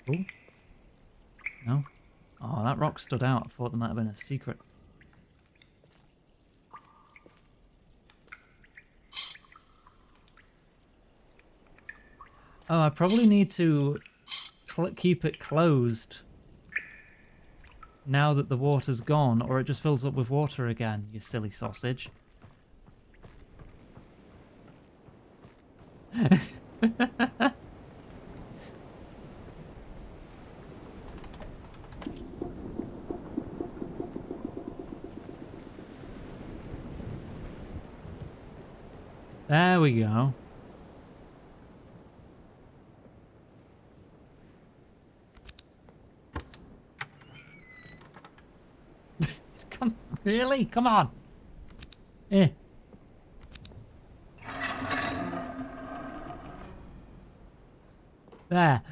Oh. No? Oh, that rock stood out. I thought there might have been a secret. Oh, I probably need to keep it closed now that the water's gone, or it just fills up with water again, you silly sausage. There we go. Come, really? Come on. Eh. There.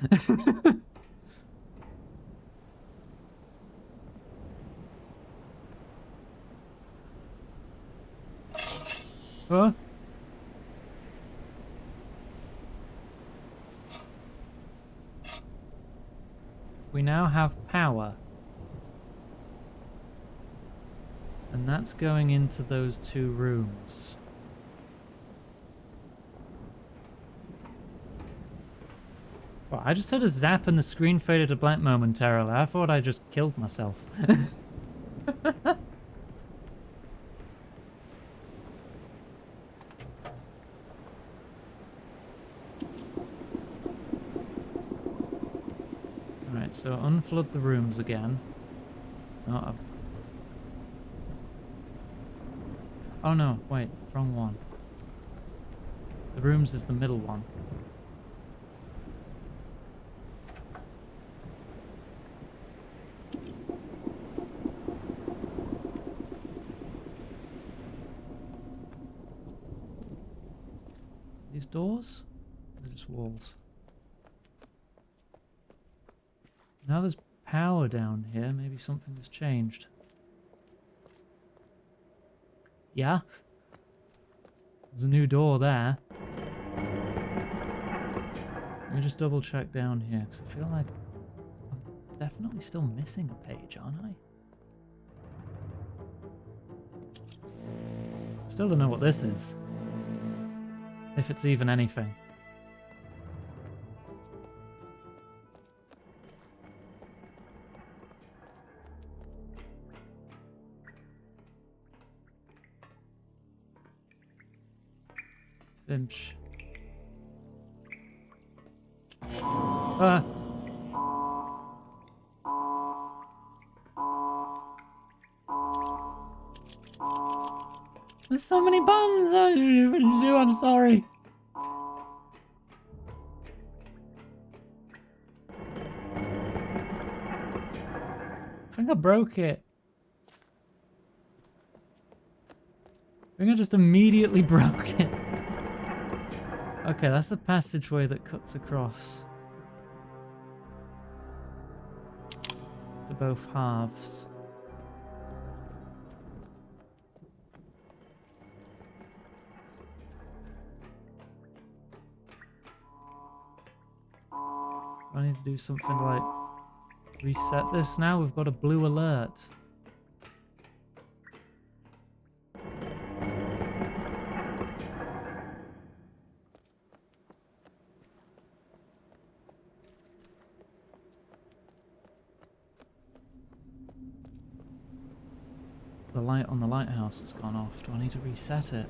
Huh? We now have power. And that's going into those 2 rooms. Well, I just had a zap and the screen faded to black momentarily. I thought I just killed myself. Alright, so unflood the rooms again. Oh no, wait, wrong one. The rooms is the middle one. doors? They're just walls. Now there's power down here. Maybe something has changed. Yeah? There's a new door there. Let me just double check down here, because I feel like I'm definitely still missing a page, aren't I? Still don't know what this is. If it's even anything. Finch. Ah! There's so many buttons! I didn't do, I'm sorry. I think I broke it. I think I just immediately broke it. Okay, that's the passageway that cuts across to both halves. I need to do something like reset this now. We've got a blue alert. The light on the lighthouse has gone off. Do I need to reset it?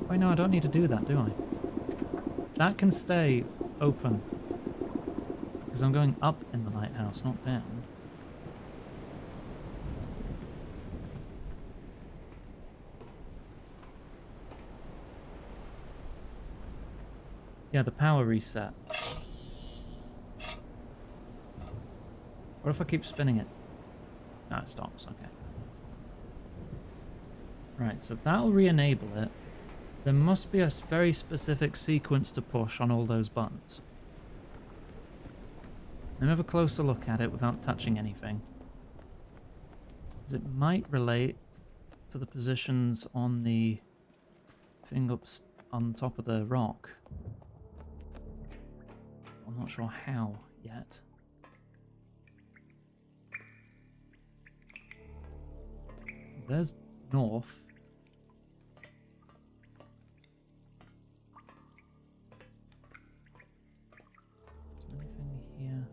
Wait, no, I don't need to do that, do I? That can stay open. Because I'm going up in the lighthouse, not down. Yeah, the power reset. What if I keep spinning it? No, it stops, okay. Right, so that'll re-enable it. There must be a very specific sequence to push on all those buttons. Let me have a closer look at it without touching anything. Because it might relate to the positions on the thing up on top of the rock. I'm not sure how yet. There's north. Is there anything here?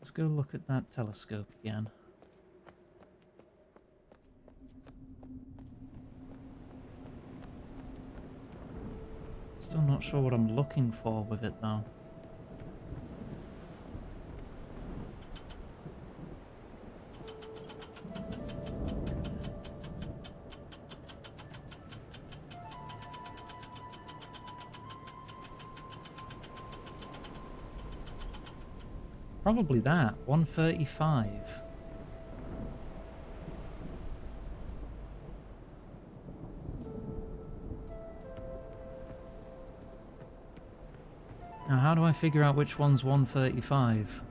Let's go look at that telescope again. Still not sure what I'm looking for with it though. Probably that, 135. Now how do I figure out which one's 135?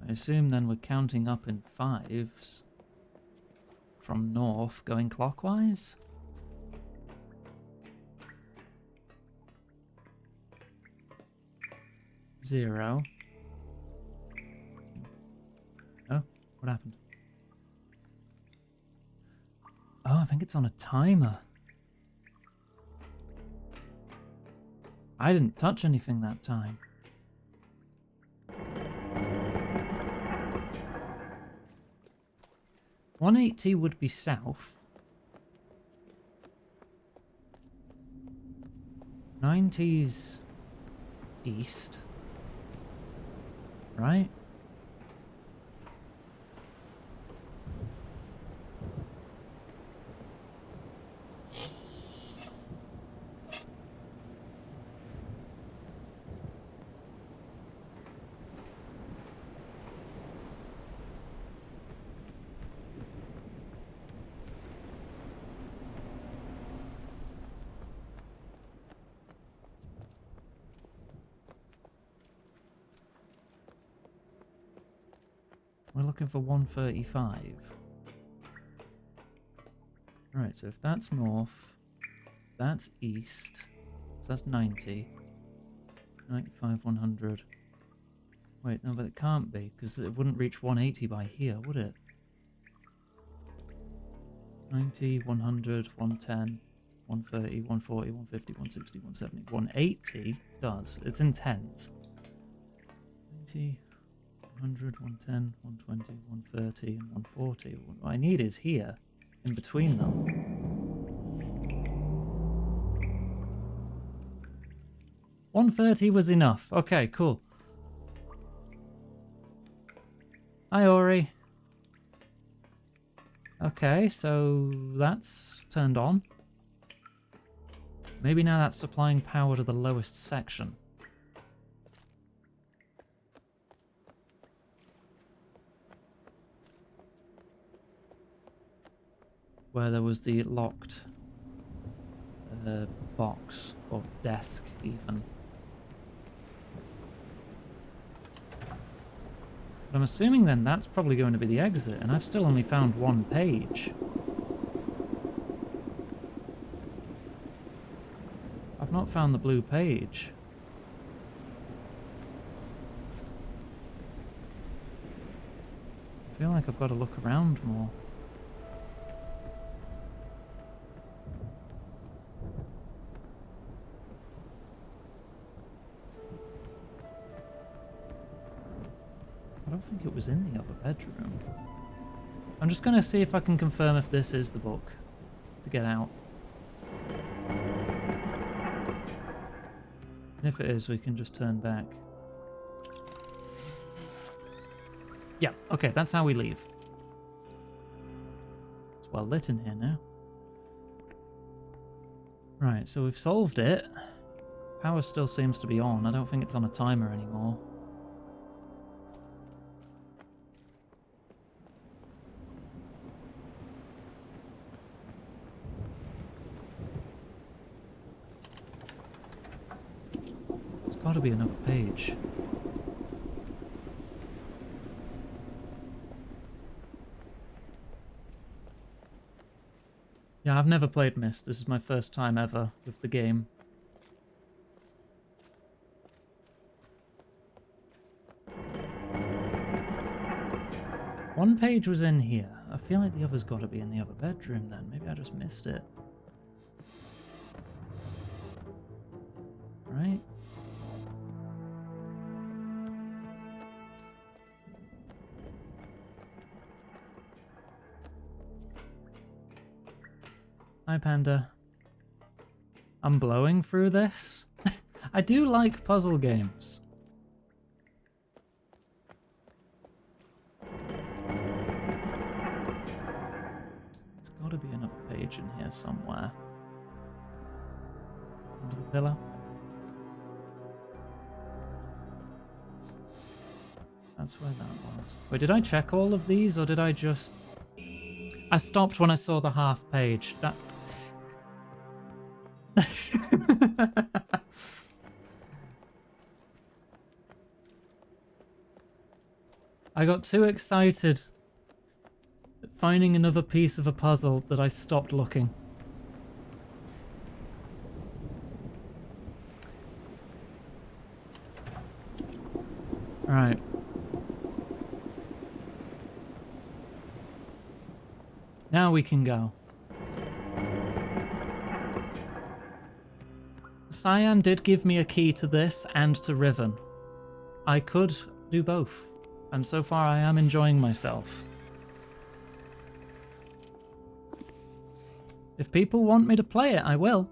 I assume then we're counting up in fives from north going clockwise? Zero. Oh, what happened? Oh, I think it's on a timer. I didn't touch anything that time. $180 would be south. 90's east. right? We're looking for 135. Right, so if that's north, that's east, so that's 90. 95, 100. Wait, no, but it can't be, because it wouldn't reach 180 by here, would it? 90, 100, 110, 130, 140, 150, 160, 170. 180 does. It's in tens. 90, 100, 110, 120, 130, and 140. What I need is here, in between them. $130 was enough. Okay, cool. Hi, Ori. Okay, so that's turned on. Maybe now that's supplying power to the lowest section. Where there was the locked box, or desk even. But I'm assuming then that's probably going to be the exit, and I've still only found one page. I've not found the blue page. I feel like I've got to look around more. I don't think it was in the other bedroom. I'm just going to see if I can confirm if this is the book to get out. And if it is, we can just turn back. Yeah, okay, that's how we leave. It's well lit in here now. Right, so we've solved it. Power still seems to be on. I don't think it's on a timer anymore. There's got to be another page. Yeah, I've never played Myst. This is my first time ever with the game. One page was in here. I feel like the other's got to be in the other bedroom then. Maybe I just missed it. Right? Hi, Panda. I'm blowing through this. I do like puzzle games. There's got to be another page in here somewhere. Under the pillow. That's where that was. Wait, did I check all of these, or did I just... I stopped when I saw the half page. That... I got too excited at finding another piece of a puzzle that I stopped looking. Alright. Now we can go. Cyan did give me a key to this and to Riven. I could do both, and so far I am enjoying myself. If people want me to play it, I will.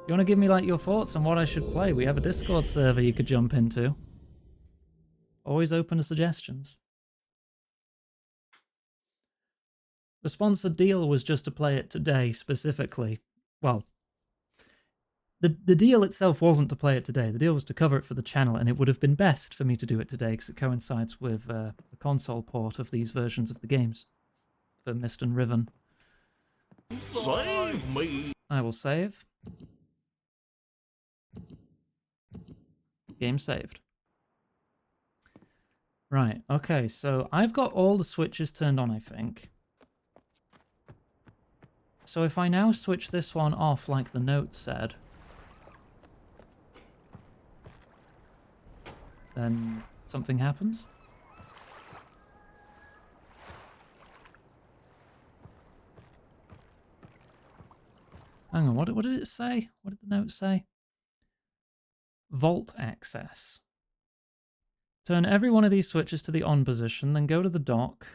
If you want to give me like your thoughts on what I should play, we have a Discord server you could jump into. Always open to suggestions. The sponsored deal was just to play it today specifically. Well, the deal itself wasn't to play it today. The deal was to cover it for the channel, and it would have been best for me to do it today because it coincides with the console port of these versions of the games for Myst and Riven. Save me! I will save. Game saved. Right, okay, so I've got all the switches turned on, I think. So if I now switch this one off like the note said, then something happens. Hang on, what did it say? What did the note say? Vault access. Turn every one of these switches to the on position, then go to the dock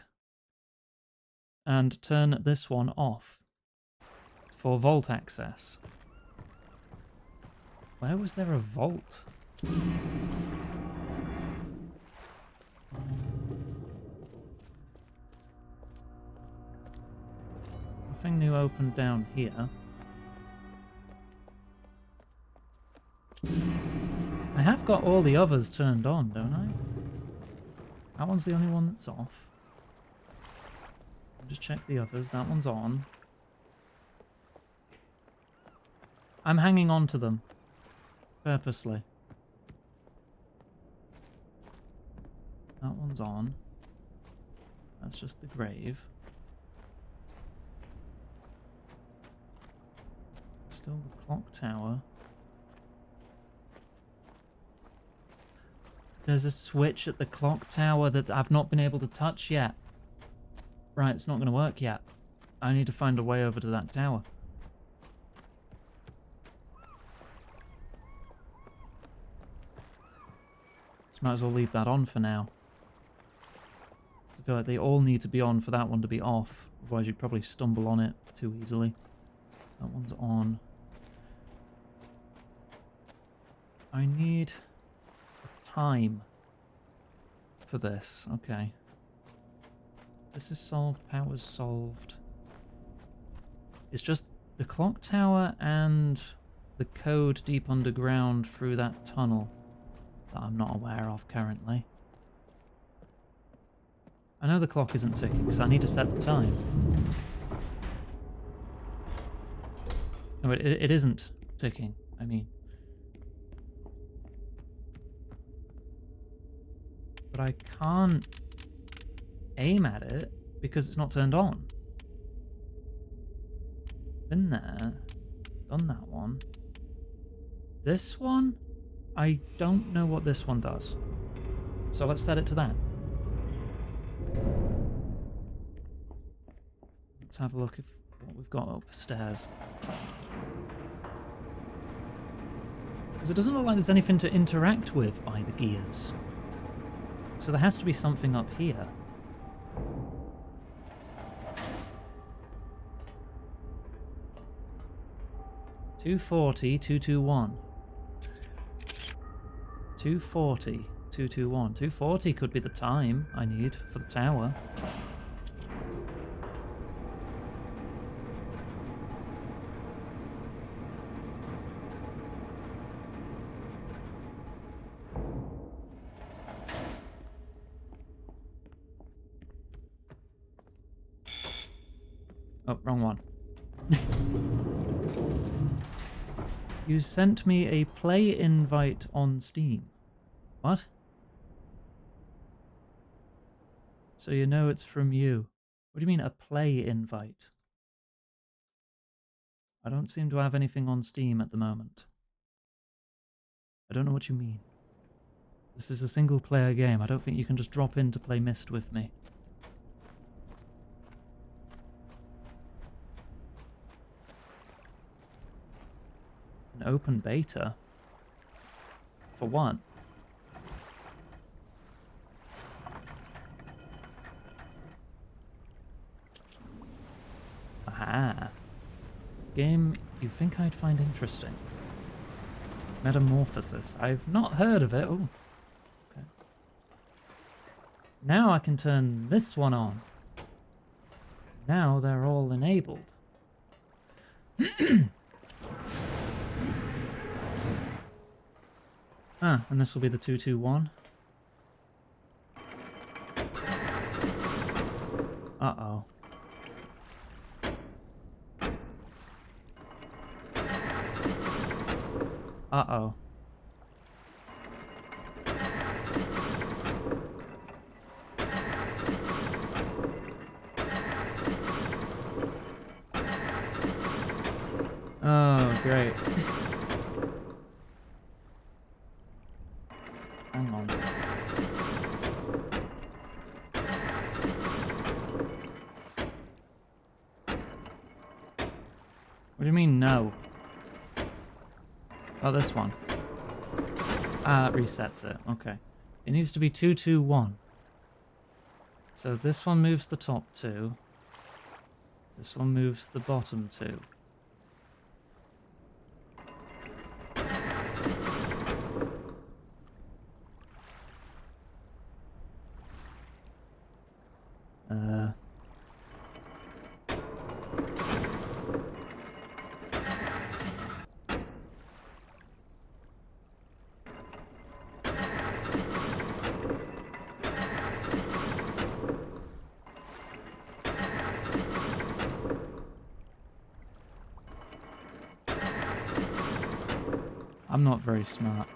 and turn this one off for vault access. Where was there a vault? Nothing new opened down here. I have got all the others turned on, don't I? That one's the only one that's off. I'll just check the others. That one's on. I'm hanging on to them. Purposely. That one's on. That's just the grave. Still the clock tower. There's a switch at the clock tower that I've not been able to touch yet. Right, it's not going to work yet. I need to find a way over to that tower. So might as well leave that on for now. I feel like they all need to be on for that one to be off. Otherwise you'd probably stumble on it too easily. That one's on. I need time for this. Okay. This is solved. Power's solved. It's just the clock tower and the code deep underground through that tunnel that I'm not aware of currently. I know the clock isn't ticking because I need to set the time. No, it isn't ticking, I mean. But I can't aim at it because it's not turned on. Been there. Done that one. This one? I don't know what this one does. So let's set it to that. Let's have a look at what we've got upstairs. Because it doesn't look like there's anything to interact with by the gears. So there has to be something up here. $240, 221. 240, 221. 240 could be the time I need for the tower. Oh, wrong one. You sent me a play invite on Steam. What? So you know it's from you. What do you mean a play invite? I don't seem to have anything on Steam at the moment. I don't know what you mean. This is a single player game. I don't think you can just drop in to play Myst with me. An open beta? For what? Aha. Game you think I'd find interesting. Metamorphosis. I've not heard of it. Oh. Okay. Now I can turn this one on. Now they're all enabled. Ah, and this will be the 221. Uh-oh. Uh-oh. Oh, great. Hang on. What do you mean, no? Oh, this one. Ah, that resets it. Okay. It needs to be 221. So this one moves the top two. This one moves the bottom two. I'm not very smart.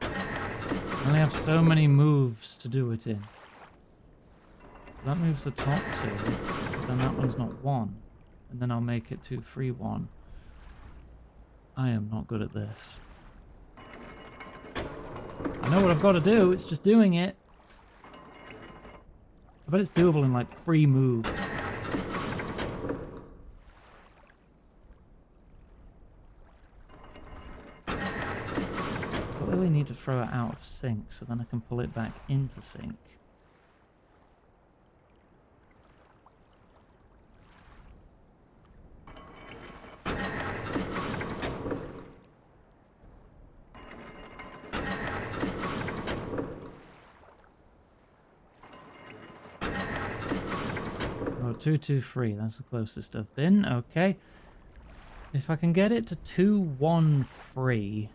I only have so many moves to do it in. That moves the top two, but then that one's not one. And then I'll make it 2, 3, 1. I am not good at this. I know what I've got to do, it's just doing it. I bet it's doable in like 3 moves. I really need to throw it out of sync so then I can pull it back into sync. Oh, 2, 2, 3. That's the closest I've been. Okay. If I can get it to 2, 1, 3.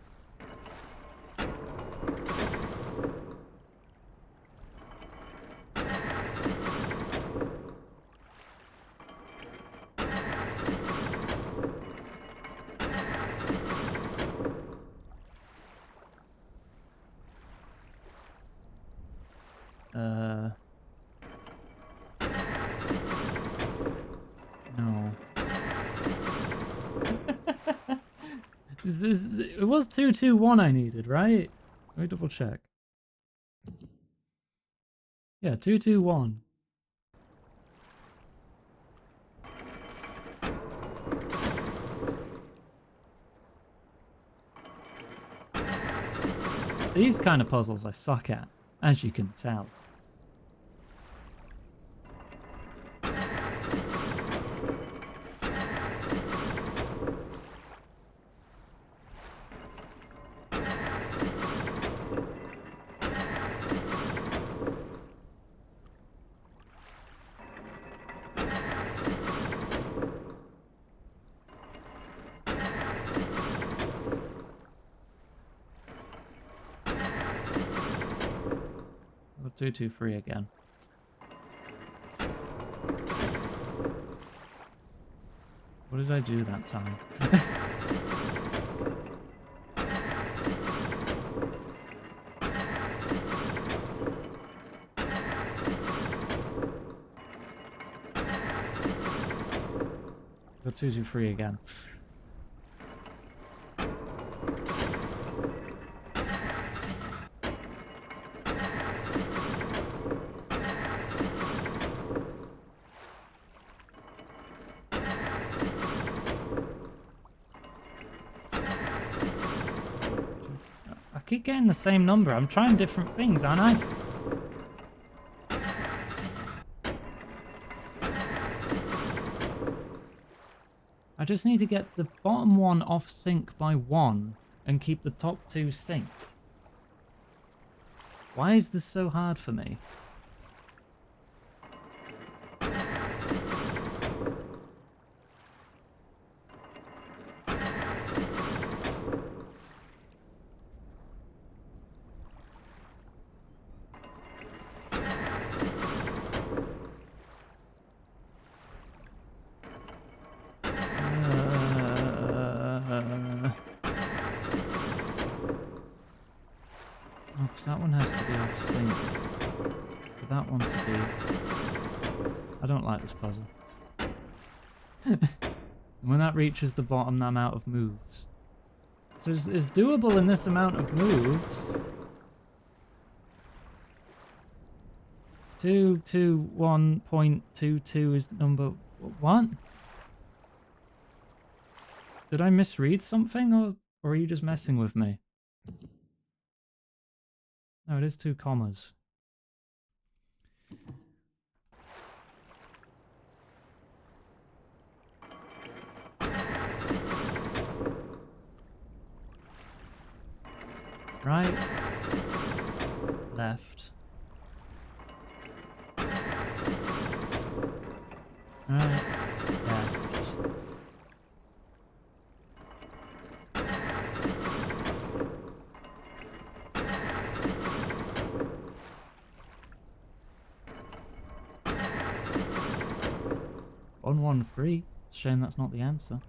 No. It was 2, 2, 1 I needed, right? Let me double check. Yeah, 2, 2, 1. These kind of puzzles I suck at, as you can tell. I'll 2, 2, 3 again. What did I do that time? Go 2, 2, 3 again. I keep getting the same number. I'm trying different things, aren't I? just need to get the bottom one off sync by 1 and keep the top 2 synced. Why is this so hard for me? Because that one has to be off sync for that one to be... I don't like this puzzle. When that reaches the bottom, I'm out of moves. So it's doable in this amount of moves. 221.22 is number... What? Did I misread something, or are you just messing with me? No, it is 2 commas. Right. Left. Right. Left. On 1-3. Shame that's not the answer.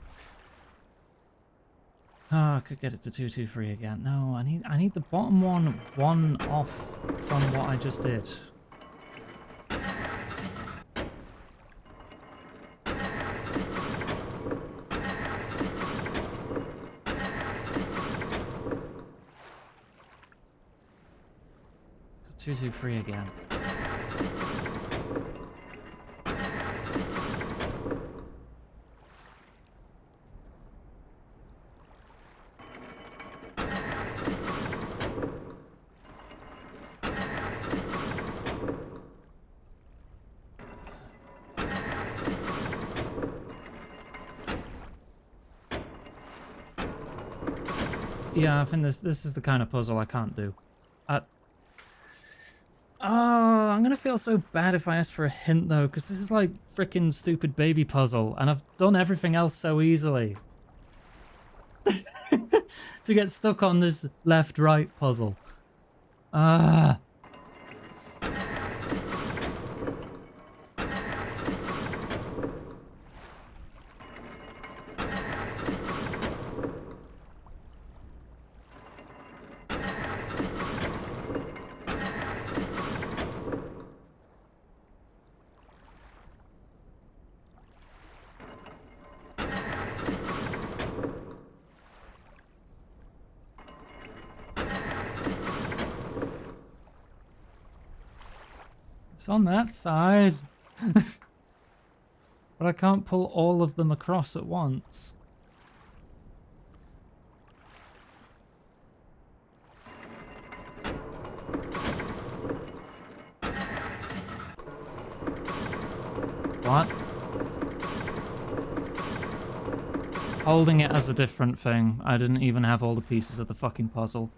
Oh, I could get it to 2-2-3 again. No, I need the bottom one off from what I just did. Got 2-2-3 again. Yeah, I think this is the kind of puzzle I can't do. Oh, I'm gonna feel so bad if I ask for a hint though, because this is like freaking stupid baby puzzle, and I've done everything else so easily. To get stuck on this left-right puzzle. Ah. It's on that side. But I can't pull all of them across at once. What? Holding it as a different thing. I didn't even have all the pieces of the fucking puzzle.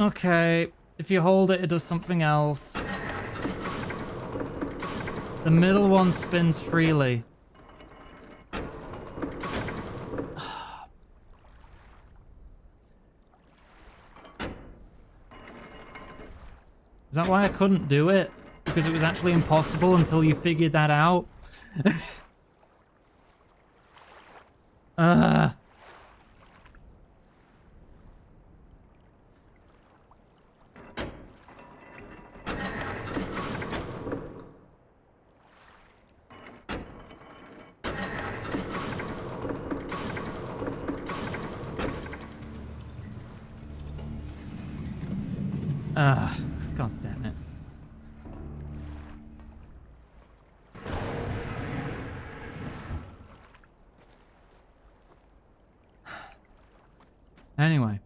Okay. If you hold it, it does something else. The middle one spins freely. Is that why I couldn't do it? Because it was actually impossible until you figured that out? God damn it. Anyway,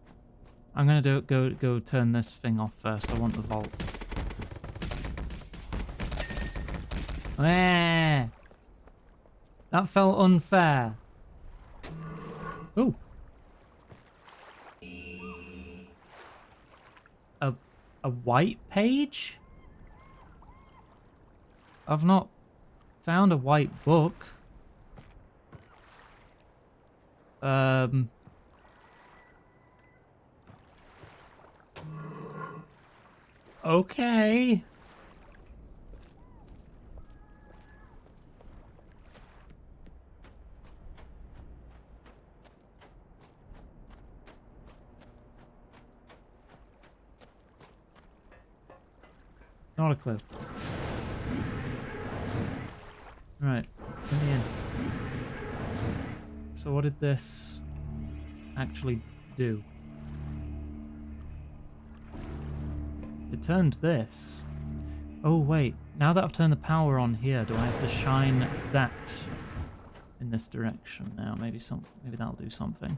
I'm gonna go turn this thing off first. I want the vault. That felt unfair. Ooh. A white page? I've not found a white book. Okay. Not a clue. Right, let me in. So what did this actually do? It turned this. Oh wait, now that I've turned the power on here, do I have to shine that in this direction now? Maybe that'll do something.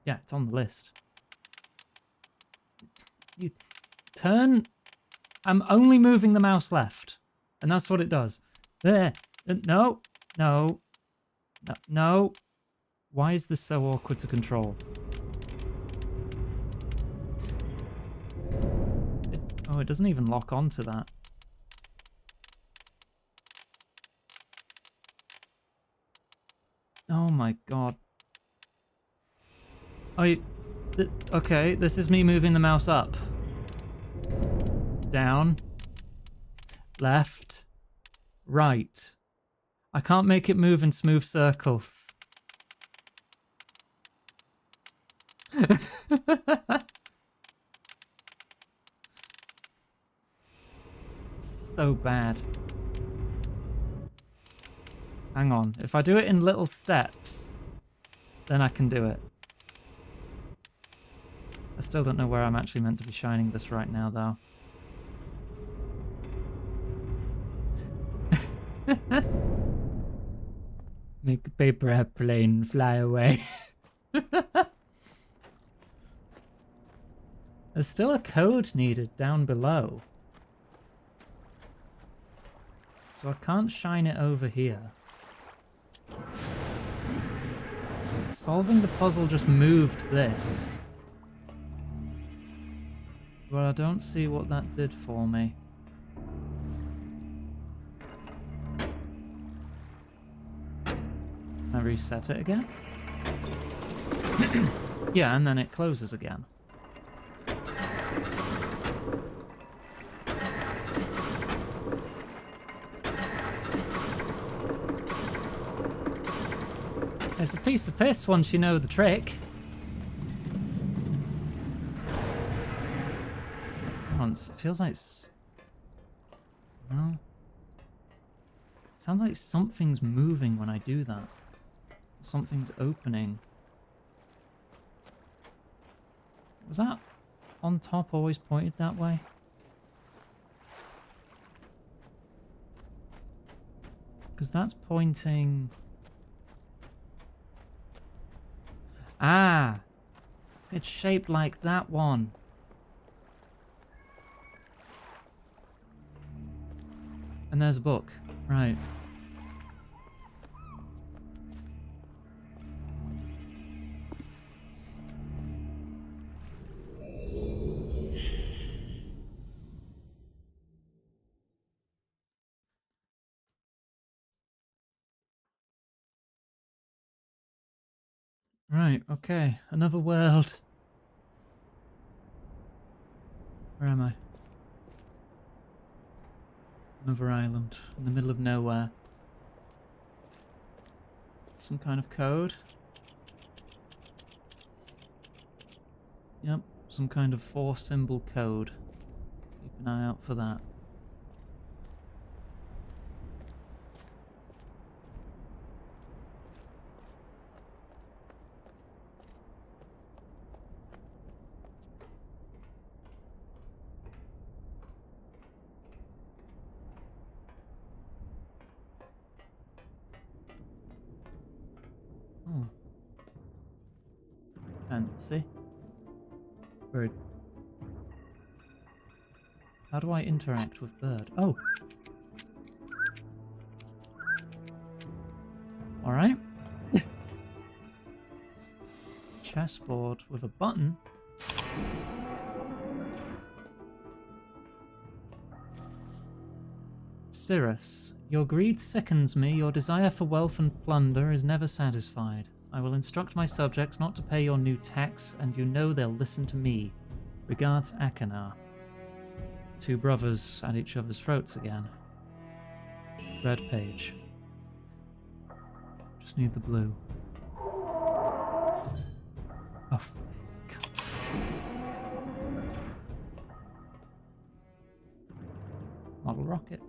Yeah, it's on the list. You turn... I'm only moving the mouse left. And that's what it does. There. No. No. No. No. Why is this so awkward to control? Oh, it doesn't even lock onto that. Oh my god. Okay, this is me moving the mouse up. Down. Left. Right. I can't make it move in smooth circles. So bad. Hang on. If I do it in little steps, then I can do it. I still don't know where I'm actually meant to be shining this right now, though. Make a paper airplane fly away. There's still a code needed down below. So I can't shine it over here. Solving the puzzle just moved this. But I don't see what that did for me. Can I reset it again? Yeah, and then it closes again. It's a piece of piss once you know the trick. It feels like... No. Sounds like something's moving when I do that. Something's opening. Was that on top always pointed that way? Because that's pointing... Ah! It's shaped like that one. And there's a book. Right. Right, okay. Another world. Where am I? Another island. In the middle of nowhere. Some kind of code. Yep, some kind of 4-symbol code. Keep an eye out for that. Oh. Fancy. Bird. How do I interact with bird? Oh! Alright. Chessboard with a button. Cirrus, your greed sickens me, your desire for wealth and plunder is never satisfied. I will instruct my subjects not to pay your new tax, and you know they'll listen to me. Regards, Akanar. Two brothers at each other's throats again. Red page. Just need the blue. Oh, God. Model rocket.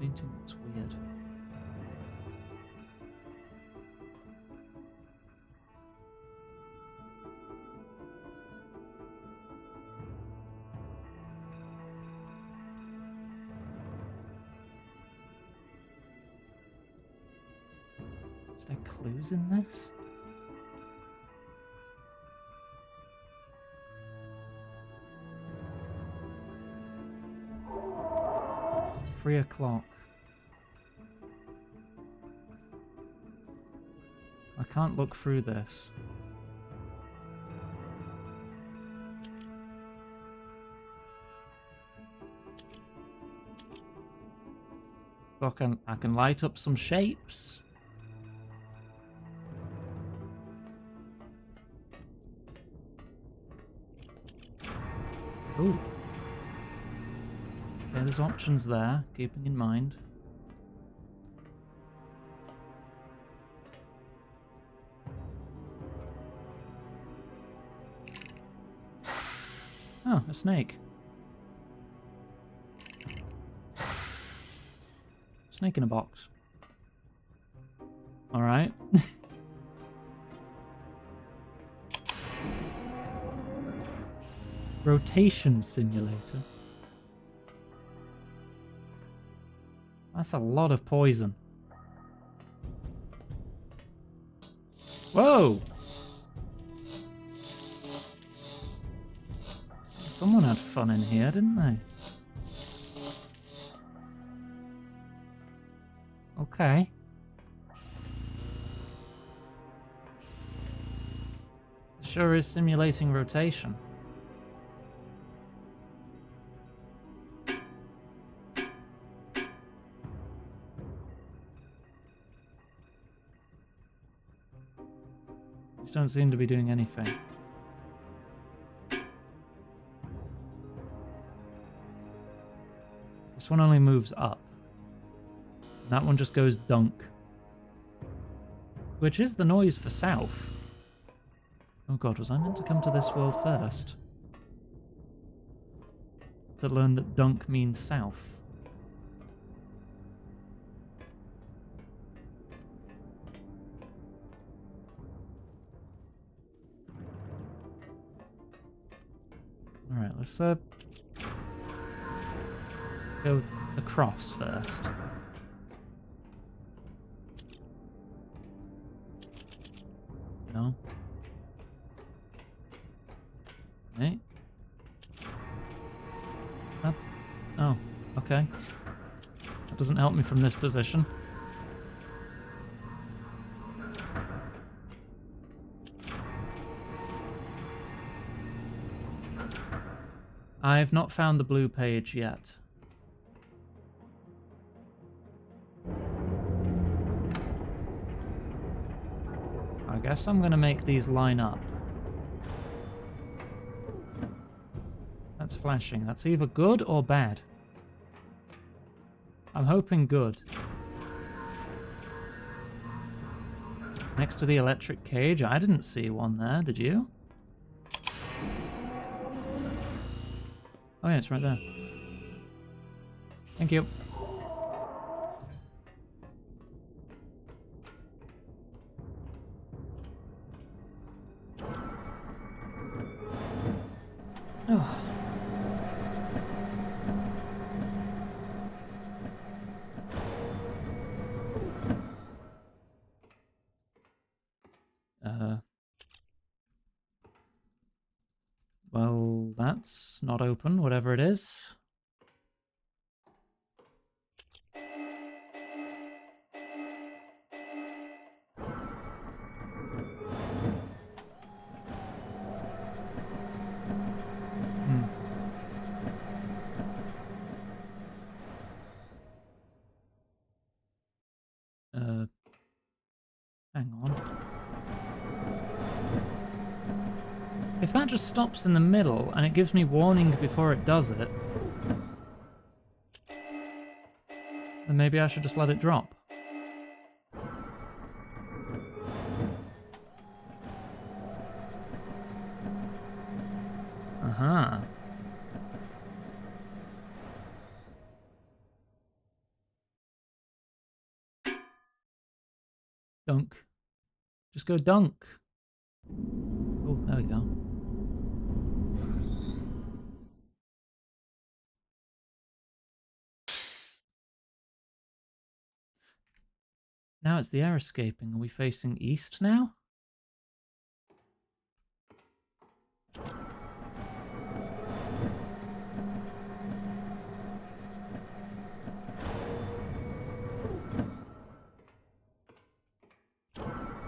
Painting looks weird. Is there clues in this? Three o'clock. I can't look through this. Look, I can light up some shapes. Ooh. Okay, there's options there, keeping in mind. Oh, a snake. Snake in a box. Alright. Rotation simulator. That's a lot of poison. Whoa! Someone had fun in here, didn't they? Okay. Sure is simulating rotation. These don't seem to be doing anything. This one only moves up. That one just goes dunk. Which is the noise for south. Oh god, was I meant to come to this world first? To learn that dunk means south. Alright, let's go across first. No. Hey. Oh, okay. That doesn't help me from this position. I've not found the blue page yet. I guess I'm gonna make these line up. That's flashing. That's either good or bad. I'm hoping good. Next to the electric cage, I didn't see one there, did you? Oh yeah, it's right there. Thank you. Oh. Well, that's not open, whatever it is. Hang on. If that just stops in the middle and it gives me warning before it does it, then maybe I should just let it drop. Uh-huh. Dunk. Just go dunk. Oh, there we go. Now it's the air escaping. Are we facing east now?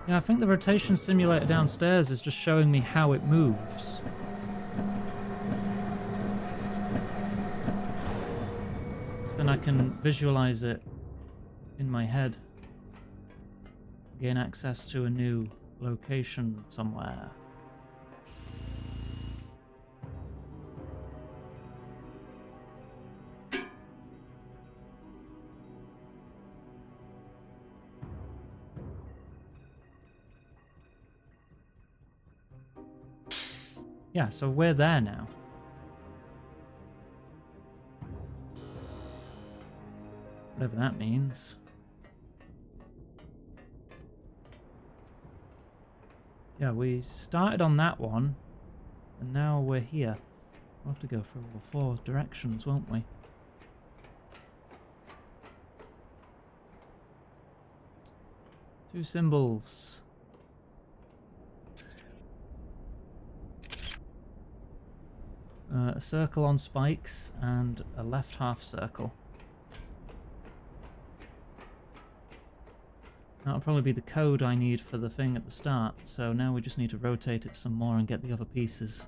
Yeah, I think the rotation simulator downstairs is just showing me how it moves. So then I can visualize it in my head. Gain access to a new location somewhere. Yeah, so we're there now. Whatever that means. Yeah, we started on that one, and now we're here. We'll have to go for all four directions, won't we? Two symbols. A circle on spikes and a left half circle. That'll probably be the code I need for the thing at the start, so now we just need to rotate it some more and get the other pieces.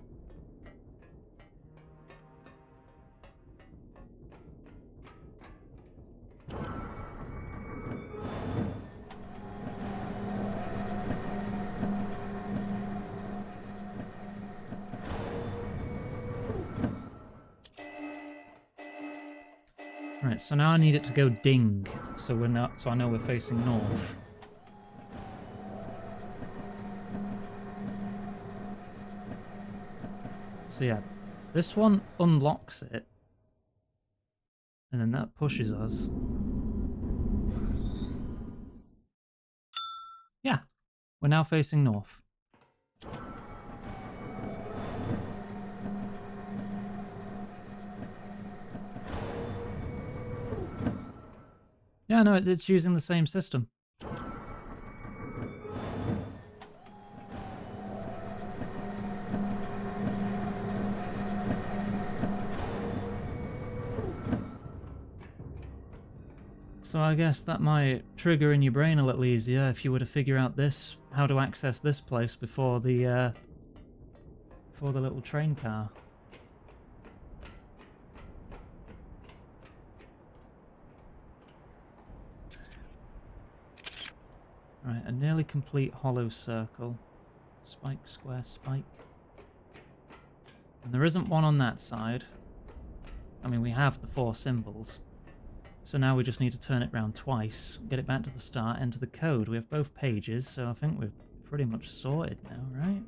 Right, so now I need it to go ding, so we're not, so I know we're facing north. So yeah, this one unlocks it, and then that pushes us. Yeah, we're now facing north. Yeah, no, it's using the same system. So I guess that might trigger in your brain a little easier if you were to figure out this, how to access this place before the little train car. Right, a nearly complete hollow circle. Spike, square, spike. And there isn't one on that side. I mean, we have the four symbols. So now we just need to turn it round twice, get it back to the start, enter the code. We have both pages, so I think we're pretty much sorted now, right?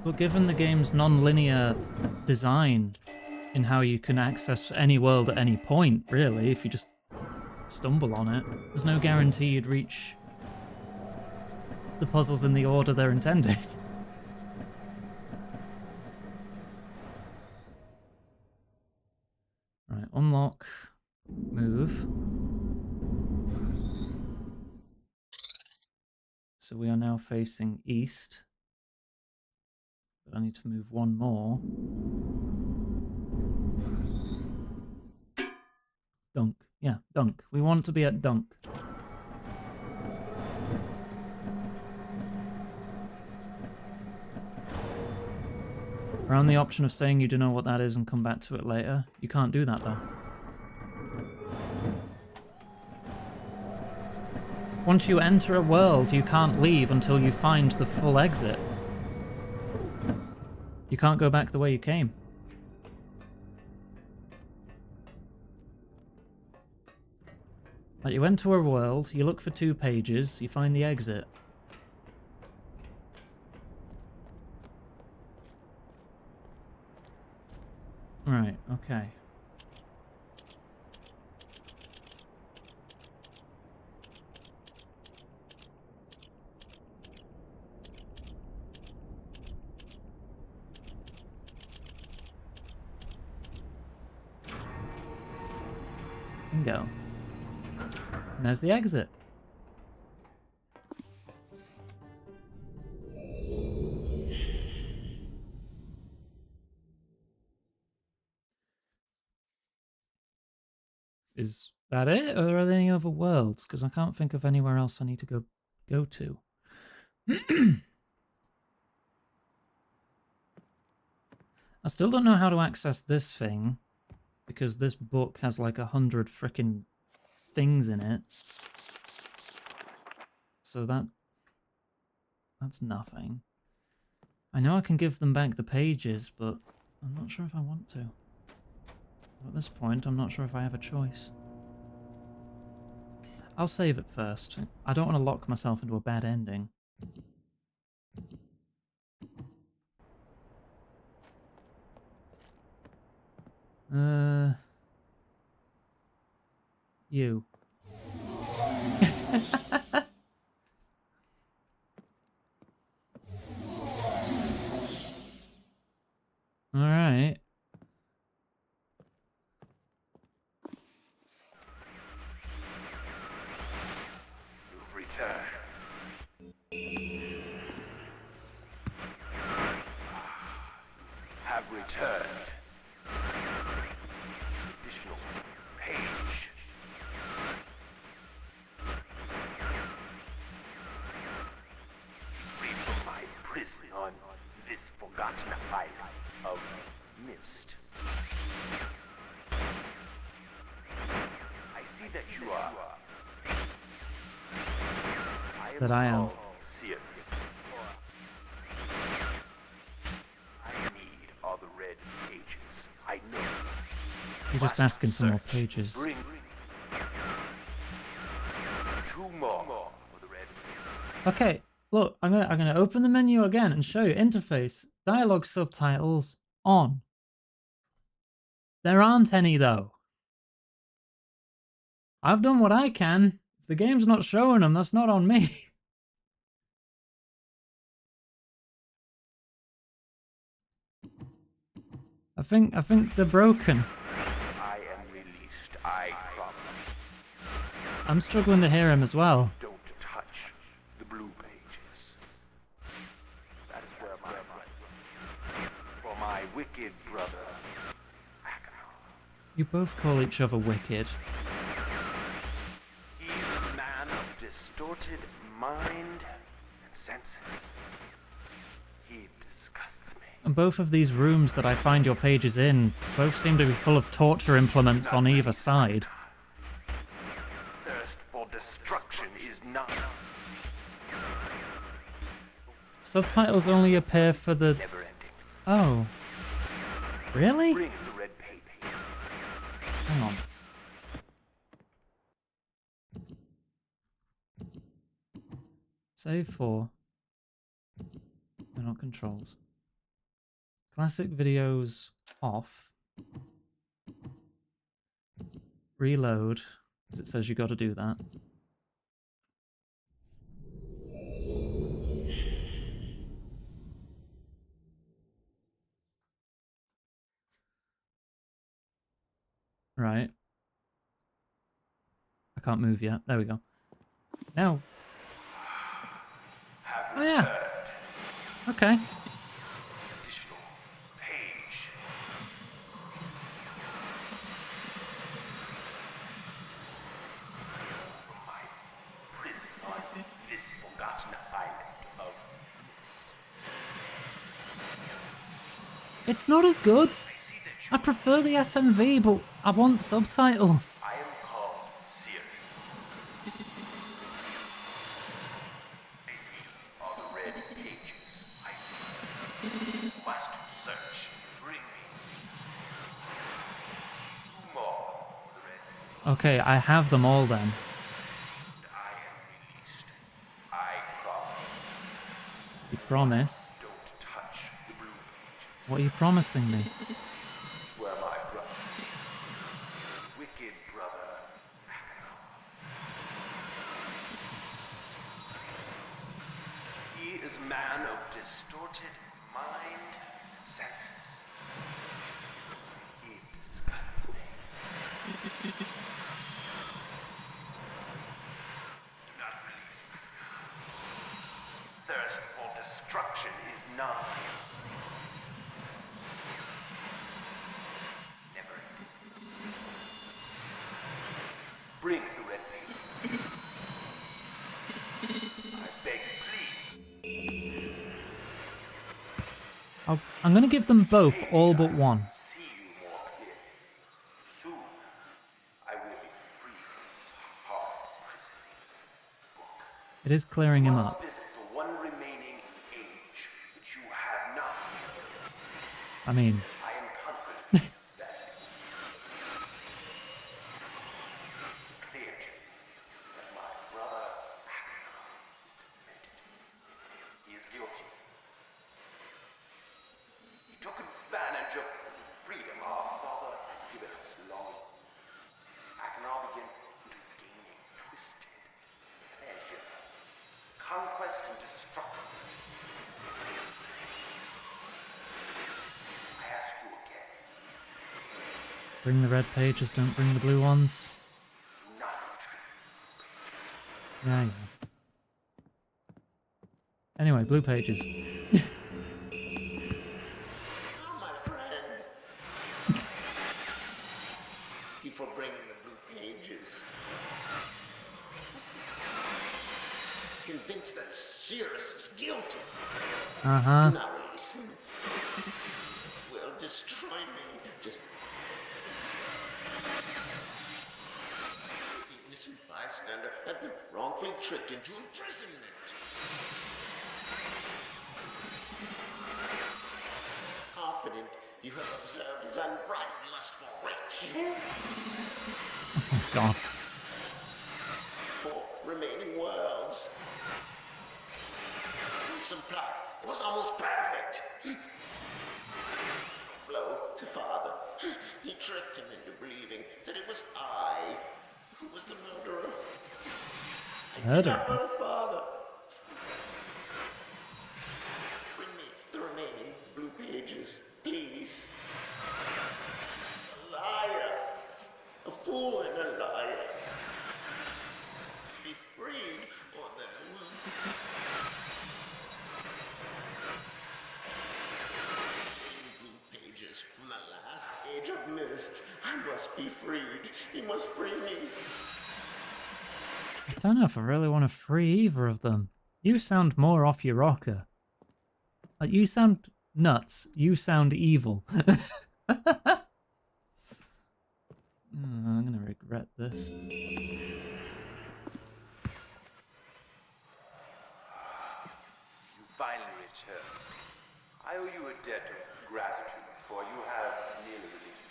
But given the game's non-linear design in how you can access any world at any point, really, if you just stumble on it, there's no guarantee you'd reach the puzzles in the order they're intended. unlock, move. So we are now facing east. But I need to move one more. Dunk. Yeah, dunk. We want to be at dunk. Around the option of saying you don't know what that is and come back to it later. You can't do that though. Once you enter a world, you can't leave until you find the full exit. You can't go back the way you came. Like, you enter a world, you look for 2 pages, you find the exit. Right, okay. Bingo. And there's the exit. Is that it? Or are there any other worlds? Because I can't think of anywhere else I need to go to. I still don't know how to access this thing, because this book has like 100 frickin' things in it. So that's nothing. I know I can give them back the pages, but I'm not sure if I want to. At this point, I'm not sure if I have a choice. I'll save it first. I don't want to lock myself into a bad ending. You. Alright. You've returned. Have returned. Additional page. Free from my prison on this forgotten island of Myst. I see that you are. That I am. Serious. I need all the red pages. I know. You're just asking for more pages. Bring 2 more for the red pages. Okay, look, I'm gonna open the menu again and show you interface. Dialogue subtitles on. There aren't any though. I've done what I can. If the game's not showing them, that's not on me. I think they're broken. I am released, I promise. I'm struggling to hear him as well. Don't touch the blue pages. That is where my for my wicked brother. You both call each other wicked. He is a man of distorted mind and senses. He disgusts me. And both of these rooms that I find your pages in, both seem to be full of torture implements on either side. Thirst for destruction is not Subtitles only appear for the... never ending. Oh. Really? Bring the red page. Hang on. Save 4. They're not controls. Classic videos off. Reload. 'Cause it says you got to do that. Right. I can't move yet. There we go. Now. Have Oh, yeah. returned. Okay. Additional page. From my prison on this forgotten island of Myst. It's not as good. I see that I prefer the FMV, but I want subtitles. I am called Sirius. I need all the red pages. I must search. Bring me. 2 more of the red pages. Okay, I have them all then. And I am released. I promise. You promise? Don't touch the blue pages. What are you promising me? Where my brother, wicked brother, Acheron. He is man of distorted mind and senses. He disgusts me. Do not release Acheron. Thirst for destruction is none. Never ending. Bring the red paper. I beg, please. I'm gonna give them both, all but one. See you more clearly. Soon, I will be free from this hard prison book. It is clearing him Must up. visit the one remaining age which you have not. I mean, I am confident that clear to me that my brother Acheron is demented. He is guilty. He took advantage of the freedom our father had given us long. Acheron began to gain a twisted pleasure, conquest and destruction. I ask you again, bring the red pages, don't bring the blue ones. do not retreat the blue pages. Yeah, yeah. Anyway, blue pages. Oh, my friend. Thank you for bringing the blue pages. Listen. Convinced that Sirius is guilty. Uh-huh. Do not release him. Will destroy me. Just the innocent bystander have been wrongfully tricked into imprisonment. Confident you have observed his unbridled lust for riches. Oh, God. For remaining worlds. Some plot. It was almost perfect. Blow to father. He tricked him into believing that it was I who was the murderer. I did not Murderer? murder father. Bring me the remaining blue pages, please. A liar. A fool and a liar. Be freed, or there will... Blue pages from the last age of Myst. I must be freed. You must free me. I don't know if I really want to free either of them. You sound more off your rocker. Like, you sound nuts. You sound evil. I'm gonna regret this. You finally returned. I owe you a debt of gratitude, for you have nearly released me.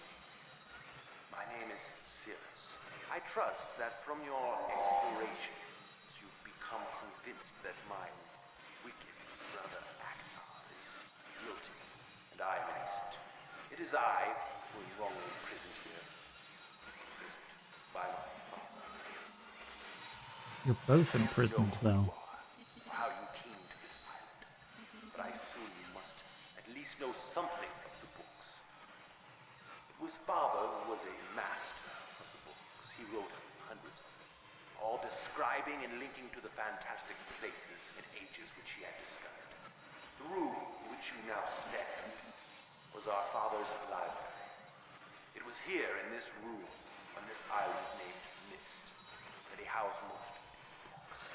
My name is Sirius. I trust that from your explorations, you've become convinced that my wicked brother Acheron is guilty, and I am innocent. It is I who am wrongly imprisoned here. Imprisoned by my father. You're both imprisoned, though. Or how you came to this island, but I assume you must at least know something of the books. It was father father was a master of the books. He wrote hundreds of them, all describing and linking to the fantastic places and ages which he had discovered. The room in which you now stand was our father's library. It was here in this room, on this island named Myst, that he housed most of these books.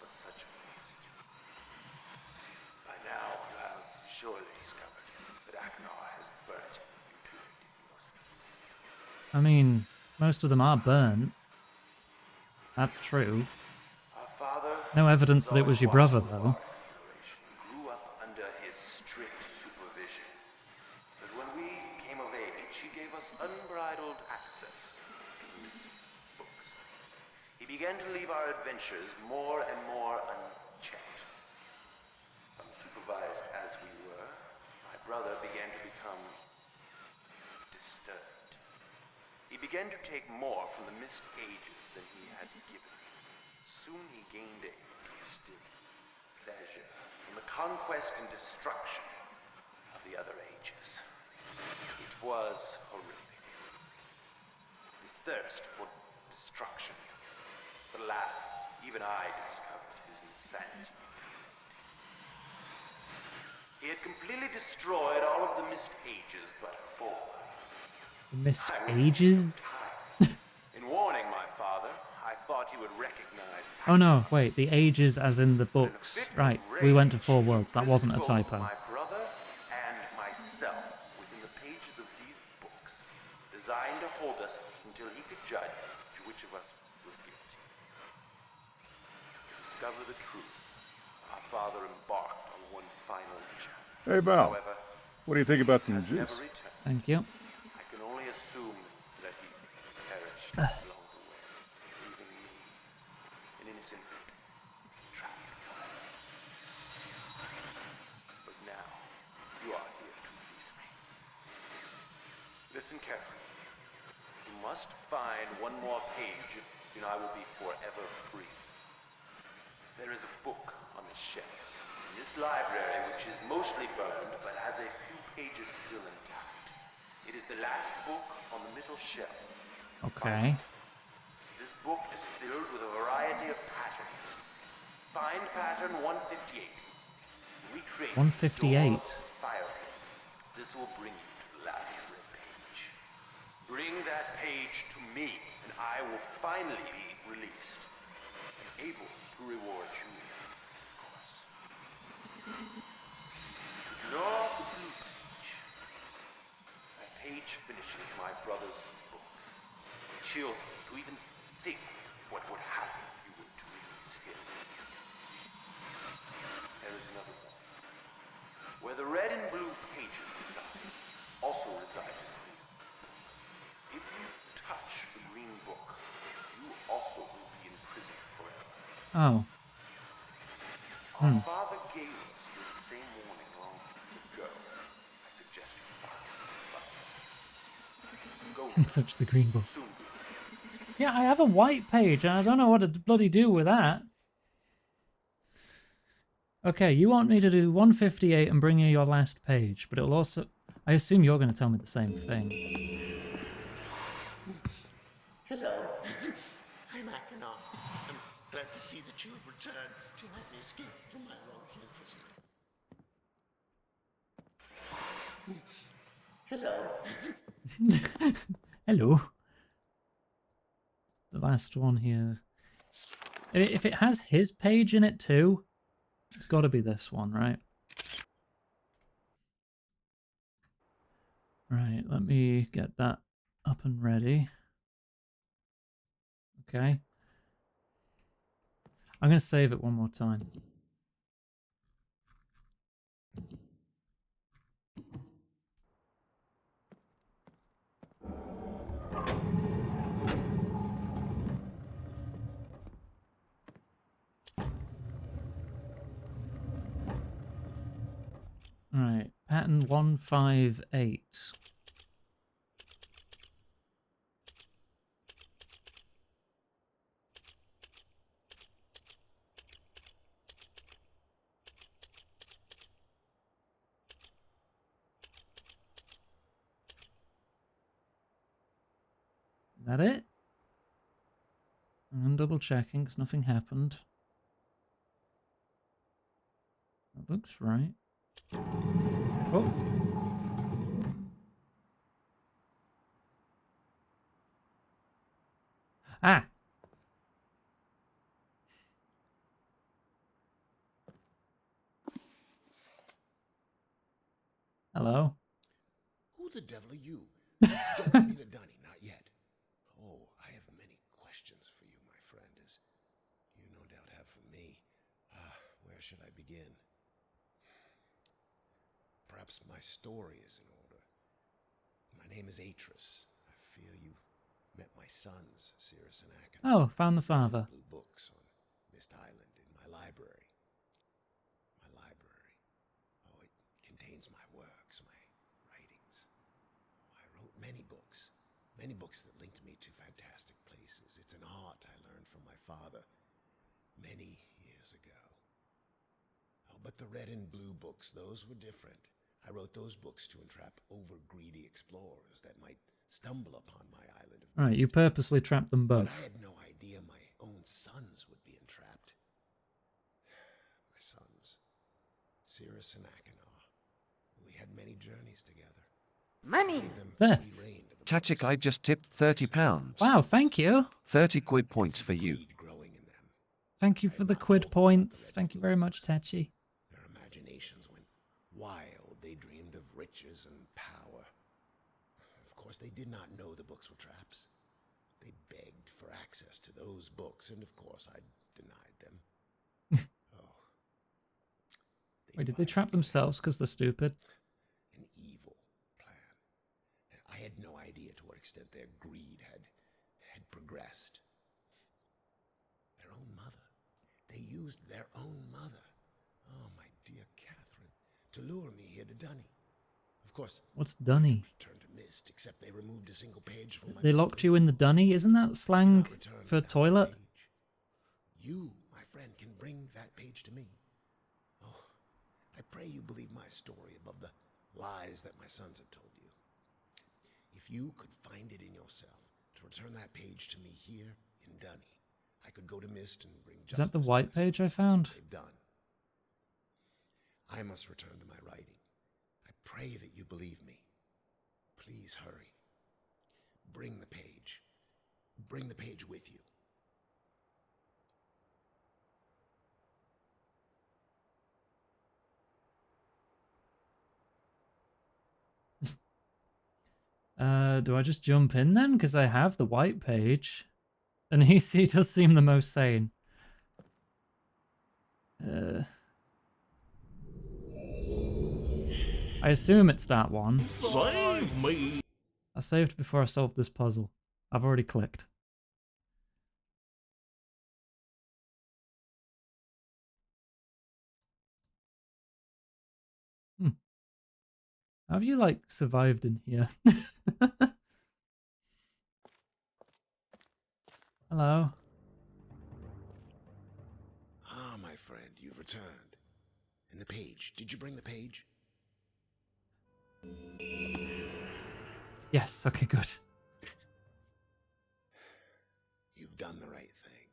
But such a waste. By now, you have surely discovered that Akinar has burnt and mutilated most of these. I mean, most of them are burnt. That's true. Our father No evidence that it was your brother, watchful of though. our exploration, grew up under his strict supervision. But when we came of age, he gave us unbridled access to the mystic books. He began to leave our adventures more and more unchecked. Unsupervised as we were, my brother began to become disturbed. He began to take more from the Myst ages than he had given. Soon he gained a twisted pleasure from the conquest and destruction of the other ages. It was horrific. This thirst for destruction. But alas, even I discovered his insanity too late. He had completely destroyed all of the Myst ages but four. The Myst I wasted ages? no time. In warning my father, I thought he would recognize. Oh no, Akinar's wait, the ages as in the but in a books. fit of Right, we went to rage, 4 he worlds, that imprisoned wasn't a both typo. my brother and myself within the pages of these books, designed to hold us until he could judge which of us was guilty. To discover the truth, our father embarked on one final journey. Hey, Val. However, What do you think about he some has juice? never returned. Thank you. I can only assume that he perished along the way, leaving me, an innocent victim, trapped forever. But now, you are here to release me. Listen carefully. You must find one more page, and I will be forever free. There is a book on the shelves in this library which is mostly burned, but has a few pages still intact. It is the last book on the middle shelf. Okay. This book is filled with a variety of patterns. Find pattern 158. Recreate 158. the door of the fireplace. This will bring you to the last red page. Bring that page to me, and I will finally be released. And able to reward you, of course. Ignore the blue page. That page finishes my brother's book. It chills me to even think what would happen if you were to release him. There is another one. Where the red and blue pages reside, also resides a green book. If you touch the green book, you also will be in prison forever. Oh. Our father gave us this same warning long ago. I suggest you follow his advice. Go Touch the green book. soon. Yeah, I have a white page, and I don't know what to bloody do with that. Okay, you want me to do 158 and bring you your last page, but it'll also... I assume you're going to tell me the same thing. Hello, I'm Akinar. I'm glad to see that you have returned to help me escape from my wrongful imprisonment. Hello. Hello. The last one here. If it has his page in it too, it's got to be this one, right? Right, let me get that up and ready. Okay. I'm going to save it one more time. Alright, pattern 158. that it? I'm double checking because nothing happened. That looks right. Oh. Ah! Hello. Who the devil are you? Don't bring me to Dunny, not yet. Oh, I have many questions for you, my friend, as you no doubt have for me. Where should I begin? Perhaps my story is in order. My name is Atris. I fear you met my sons, Cirrus and Akin. Oh, found the father. Blue books on Myst Island in my library. My library. Oh, it contains my works, my writings. I wrote many books that linked me to fantastic places. It's an art I learned from my father many years ago. Oh, but the red and blue books, those were different. I wrote those books to entrap over-greedy explorers that might stumble upon my island of Right, you Myst. purposely trapped them both. But I had no idea my own sons would be entrapped. My sons, Cirrus and Achenar. We had many journeys together. Money! Gave them There. free rein to the Tachik, books. I just tipped £30. Wow, thank you. 30 quid points for you. Greed growing in them. Thank you for the quid points. Thank you very much, Tachi. Their imaginations went wild. They dreamed of riches and power. Of course, they did not know the books were traps. They begged for access to those books, and of course, I denied them. Oh. Wait, did they trap devised a plan, themselves because they're stupid? an evil plan. I had no idea to what extent their greed had progressed. Their own mother. They used their own mother. Oh, my dear Catherine, to lure me here to Dunny. Of course, What's dunny? return to Myst, except they removed a single page from my They Myst locked you in the dunny? Isn't that I slang cannot return for without that toilet? page. You, my friend, can bring that page to me. Oh, I pray you believe my story above the lies that my sons have told you. If you could find it in your cell to return that page to me here in Dunny, I could go to Myst and bring Is justice that the to white my page I sons for found? what they've done. I must return to my writing. I pray that you believe me. Please hurry. Bring the page. Bring the page with you. Do I just jump in then? Because I have the white page. And he does seem the most sane. I assume it's that one. Save me! I saved before I solved this puzzle. I've already clicked. Have you, like, survived in here? Hello? Ah, my friend, you've returned. And the page. Did you bring the page? Yes, okay, good. You've done the right thing.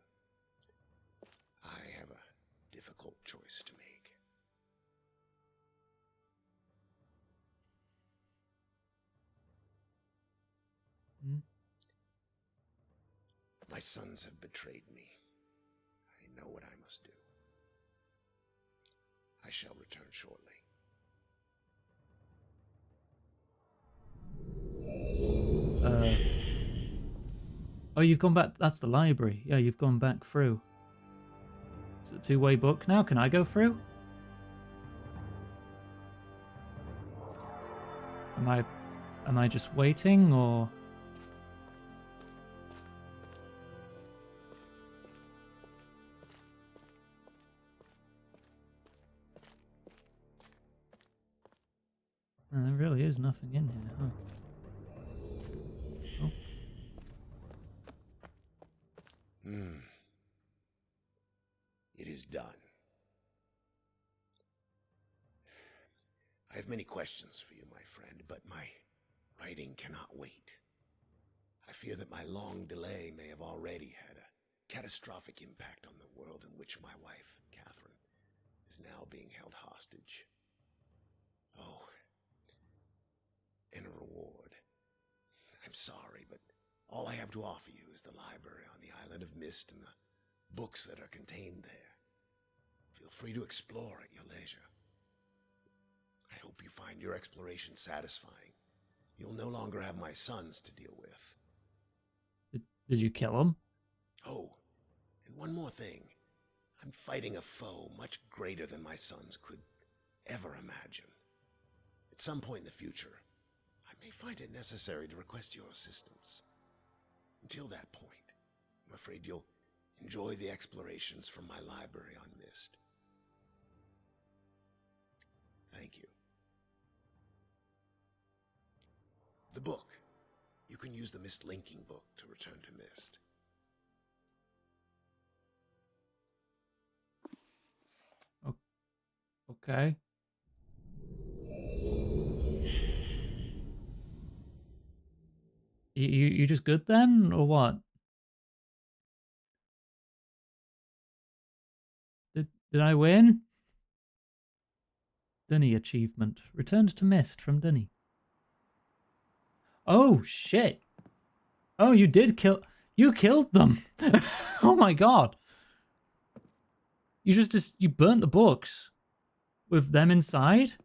I have a difficult choice to make. Hmm? My sons have betrayed me. I know what I must do. I shall return shortly. Oh, you've gone back. That's the library. Yeah, you've gone back through. It's a two-way book now. Can I go through? Am I just waiting, or? There really is nothing in here, huh? Oh. It is done. I have many questions for you, my friend, but my writing cannot wait. I fear that my long delay may have already had a catastrophic impact on the world in which my wife, Catherine, is now being held hostage. Oh, and a reward. I'm sorry, but all I have to offer you is the library on the island of Myst and the books that are contained there. Feel free to explore at your leisure. I hope you find your exploration satisfying. You'll no longer have my sons to deal with. Did you kill him? Oh, and one more thing. I'm fighting a foe much greater than my sons could ever imagine. At some point in the future, I may find it necessary to request your assistance. Until that point, I'm afraid you'll enjoy the explorations from my library on Myst. Thank you. The book. You can use the Myst linking book to return to Myst. Okay. You just good then, or what? Did I win? Dunny achievement. Returned to Myst from Dunny. Oh, shit. Oh, you did kill... You killed them. Oh my god. You just... You burnt the books. With them inside?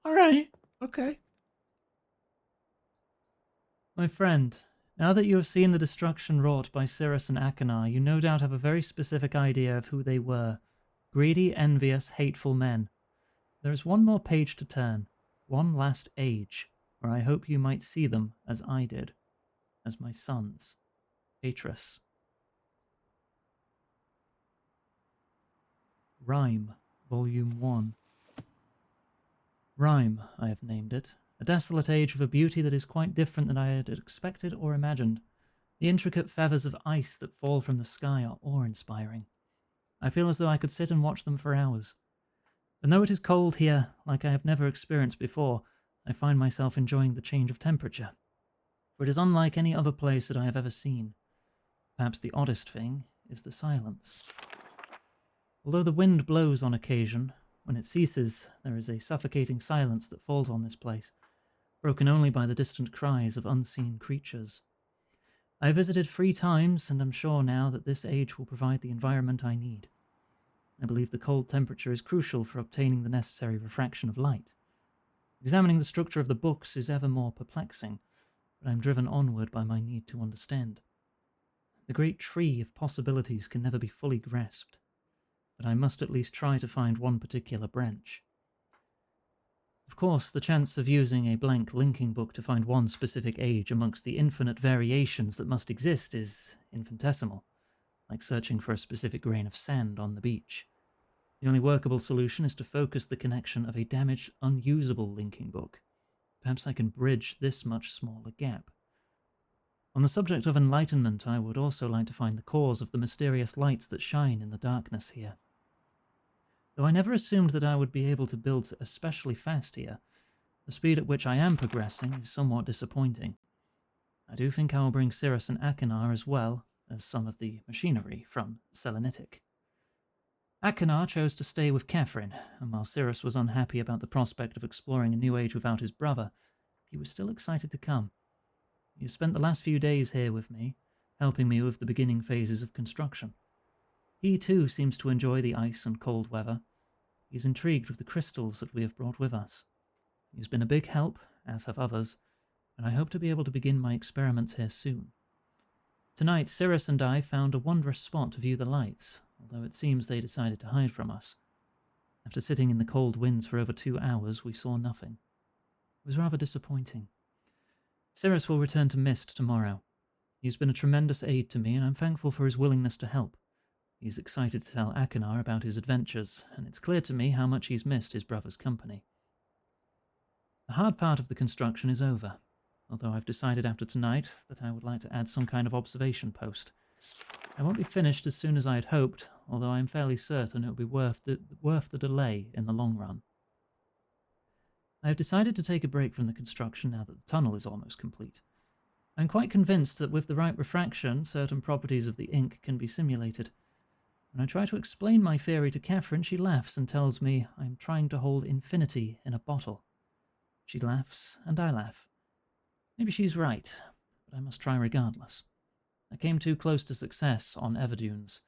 Alright. Okay. My friend, now that you have seen the destruction wrought by Cirrus and Achenar, you no doubt have a very specific idea of who they were. Greedy, envious, hateful men. There is one more page to turn, one last age, where I hope you might see them as I did, as my sons. Atreus. Rhyme, Volume 1. Rhyme, I have named it. A desolate age of a beauty that is quite different than I had expected or imagined. The intricate feathers of ice that fall from the sky are awe-inspiring. I feel as though I could sit and watch them for hours. And though it is cold here, like I have never experienced before, I find myself enjoying the change of temperature. For it is unlike any other place that I have ever seen. Perhaps the oddest thing is the silence. Although the wind blows on occasion, when it ceases, there is a suffocating silence that falls on this place, broken only by the distant cries of unseen creatures. I have visited 3 times, and am sure now that this age will provide the environment I need. I believe the cold temperature is crucial for obtaining the necessary refraction of light. Examining the structure of the books is ever more perplexing, but I am driven onward by my need to understand. The great tree of possibilities can never be fully grasped, but I must at least try to find one particular branch. Of course, the chance of using a blank linking book to find one specific age amongst the infinite variations that must exist is infinitesimal, like searching for a specific grain of sand on the beach. The only workable solution is to focus the connection of a damaged, unusable linking book. Perhaps I can bridge this much smaller gap. On the subject of enlightenment, I would also like to find the cause of the mysterious lights that shine in the darkness here. Though I never assumed that I would be able to build especially fast here, the speed at which I am progressing is somewhat disappointing. I do think I will bring Cirrus and Achenar as well as some of the machinery from Selenitic. Achenar chose to stay with Catherine, and while Cirrus was unhappy about the prospect of exploring a new age without his brother, he was still excited to come. He has spent the last few days here with me, helping me with the beginning phases of construction. He too seems to enjoy the ice and cold weather. He is intrigued with the crystals that we have brought with us. He has been a big help, as have others, and I hope to be able to begin my experiments here soon. Tonight, Cirrus and I found a wondrous spot to view the lights, although it seems they decided to hide from us. After sitting in the cold winds for over 2 hours, we saw nothing. It was rather disappointing. Cirrus will return to Myst tomorrow. He has been a tremendous aid to me, and I'm thankful for his willingness to help. He is excited to tell Achenar about his adventures, and it's clear to me how much he's missed his brother's company. The hard part of the construction is over, although I've decided after tonight that I would like to add some kind of observation post. I won't be finished as soon as I had hoped, although I am fairly certain it will be worth the delay in the long run. I have decided to take a break from the construction now that the tunnel is almost complete. I'm quite convinced that with the right refraction, certain properties of the ink can be simulated. When I try to explain my theory to Catherine, she laughs and tells me I am trying to hold infinity in a bottle. She laughs, and I laugh. Maybe she's right, but I must try regardless. I came too close to success on Everdunes.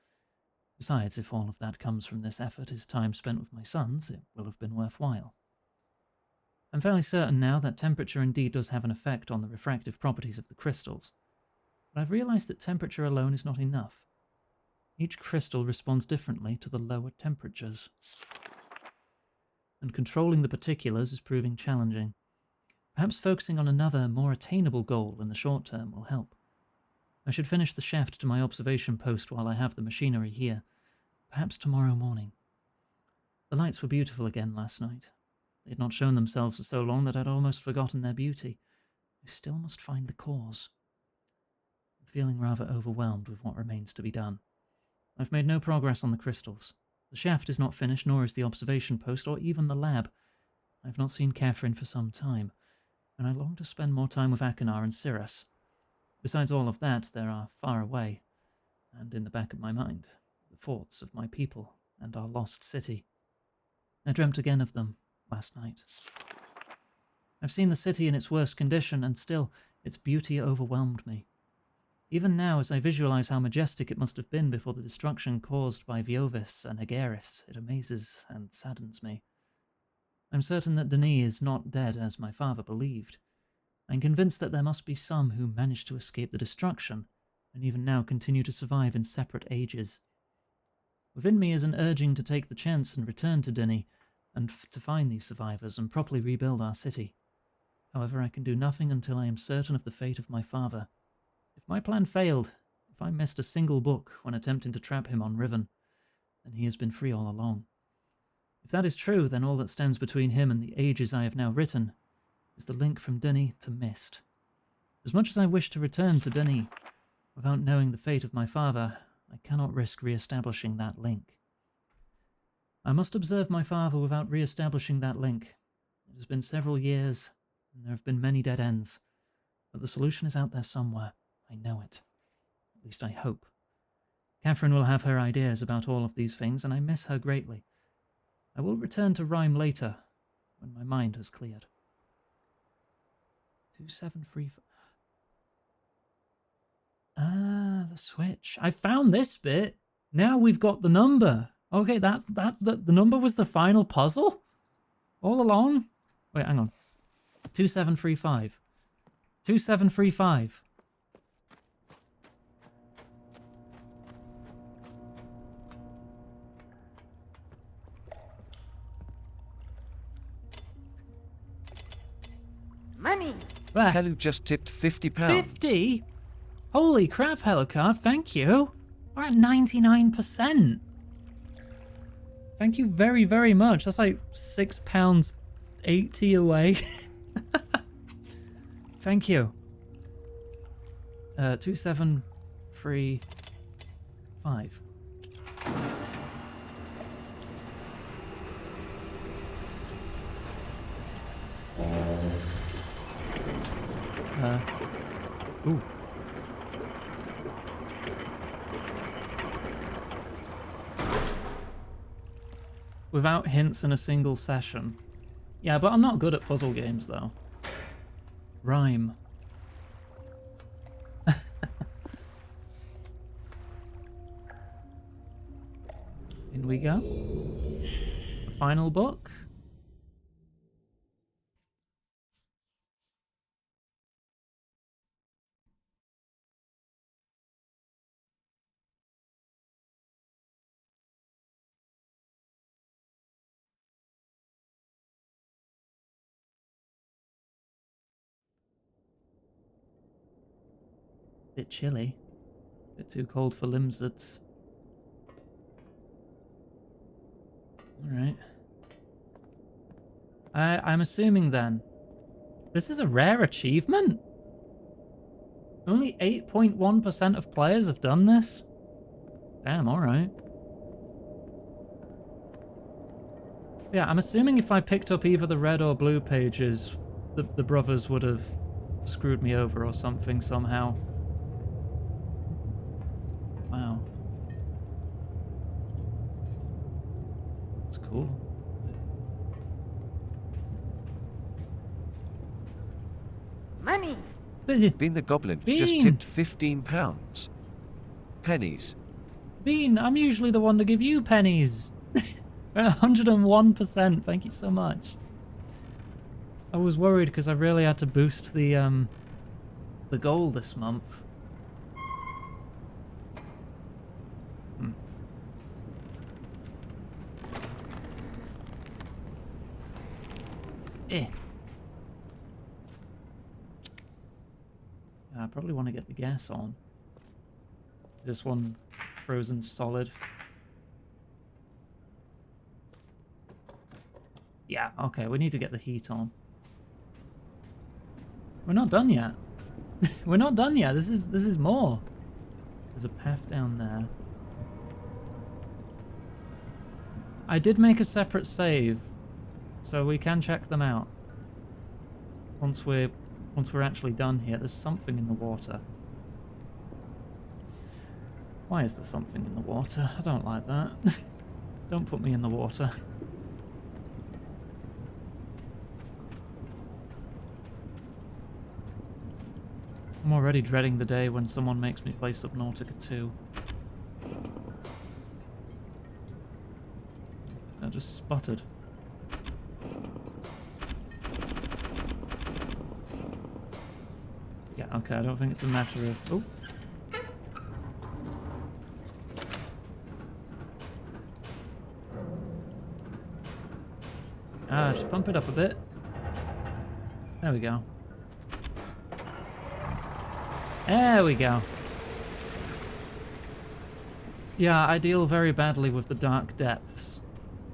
Besides, if all of that comes from this effort is time spent with my sons, it will have been worthwhile. I'm fairly certain now that temperature indeed does have an effect on the refractive properties of the crystals, but I've realized that temperature alone is not enough. Each crystal responds differently to the lower temperatures, and controlling the particulars is proving challenging. Perhaps focusing on another, more attainable goal in the short term will help. I should finish the shaft to my observation post while I have the machinery here, perhaps tomorrow morning. The lights were beautiful again last night. They had not shown themselves for so long that I'd almost forgotten their beauty. I still must find the cause. I'm feeling rather overwhelmed with what remains to be done. I've made no progress on the crystals. The shaft is not finished, nor is the observation post, or even the lab. I have not seen Catherine for some time, and I long to spend more time with Akinar and Cirrus. Besides all of that, there are far away, and in the back of my mind, the thoughts of my people and our lost city. I dreamt again of them last night. I've seen the city in its worst condition, and still, its beauty overwhelmed me. Even now, as I visualize how majestic it must have been before the destruction caused by Viovis and Aegaris, it amazes and saddens me. I'm certain that Denis is not dead as my father believed. I'm convinced that there must be some who managed to escape the destruction, and even now continue to survive in separate ages. Within me is an urging to take the chance and return to Denis, and to find these survivors and properly rebuild our city. However, I can do nothing until I am certain of the fate of my father. If my plan failed, if I missed a single book when attempting to trap him on Riven, then he has been free all along. If that is true, then all that stands between him and the ages I have now written is the link from Denis to Myst. As much as I wish to return to Denis, without knowing the fate of my father, I cannot risk re-establishing that link. I must observe my father without re-establishing that link. It has been several years, and there have been many dead ends, but the solution is out there somewhere. I know it. At least I hope. Catherine will have her ideas about all of these things, and I miss her greatly. I will return to Rhyme later, when my mind has cleared. 2735. Ah, the switch. I found this bit. Now we've got the number. Okay, that's the number was the final puzzle? All along? Wait, hang on. 2735. 2735. Money! Where? Helu just tipped £50. 50? Holy crap, Helicard, thank you. We're at 99%. Thank you very, very much. That's like £6.80 away. Thank you. 2735. Ooh. Without hints in a single session. Yeah, but I'm not good at puzzle games, though. Rhyme. In we go. The final book. Bit chilly. Bit too cold for Limsets. Alright. I'm assuming then. This is a rare achievement? Only 8.1% of players have done this? Damn, alright. Yeah, I'm assuming if I picked up either the red or blue pages, the brothers would have screwed me over or something somehow. Wow. That's cool. Money. Bean the Goblin just Bean! tipped £15. Pennies. Bean, I'm usually the one to give you pennies. 101%, thank you so much. I was worried because I really had to boost the goal this month. Eh. I probably want to get the gas on. This one frozen solid. Yeah, okay, we need to get the heat on. We're not done yet. We're not done yet. This is more. There's a path down there. I did make a separate save, so we can check them out. Once we're actually done here. There's something in the water. Why is there something in the water? I don't like that. Don't put me in the water. I'm already dreading the day when someone makes me play Subnautica 2. I just sputtered. Yeah, okay, I don't think it's a matter of... Oh! Just pump it up a bit. There we go. There we go. Yeah, I deal very badly with the dark depths.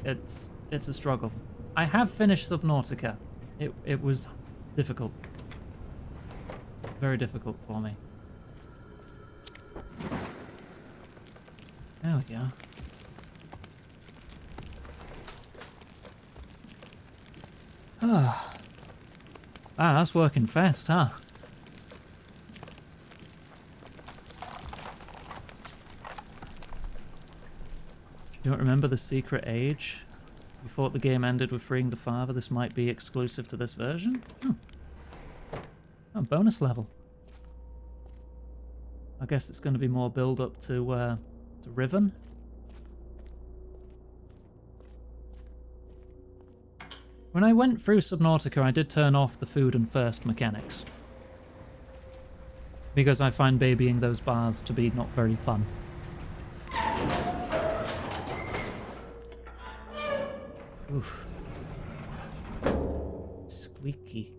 It's a struggle. I have finished Subnautica. It was difficult. Very difficult for me. There we go. Ah, that's working fast, huh? You don't remember the secret age? You thought the game ended with freeing the father? This might be exclusive to this version? Oh, bonus level. I guess it's going to be more build up to Riven. When I went through Subnautica, I did turn off the food and thirst mechanics. Because I find babying those bars to be not very fun. Oof. Squeaky.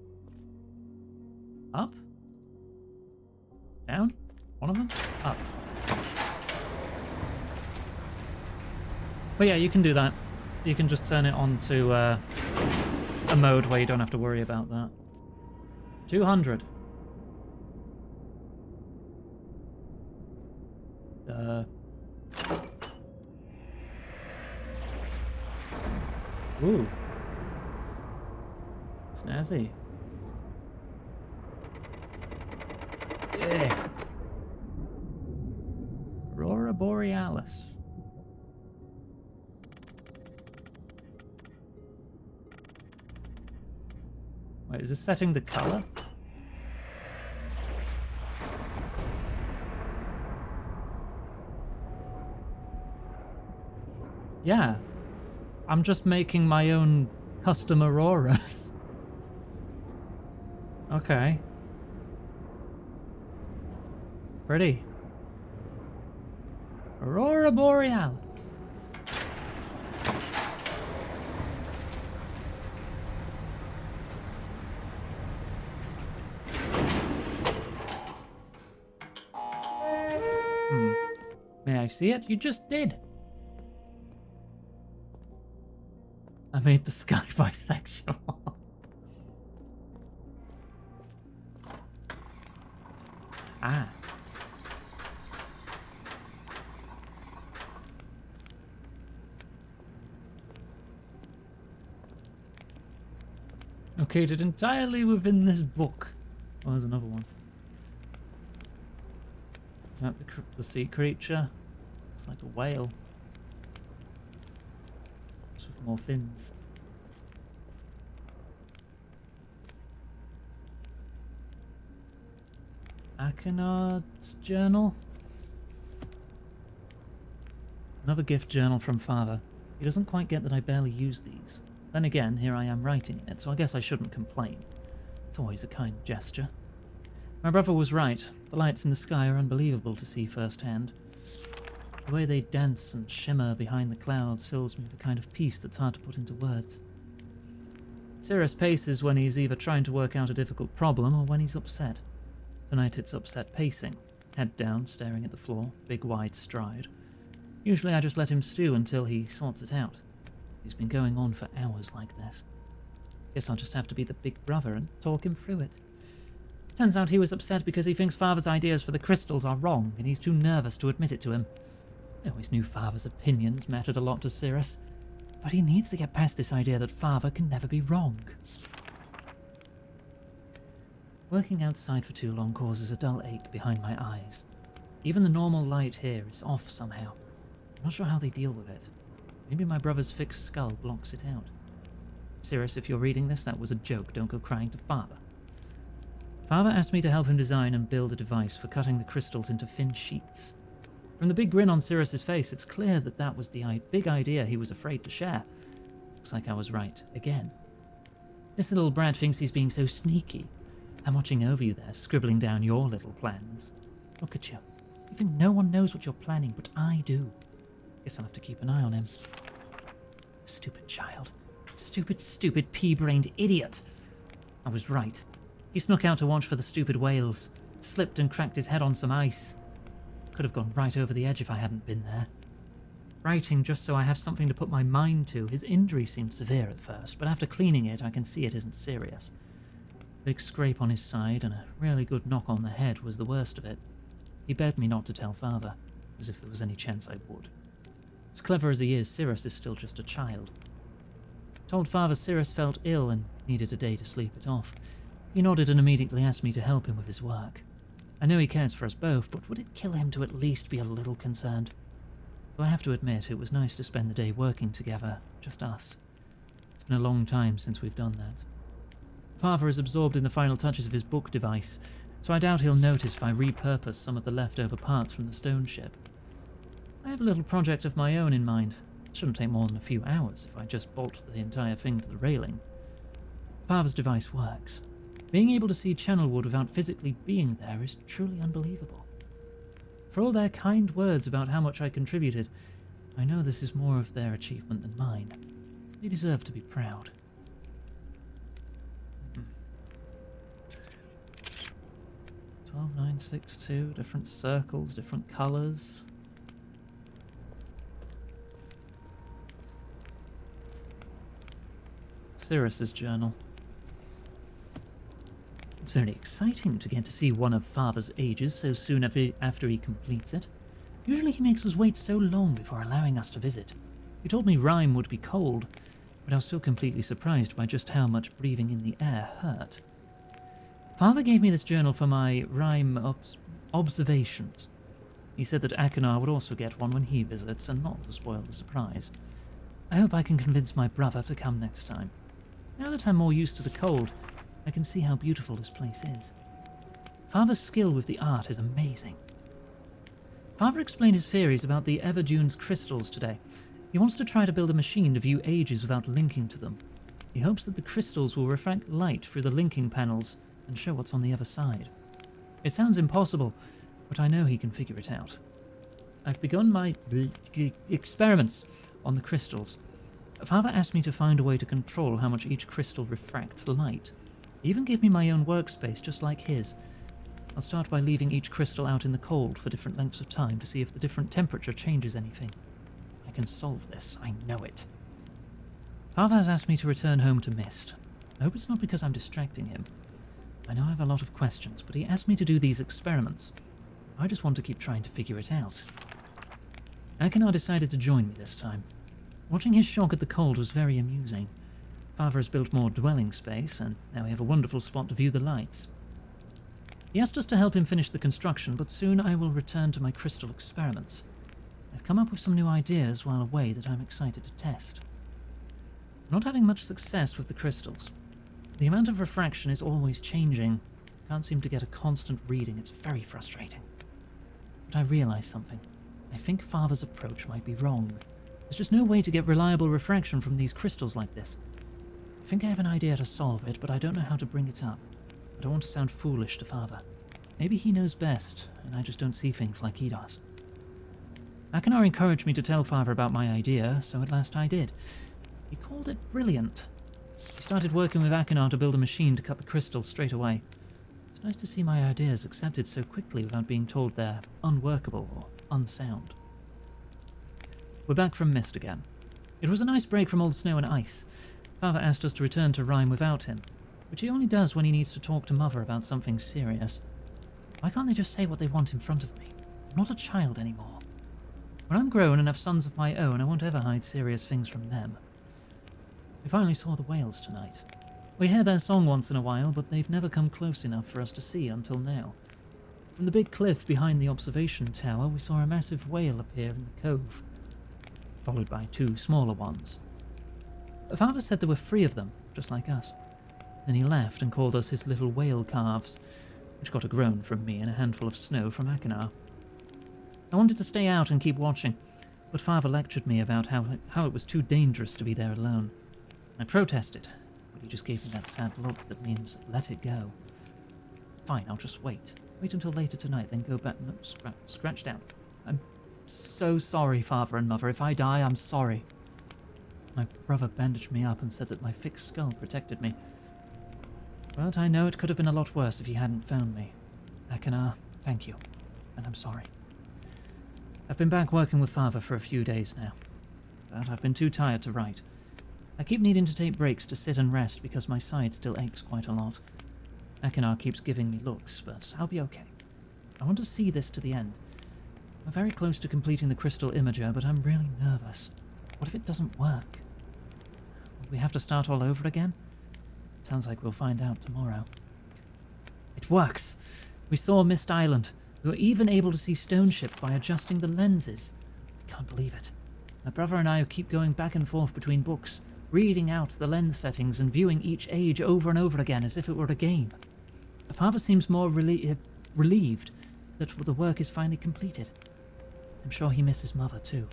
Up? Down? One of them? Up. But yeah, you can do that. You can just turn it on to a mode where you don't have to worry about that. 200. Ooh. Snazzy. Yeah. Aurora Borealis. Wait, is this setting the color? Yeah. I'm just making my own custom auroras. Okay. Pretty. Aurora Borealis. May I see it? You just did. I made the sky bisexual. Ah. Located entirely within this book. Oh, there's another one. Is that the sea creature? It's like a whale. Just with more fins. Akenard's journal? Another gift journal from Father. He doesn't quite get that I barely use these. Then again, here I am writing in it, so I guess I shouldn't complain. It's always a kind gesture. My brother was right. The lights in the sky are unbelievable to see firsthand. The way they dance and shimmer behind the clouds fills me with a kind of peace that's hard to put into words. Cirrus paces when he's either trying to work out a difficult problem or when he's upset. Tonight it's upset pacing, head down, staring at the floor, big wide stride. Usually I just let him stew until he sorts it out. He's been going on for hours like this. Guess I'll just have to be the big brother and talk him through it. Turns out he was upset because he thinks Father's ideas for the crystals are wrong, and he's too nervous to admit it to him. I always knew Father's opinions mattered a lot to Cirrus, but he needs to get past this idea that Father can never be wrong. Working outside for too long causes a dull ache behind my eyes. Even the normal light here is off somehow. I'm not sure how they deal with it. Maybe my brother's fixed skull blocks it out. Cirrus, if you're reading this, that was a joke. Don't go crying to Father. Father asked me to help him design and build a device for cutting the crystals into thin sheets. From the big grin on Cirrus's face, it's clear that that was the big idea he was afraid to share. Looks like I was right, again. This little brat thinks he's being so sneaky. I'm watching over you there, scribbling down your little plans. Look at you. You think no one knows what you're planning, but I do. Guess I'll have to keep an eye on him. Stupid child. Stupid pea-brained idiot. I was right. He snuck out to watch for the stupid whales, slipped and cracked his head on some ice. Could have gone right over the edge if I hadn't been there. Writing just so I have something to put my mind to. His injury seemed severe at first, but after cleaning it, I can see it isn't serious. Big scrape on his side and a really good knock on the head was the worst of it. He begged me not to tell Father, as if there was any chance I would. As clever as he is, Cirrus is still just a child. Told Father Cirrus felt ill and needed a day to sleep it off. He nodded and immediately asked me to help him with his work. I know he cares for us both, but would it kill him to at least be a little concerned? Though I have to admit, it was nice to spend the day working together, just us. It's been a long time since we've done that. Father is absorbed in the final touches of his book device, so I doubt he'll notice if I repurpose some of the leftover parts from the stone ship. I have a little project of my own in mind. It shouldn't take more than a few hours if I just bolt the entire thing to the railing. Father's device works. Being able to see Channelwood without physically being there is truly unbelievable. For all their kind words about how much I contributed, I know this is more of their achievement than mine. They deserve to be proud. 12962, different circles, different colours. Cirrus's journal. It's very exciting to get to see one of Father's ages so soon after he completes it. Usually he makes us wait so long before allowing us to visit. He told me rhyme would be cold, but I was still completely surprised by just how much breathing in the air hurt. Father gave me this journal for my rhyme observations. He said that Akenard would also get one when he visits, and not to spoil the surprise. I hope I can convince my brother to come next time. Now that I'm more used to the cold, I can see how beautiful this place is. Father's skill with the art is amazing. Father explained his theories about the Everdune's crystals today. He wants to try to build a machine to view ages without linking to them. He hopes that the crystals will refract light through the linking panels and show what's on the other side. It sounds impossible, but I know he can figure it out. I've begun my experiments on the crystals. Father asked me to find a way to control how much each crystal refracts light. He even gave me my own workspace just like his. I'll start by leaving each crystal out in the cold for different lengths of time to see if the different temperature changes anything. I can solve this, I know it. Father has asked me to return home to Myst. I hope it's not because I'm distracting him. I know I have a lot of questions, but he asked me to do these experiments. I just want to keep trying to figure it out. Akenard decided to join me this time. Watching his shock at the cold was very amusing. Father has built more dwelling space, and now we have a wonderful spot to view the lights. He asked us to help him finish the construction, but soon I will return to my crystal experiments. I've come up with some new ideas while away that I'm excited to test. I'm not having much success with the crystals. The amount of refraction is always changing. Can't seem to get a constant reading. It's very frustrating. But I realize something. I think Father's approach might be wrong. There's just no way to get reliable refraction from these crystals like this. I think I have an idea to solve it, but I don't know how to bring it up. I don't want to sound foolish to Father. Maybe he knows best, and I just don't see things like he does. Akinar encouraged me to tell Father about my idea, so at last I did. He called it brilliant. He started working with Akinar to build a machine to cut the crystals straight away. It's nice to see my ideas accepted so quickly without being told they're unworkable or unsound. We're back from Myst again. It was a nice break from all the snow and ice. Father asked us to return to Rhyme without him, which he only does when he needs to talk to Mother about something serious. Why can't they just say what they want in front of me? I'm not a child anymore. When I'm grown and have sons of my own, I won't ever hide serious things from them. We finally saw the whales tonight. We hear their song once in a while, but they've never come close enough for us to see until now. From the big cliff behind the observation tower, we saw a massive whale appear in the cove, followed by 2 smaller ones. Father said there were 3 of them, just like us. Then he left and called us his little whale calves, which got a groan from me and a handful of snow from Akinar. I wanted to stay out and keep watching, but Father lectured me about how it was too dangerous to be there alone. I protested, but he just gave me that sad look that means let it go. Fine, I'll just wait. Wait until later tonight, then go back. No, scratched out. I'm so sorry, Father and Mother. If I die, I'm sorry. My brother bandaged me up and said that my fixed skull protected me. But I know it could have been a lot worse if he hadn't found me. Akinar, thank you, and I'm sorry. I've been back working with Father for a few days now, but I've been too tired to write. I keep needing to take breaks to sit and rest because my side still aches quite a lot. Akinar keeps giving me looks, but I'll be okay. I want to see this to the end. I'm very close to completing the crystal imager, but I'm really nervous. What if it doesn't work? Will we have to start all over again? It sounds like we'll find out tomorrow. It works! We saw Myst Island. We were even able to see Stone Ship by adjusting the lenses. I can't believe it. My brother and I keep going back and forth between books, reading out the lens settings and viewing each age over and over again as if it were a game. The Father seems more relieved that the work is finally completed. I'm sure he misses Mother too.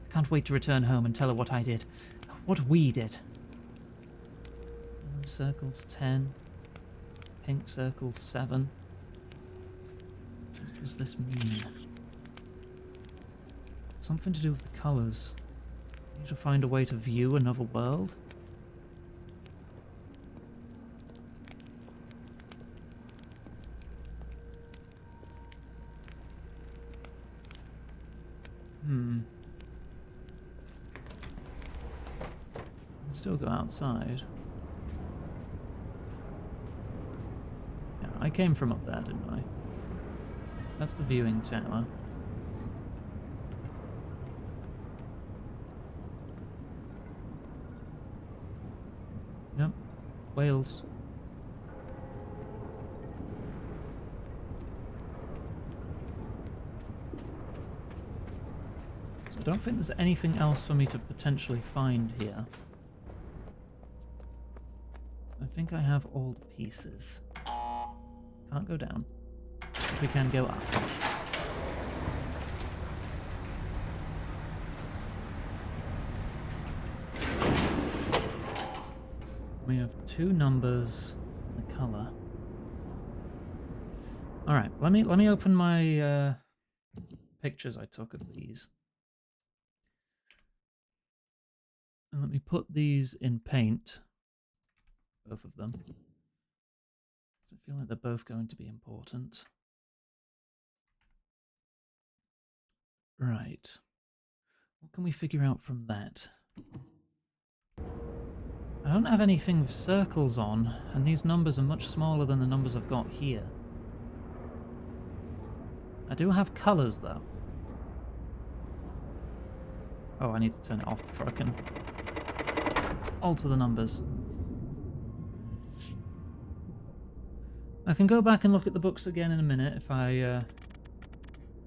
I can't wait to return home and tell her what I did. What we did. Circles 10. Pink circles 7. What does this mean? Something to do with the colours. I need to find a way to view another world. I can still go outside. Yeah, I came from up there, didn't I? That's the viewing tower. Yep. Whales. So I don't think there's anything else for me to potentially find here. I think I have all the pieces. Can't go down. But we can go up. We have 2 numbers and the color. All right, let me open my pictures I took of these, and let me put these in paint, both of them. I feel like they're both going to be important. Right. What can we figure out from that? I don't have anything with circles on, and these numbers are much smaller than the numbers I've got here. I do have colours, though. Oh, I need to turn it off before I can... alter the numbers. I can go back and look at the books again in a minute if I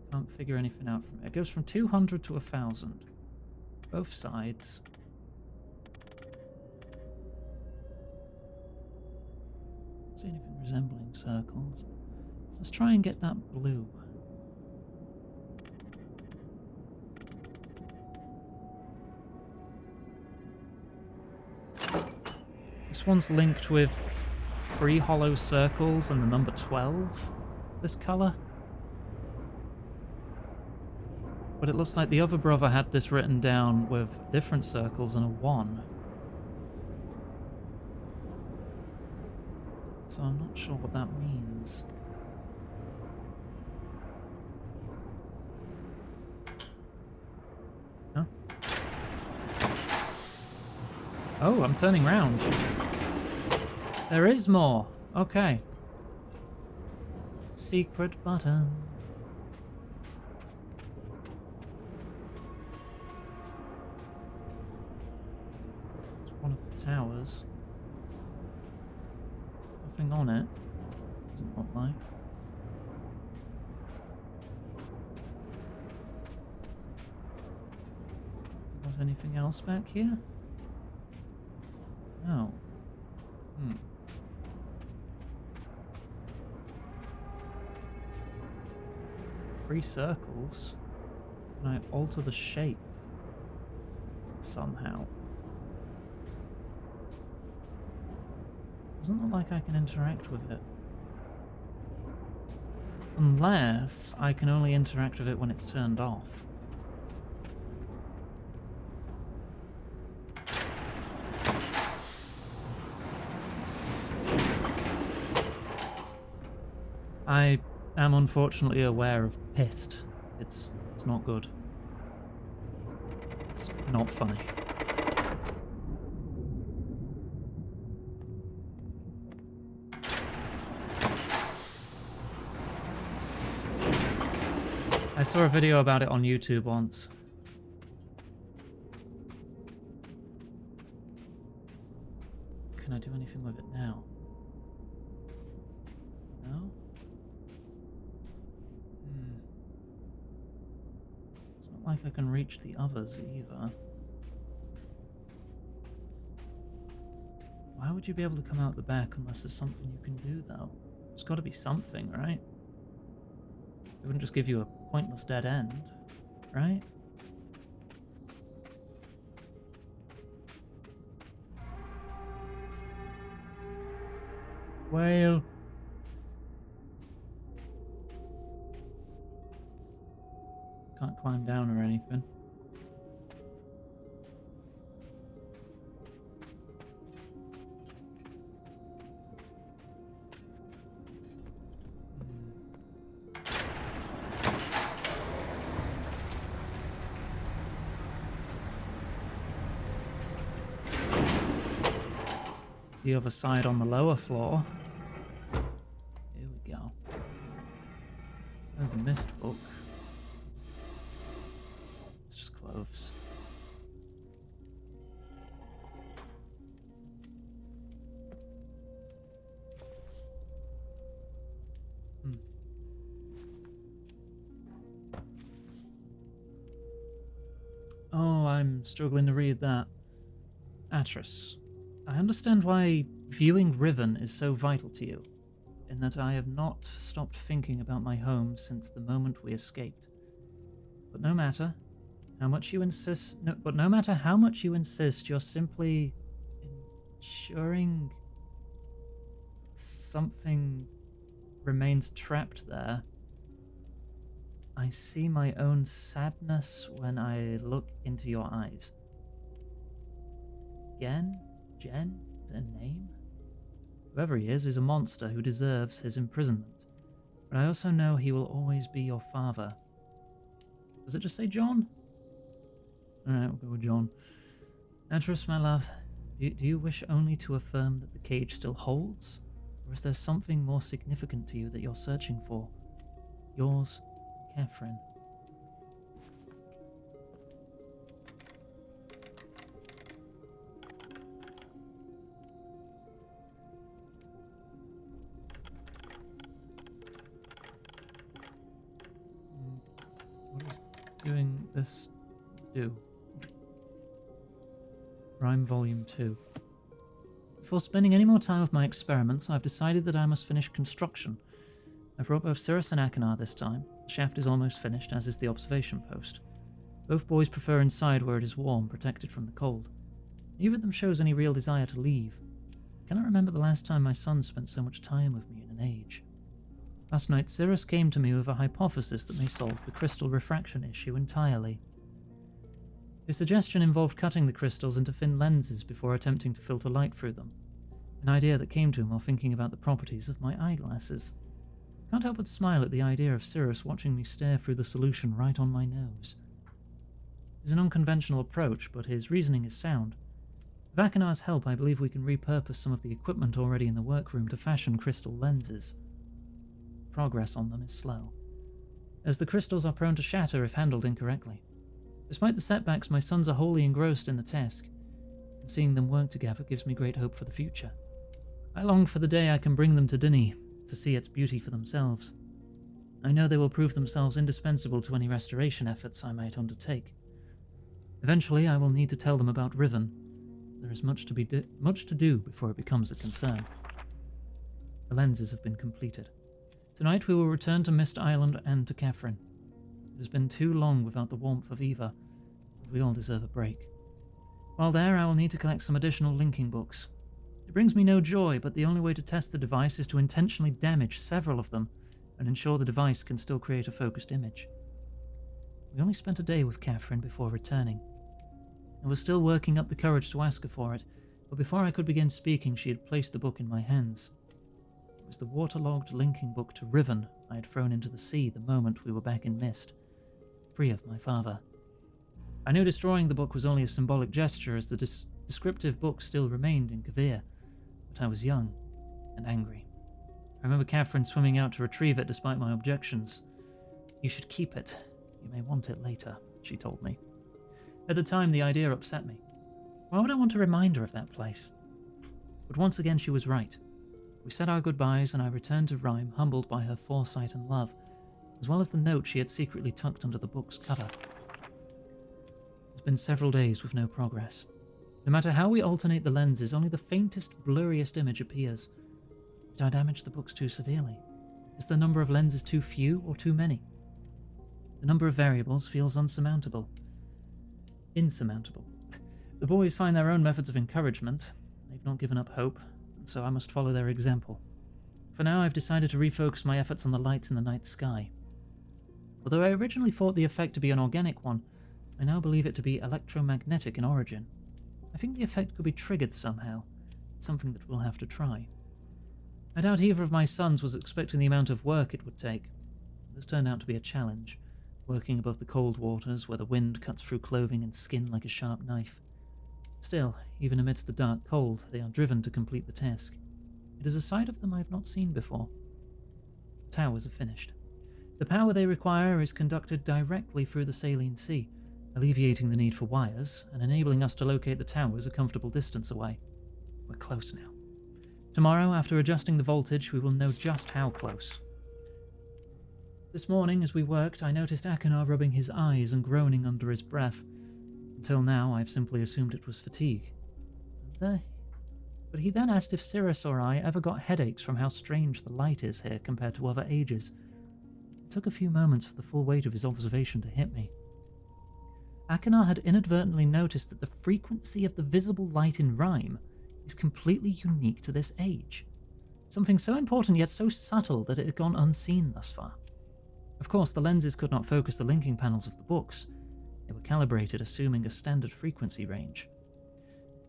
can't figure anything out from it. It goes from 200 to 1,000. Both sides. Don't see anything resembling circles. Let's try and get that blue. This one's linked with 3 hollow circles and the number 12, this colour. But it looks like the other brother had this written down with different circles and a 1. So I'm not sure what that means. Huh? Oh, I'm turning round. There is more. Okay. Secret button. It's one of the towers. Nothing on it. Doesn't look like. Was anything else back here? No. 3 circles. Can I alter the shape? Somehow. Doesn't look like I can interact with it. Unless I can only interact with it when it's turned off. I am unfortunately aware of pissed. It's not good. It's not funny. I saw a video about it on YouTube once. Can I do anything with it now? No? It's not like I can reach the others either. Why would you be able to come out the back unless there's something you can do, though? There's got to be something, right? It wouldn't just give you a pointless dead end, right? Whale. Can't climb down or anything. The other side on the lower floor. Here we go. There's a Myst book. It's just clothes. Oh, I'm struggling to read that. Atris. I understand why viewing Riven is so vital to you, in that I have not stopped thinking about my home since the moment we escaped. But no matter how much you insist, you're simply ensuring something remains trapped there. I see my own sadness when I look into your eyes. Jen? Is it a name? Whoever he is a monster who deserves his imprisonment. But I also know he will always be your father. Does it just say John? Alright, we'll go with John. Atris, my love, do you wish only to affirm that the cage still holds? Or is there something more significant to you that you're searching for? Yours, Catherine. this do? Rhyme Volume 2. Before spending any more time with my experiments, I've decided that I must finish construction. I've brought both Cirrus and Achenar this time. The shaft is almost finished, as is the observation post. Both boys prefer inside where it is warm, protected from the cold. Neither of them shows any real desire to leave. I cannot remember the last time my son spent so much time with me in an age. Last night, Cirrus came to me with a hypothesis that may solve the crystal refraction issue entirely. His suggestion involved cutting the crystals into thin lenses before attempting to filter light through them, an idea that came to him while thinking about the properties of my eyeglasses. I can't help but smile at the idea of Cirrus watching me stare through the solution right on my nose. It's an unconventional approach, but his reasoning is sound. With Achenar's help, I believe we can repurpose some of the equipment already in the workroom to fashion crystal lenses. Progress on them is slow, as the crystals are prone to shatter if handled incorrectly. Despite the setbacks, my sons are wholly engrossed in the task, and seeing them work together gives me great hope for the future. I long for the day I can bring them to Dini to see its beauty for themselves. I know they will prove themselves indispensable to any restoration efforts I might undertake. Eventually, I will need to tell them about Riven. There is much to do before it becomes a concern. The lenses have been completed. Tonight we will return to Myst Island and to Catherine. It has been too long without the warmth of Eva, and we all deserve a break. While there, I will need to collect some additional linking books. It brings me no joy, but the only way to test the device is to intentionally damage several of them and ensure the device can still create a focused image. We only spent a day with Catherine before returning. I was still working up the courage to ask her for it, but before I could begin speaking, she had placed the book in my hands. It was the waterlogged linking book to Riven I had thrown into the sea the moment we were back in Myst, free of my father. I knew destroying the book was only a symbolic gesture, as the descriptive book still remained in Kavir, but I was young and angry. I remember Catherine swimming out to retrieve it despite my objections. "You should keep it. You may want it later," she told me. At the time, the idea upset me. Why would I want a reminder of that place? But once again, she was right. We said our goodbyes, and I returned to Rhyme, humbled by her foresight and love, as well as the note she had secretly tucked under the book's cover. It's been several days with no progress. No matter how we alternate the lenses, only the faintest, blurriest image appears. Did I damage the books too severely? Is the number of lenses too few or too many? The number of variables feels insurmountable. The boys find their own methods of encouragement. They've not given up hope, and so I must follow their example. For now, I've decided to refocus my efforts on the lights in the night sky. Although I originally thought the effect to be an organic one, I now believe it to be electromagnetic in origin. I think the effect could be triggered somehow. It's something that we'll have to try. I doubt either of my sons was expecting the amount of work it would take. This turned out to be a challenge, working above the cold waters where the wind cuts through clothing and skin like a sharp knife. Still, even amidst the dark cold, they are driven to complete the task. It is a side of them I have not seen before. The towers are finished. The power they require is conducted directly through the saline sea, alleviating the need for wires and enabling us to locate the towers a comfortable distance away. We're close now. Tomorrow, after adjusting the voltage, we will know just how close. This morning, as we worked, I noticed Achenar rubbing his eyes and groaning under his breath. Until now, I've simply assumed it was fatigue. But he then asked if Cirrus or I ever got headaches from how strange the light is here compared to other ages. It took a few moments for the full weight of his observation to hit me. Achenar had inadvertently noticed that the frequency of the visible light in Rhyme is completely unique to this age. Something so important yet so subtle that it had gone unseen thus far. Of course, the lenses could not focus the linking panels of the books. They were calibrated assuming a standard frequency range.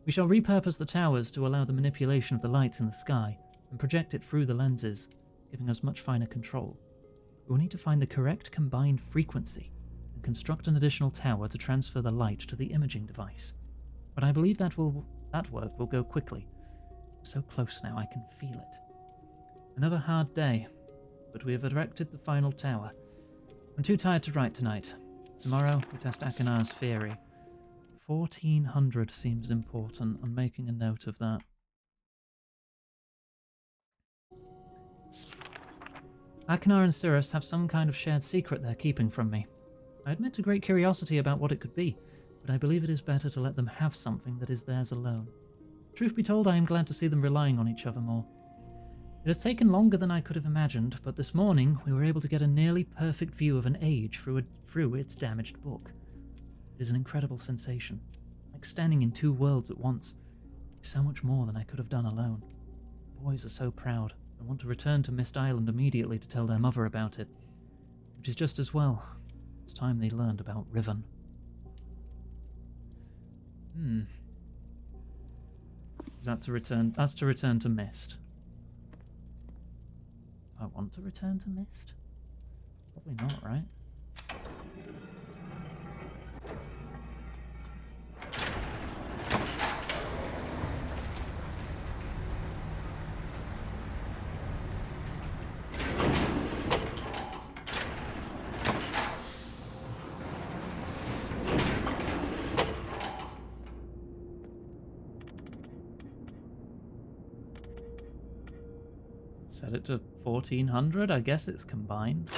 We shall repurpose the towers to allow the manipulation of the lights in the sky and project it through the lenses, giving us much finer control. We will need to find the correct combined frequency and construct an additional tower to transfer the light to the imaging device. But I believe that work will go quickly. We're so close now, I can feel it. Another hard day, but we have erected the final tower. I'm too tired to write tonight. Tomorrow we test Achenar's theory. 1400 seems important. I'm making a note of that. Achenar and Cirrus have some kind of shared secret they're keeping from me. I admit to great curiosity about what it could be, but I believe it is better to let them have something that is theirs alone. Truth be told, I am glad to see them relying on each other more. It has taken longer than I could have imagined, but this morning we were able to get a nearly perfect view of an age through its damaged book. It is an incredible sensation, like standing in two worlds at once. So much more than I could have done alone. The boys are so proud and want to return to Myst Island immediately to tell their mother about it, which is just as well. It's time they learned about Riven. Is that to return? That's to return to Myst. I want to return to Myst? Probably not, right? Set it to 1400, I guess it's combined.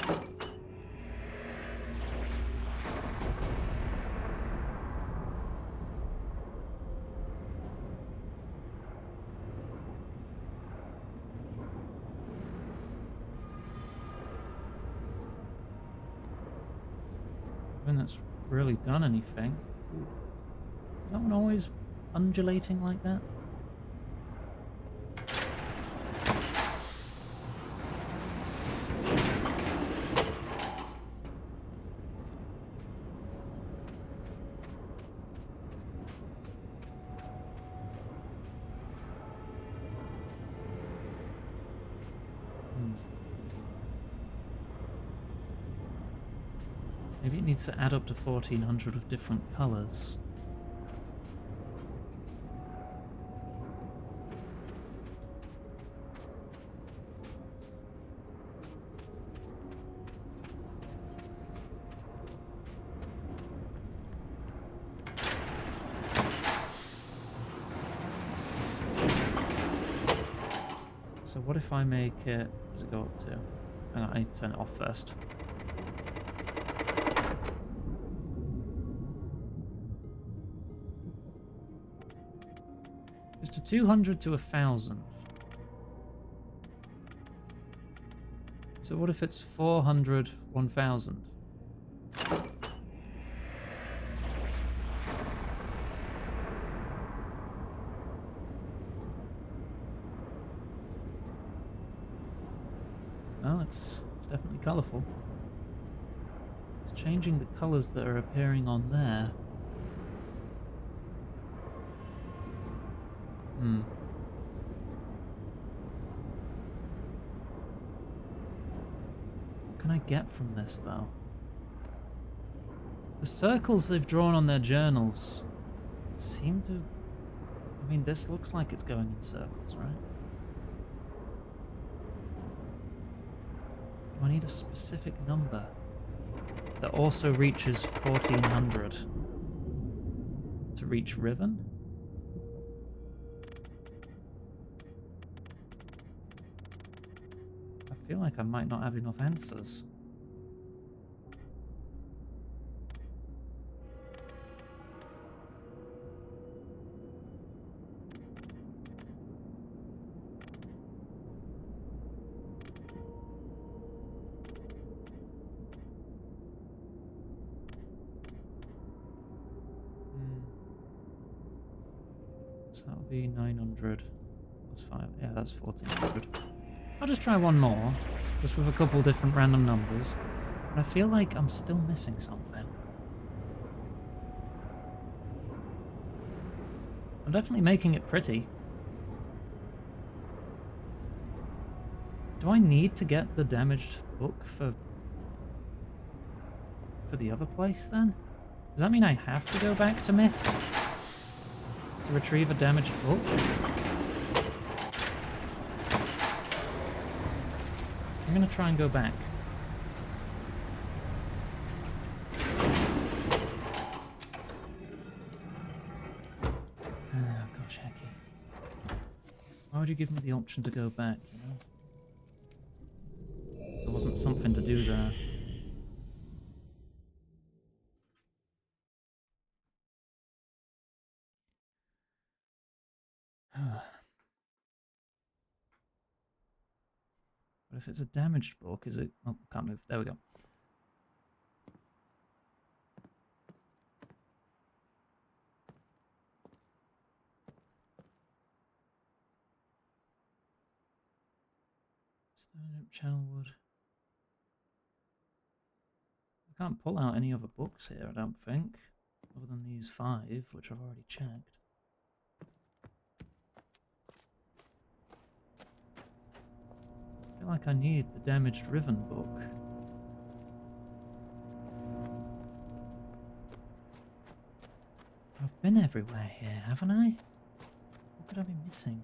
When that's really done anything. Is that one always undulating like that? Maybe it needs to add up to 1400 of different colours. So what if I make it... What does it go up to? Hang on, I need to turn it off first. It's to 200 to 1000. So what if it's 400, 1000? Well, it's definitely colourful. It's changing the colours that are appearing on there. What can I get from this, though? The circles they've drawn on their journals seem to... I mean, this looks like it's going in circles, right? Do I need a specific number that also reaches 1400 to reach Riven? I feel like I might not have enough answers. So that would be 900 plus 5. Yeah, that's 1400. I'll just try one more, just with a couple different random numbers. But I feel like I'm still missing something. I'm definitely making it pretty. Do I need to get the damaged book for the other place then? Does that mean I have to go back to Myst to retrieve a damaged book? I'm gonna try and go back. Oh gosh, hecky. Why would you give me the option to go back, you know? There wasn't something to do there. But if it's a damaged book, is it... Oh, can't move. There we go. Channel wood. I can't pull out any other books here, I don't think. Other than these 5, which I've already checked. I feel like I need the damaged Riven book. I've been everywhere here, haven't I? What could I be missing?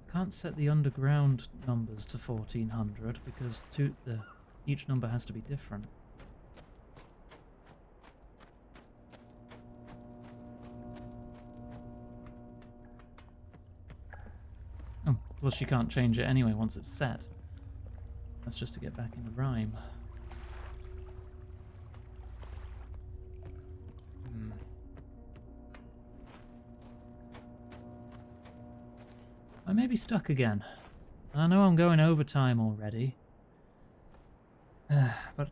I can't set the underground numbers to 1400 because each number has to be different. Oh, plus you can't change it anyway once it's set. That's just to get back into rhyme. I may be stuck again. I know I'm going overtime already. But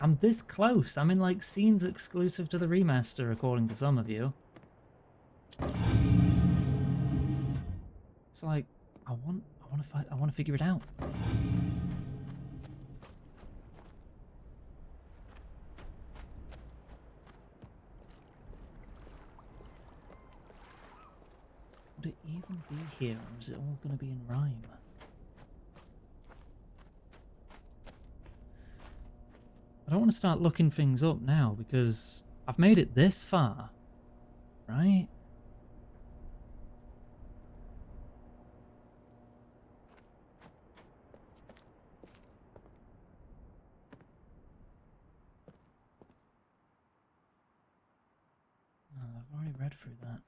I'm this close. I'm in like scenes exclusive to the remaster, according to some of you. It's like I want to figure it out. Would it even be here, or is it all going to be in rhyme? I don't want to start looking things up now, because I've made it this far, right? Oh, I've already read through that.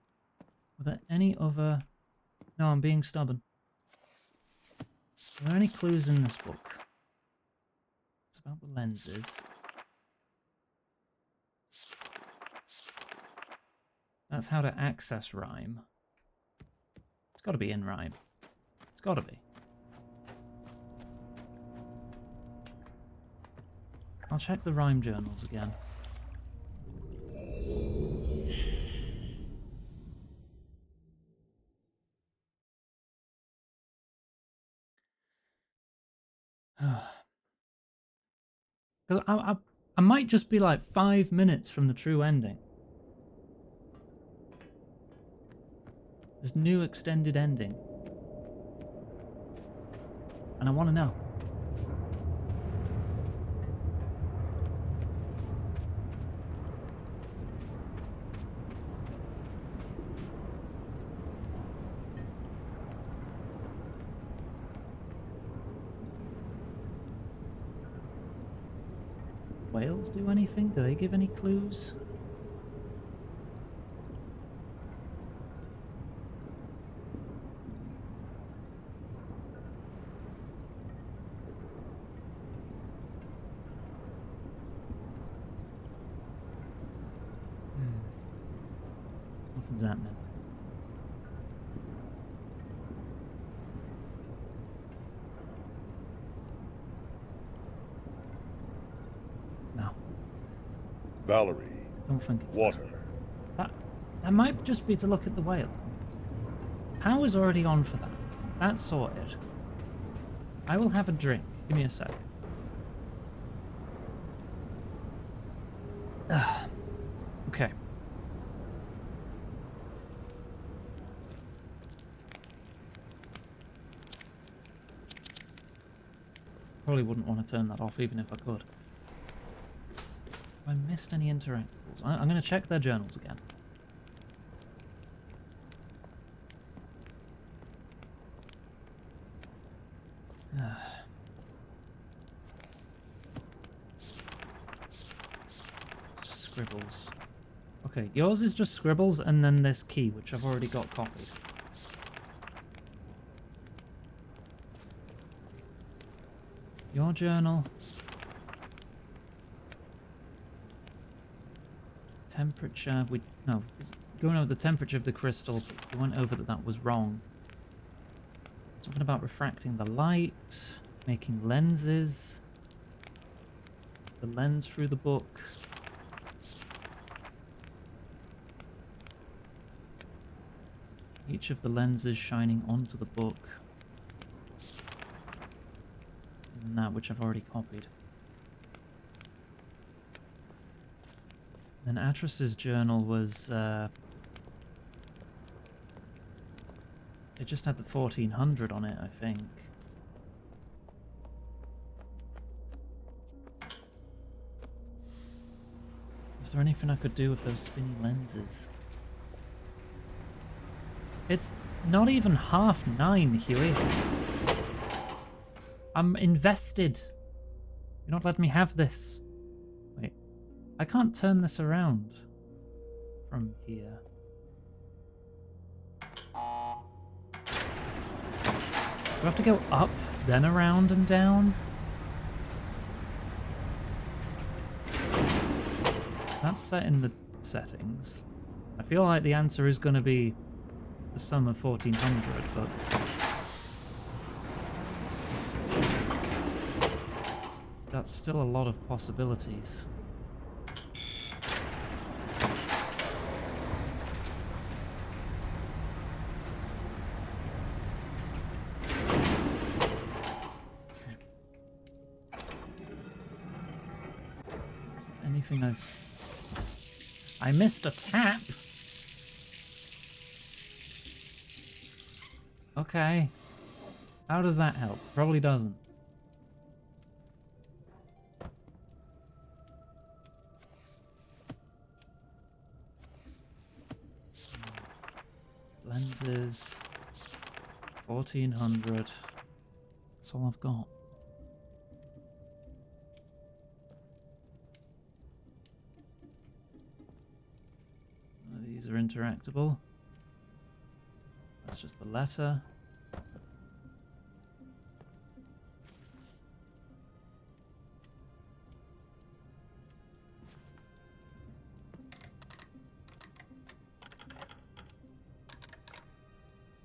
Were there any other... No, I'm being stubborn. Are there any clues in this book? It's about the lenses. That's how to access rhyme. It's got to be in rhyme. It's got to be. I'll check the rhyme journals again. Because I might just be like 5 minutes from the true ending. This new extended ending. And I want to know. Whales do anything? Do they give any clues? Nothing's happening. No. Valerie. Don't think it's Water. That might just be to look at the whale. Power's already on for that. That's sorted. I will have a drink. Give me a sec. Okay. Probably wouldn't want to turn that off even if I could. Have I missed any interactables? I'm going to check their journals again. Just scribbles. Okay, yours is just scribbles and then this key, which I've already got copied. Your journal. Temperature. No. going over the temperature of the crystal, we went over that was wrong. Something about refracting the light, making lenses, the lens through the book. Each of the lenses shining onto the book. And that which I've already copied. Then Atras's journal was, it just had the 1400 on it, I think. Was there anything I could do with those spinny lenses? It's not even 9:30, Huey. I'm invested. You're not letting me have this. Wait, I can't turn this around from here. Do I have to go up, then around and down? That's set in the settings. I feel like the answer is going to be the sum of 1400, but... that's still a lot of possibilities. Anything I missed a tap. Okay. How does that help? Probably doesn't. Lenses. 1400. That's all I've got. These are interactable. That's just the letter.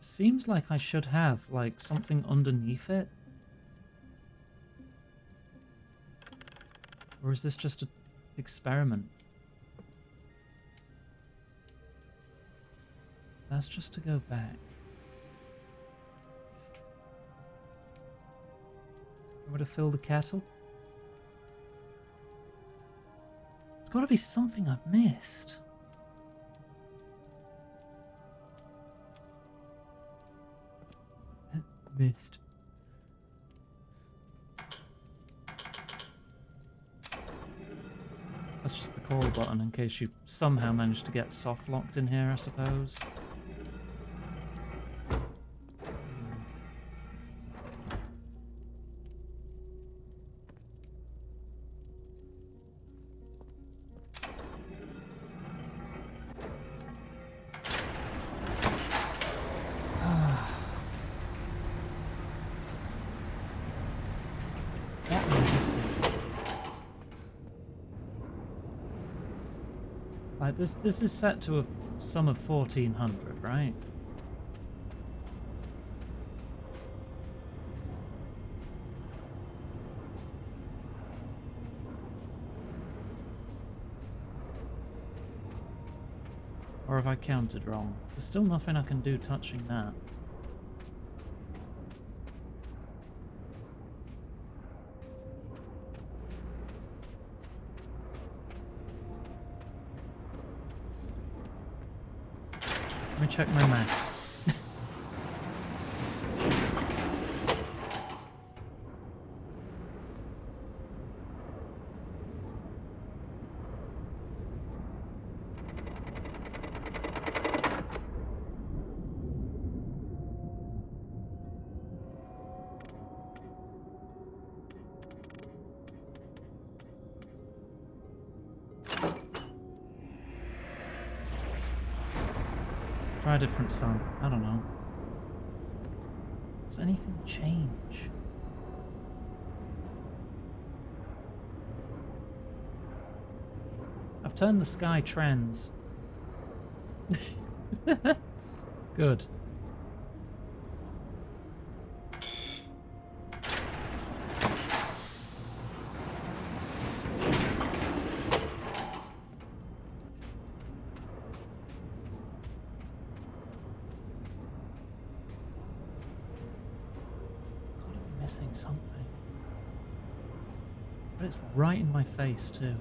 Seems like I should have, like, something underneath it. Or is this just an experiment? That's just to go back. Over to fill the kettle? It's got to be something I've missed. Missed. That's just the call button in case you somehow managed to get soft locked in here, I suppose. Like this is set to a sum of 1400, right? Or have I counted wrong? There's still nothing I can do touching that. Let me check my maths. Try a different sum. I don't know. Does anything change? I've turned the sky trends. Good. God, I'm missing something. But it's right in my face too.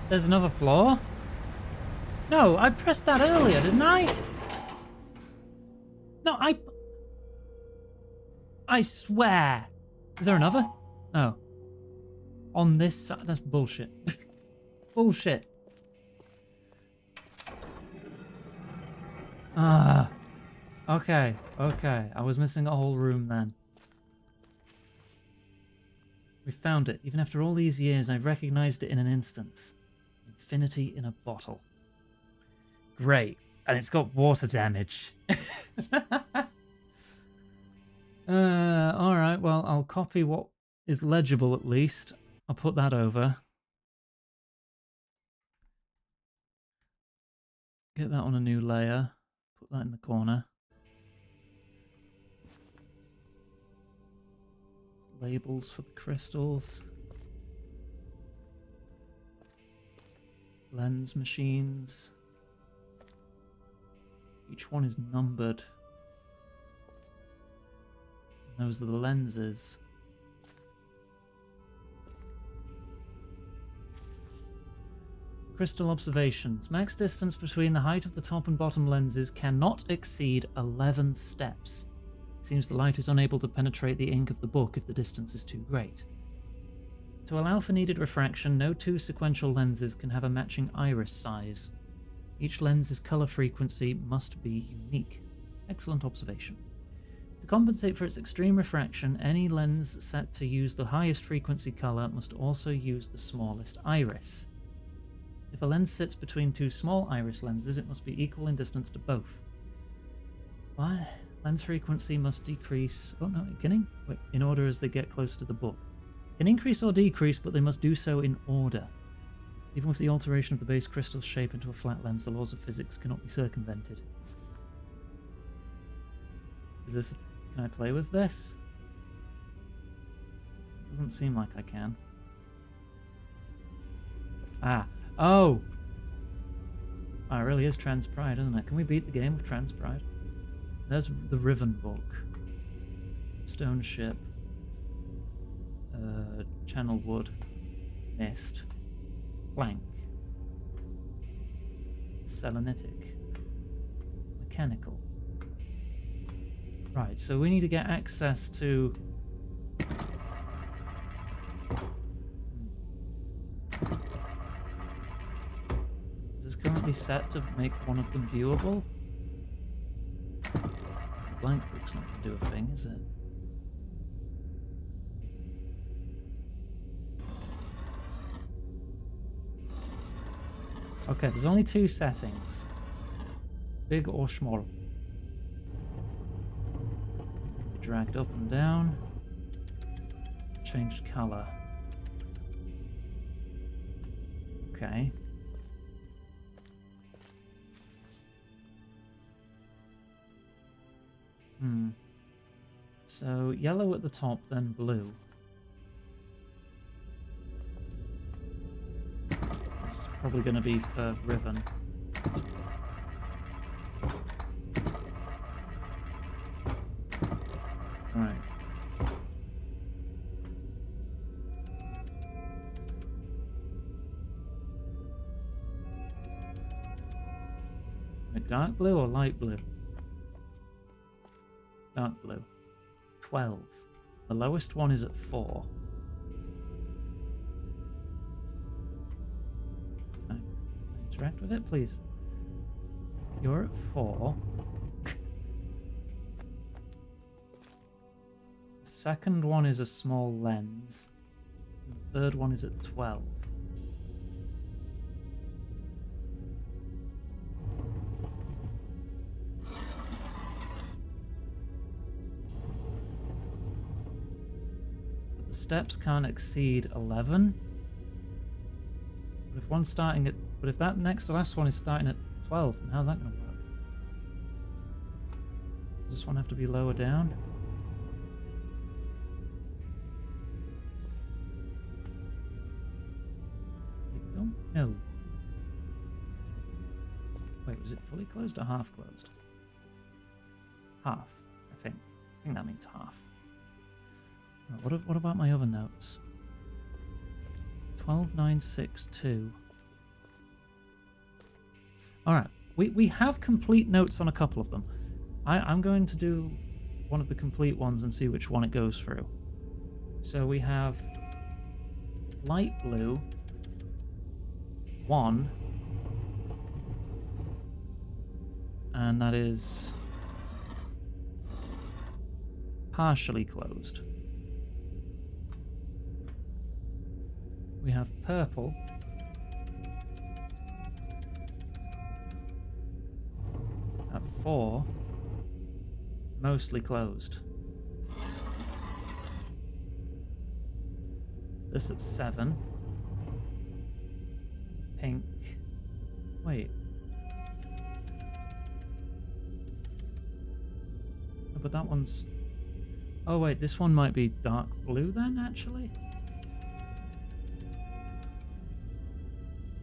There's another floor? No, I pressed that earlier, didn't I? No, I swear. Is there another? Oh. On this side? That's bullshit. Bullshit. Ah. Okay, okay. I was missing a whole room then. We found it. Even after all these years, I recognized it in an instant. Infinity in a bottle. Great. And it's got water damage. Alright, well, I'll copy what is legible at least. I'll put that over. Get that on a new layer. Put that in the corner. Labels for the crystals. Lens machines. Each one is numbered. And those are the lenses. Crystal observations. Max distance between the height of the top and bottom lenses cannot exceed 11 steps. It seems the light is unable to penetrate the ink of the book if the distance is too great. To allow for needed refraction, no two sequential lenses can have a matching iris size. Each lens's color frequency must be unique. Excellent observation. To compensate for its extreme refraction, any lens set to use the highest frequency color must also use the smallest iris. If a lens sits between two small iris lenses, it must be equal in distance to both. Why? Lens frequency must decrease... Oh no, in order as they get closer to the book. Can increase or decrease, but they must do so in order. Even with the alteration of the base crystal's shape into a flat lens, the laws of physics cannot be circumvented. Is this... Can I play with this? Doesn't seem like I can. Ah. Oh! Oh, it really is Trans Pride, isn't it? Can we beat the game with Trans Pride? There's the Riven book. Stone Ship. Channel Wood. Myst. Blank. Selenitic. Mechanical. Right, so we need to get access to... Is this currently set to make one of them viewable? Blank book's not going to do a thing, is it? Okay, there's only two settings. Big or small. Dragged up and down. Changed color. Okay. So yellow at the top, then blue. It's probably going to be for Riven. Right. Dark blue or light blue? Dark blue. 12. The lowest one is at 4. Okay. Interact with it, please. You're at 4. The second one is a small lens. And the third one is at 12. But the steps can't exceed 11. But if one's starting at... But if that next to last one is starting at 12, then how's that going to work? Does this one have to be lower down? I don't know. Wait, was it fully closed or half closed? Half, I think. I think that means half. Right, what about my other notes? 12962. Alright, we have complete notes on a couple of them. I'm going to do one of the complete ones and see which one it goes through. So we have light blue, 1, and that is partially closed. We have purple, at 4, mostly closed. This at 7. Pink. Wait. Oh, but that one's... Oh wait, this one might be dark blue then, actually?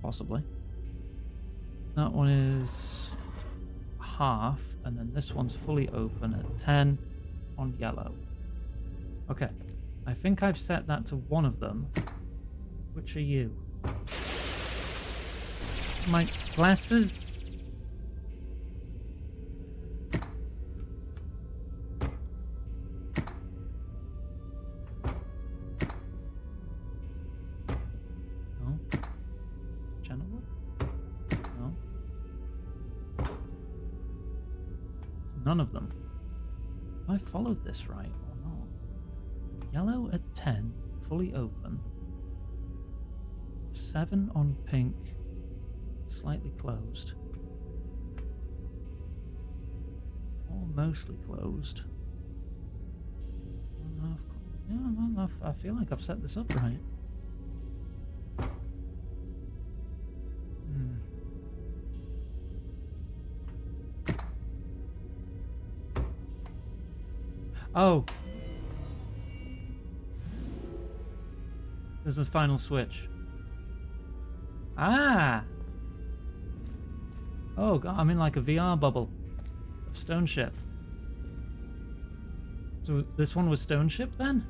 Possibly. That one is half, and then this one's fully open at 10 on yellow. Okay, I think I've set that to one of them. Which are you? My glasses? No. Channel? No. It's none of them. Have I followed this right or not? Yellow at 10, fully open. 7 on pink, slightly closed. 4 mostly closed. 1.5 yeah, I feel like I've set this up right. Oh! There's a final switch. Ah! Oh god, I'm in like a VR bubble of Stone Ship. So this one was Stone Ship then?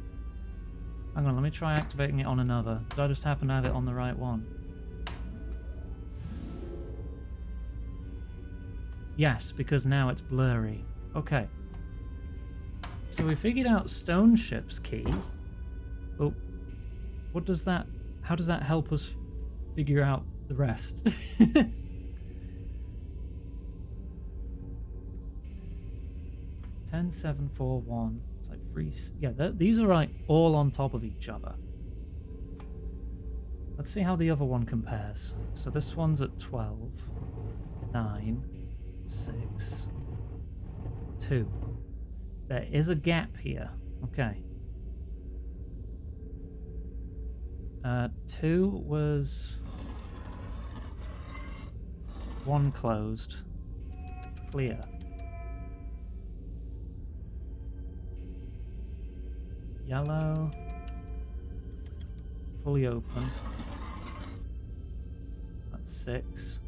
Hang on, let me try activating it on another. Did I just happen to have it on the right one? Yes, because now it's blurry. Okay. So we figured out Stone Ship's key. But what does that... How does that help us figure out the rest? 10, 7, 4, 1. It's like 3... Yeah, these are like all on top of each other. Let's see how the other one compares. So this one's at 12, 9, 6, 2. There is a gap here. Okay. 2 was 1 closed, clear. Yellow, fully open. That's 6.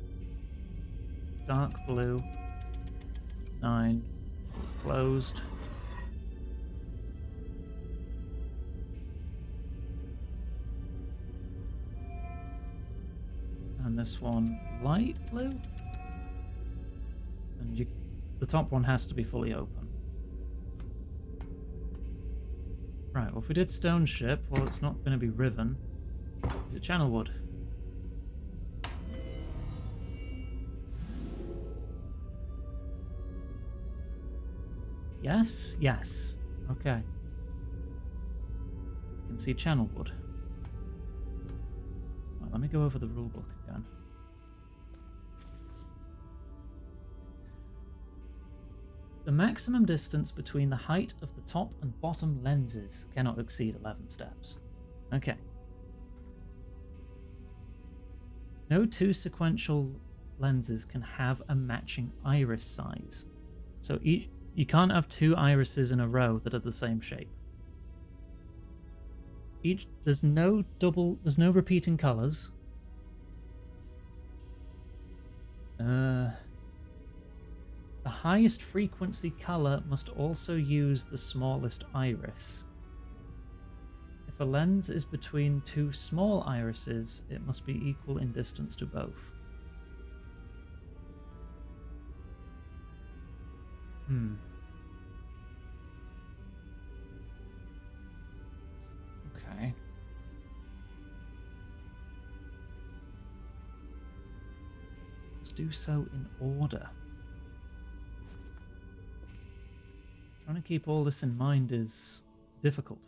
Dark blue, 9, closed. And this one, light blue? And the top one has to be fully open. Right, well if we did Stone Ship, well it's not going to be Riven. Is it Channelwood? Yes? Yes. Okay. You can see channel wood. Right, let me go over the rulebook again. The maximum distance between the height of the top and bottom lenses cannot exceed 11 steps. Okay. No two sequential lenses can have a matching iris size. So you can't have two irises in a row that are the same shape. There's no repeating colors. The highest frequency color must also use the smallest iris. If a lens is between two small irises, it must be equal in distance to both. Okay. Let's do so in order. Trying to keep all this in mind is difficult.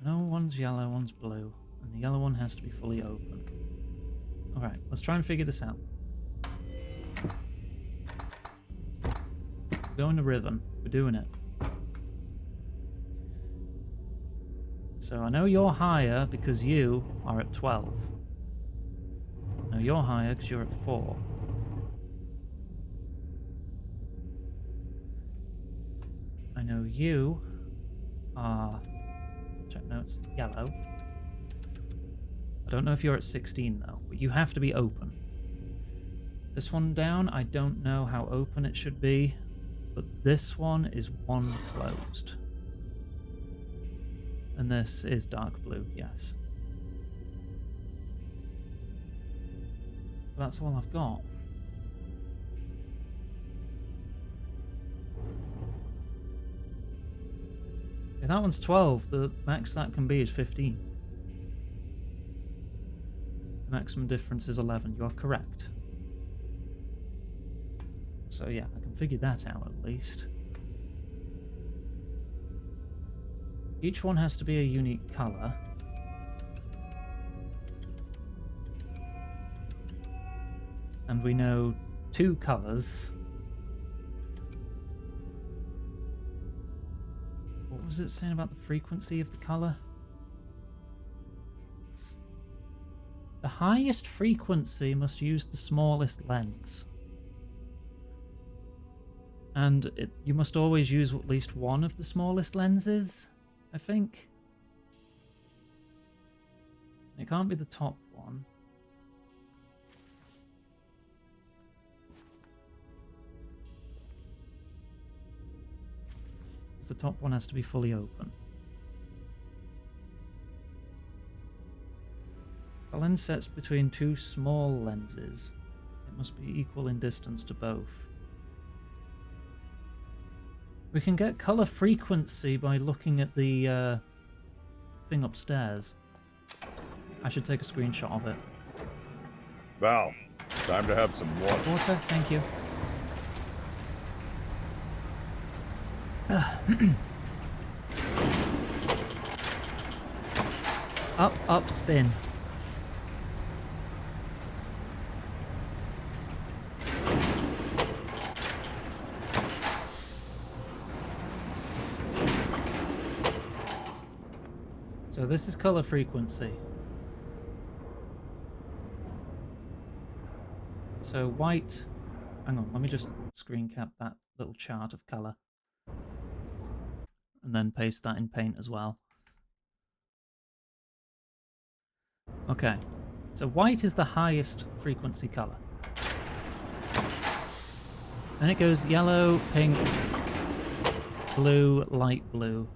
No, one's yellow, one's blue, and the yellow one has to be fully open. Alright, let's try and figure this out. Go into rhythm. We're doing it. So I know you're higher because you are at 12. I know you're higher because you're at 4. I know you are... Check notes. Yellow. I don't know if you're at 16 though, but you have to be open. This one down, I don't know how open it should be, but this one is 1 closed. And this is dark blue, yes. That's all I've got. If that one's 12, the max that can be is 15. The maximum difference is 11, you are correct. So yeah, I can figure that out at least. Each one has to be a unique colour. And we know 2 colours. What was it saying about the frequency of the colour? The highest frequency must use the smallest lens. And you must always use at least one of the smallest lenses, I think. It can't be the top one. The top one has to be fully open. If a lens sets between 2 small lenses, it must be equal in distance to both. We can get color frequency by looking at the thing upstairs. I should take a screenshot of it. Val, time to have some water. Water, thank you. Up, spin. So this is color frequency. So white, hang on, let me just screen cap that little chart of color. And then paste that in paint as well. Okay, so white is the highest frequency color. Then it goes yellow, pink, blue, light blue.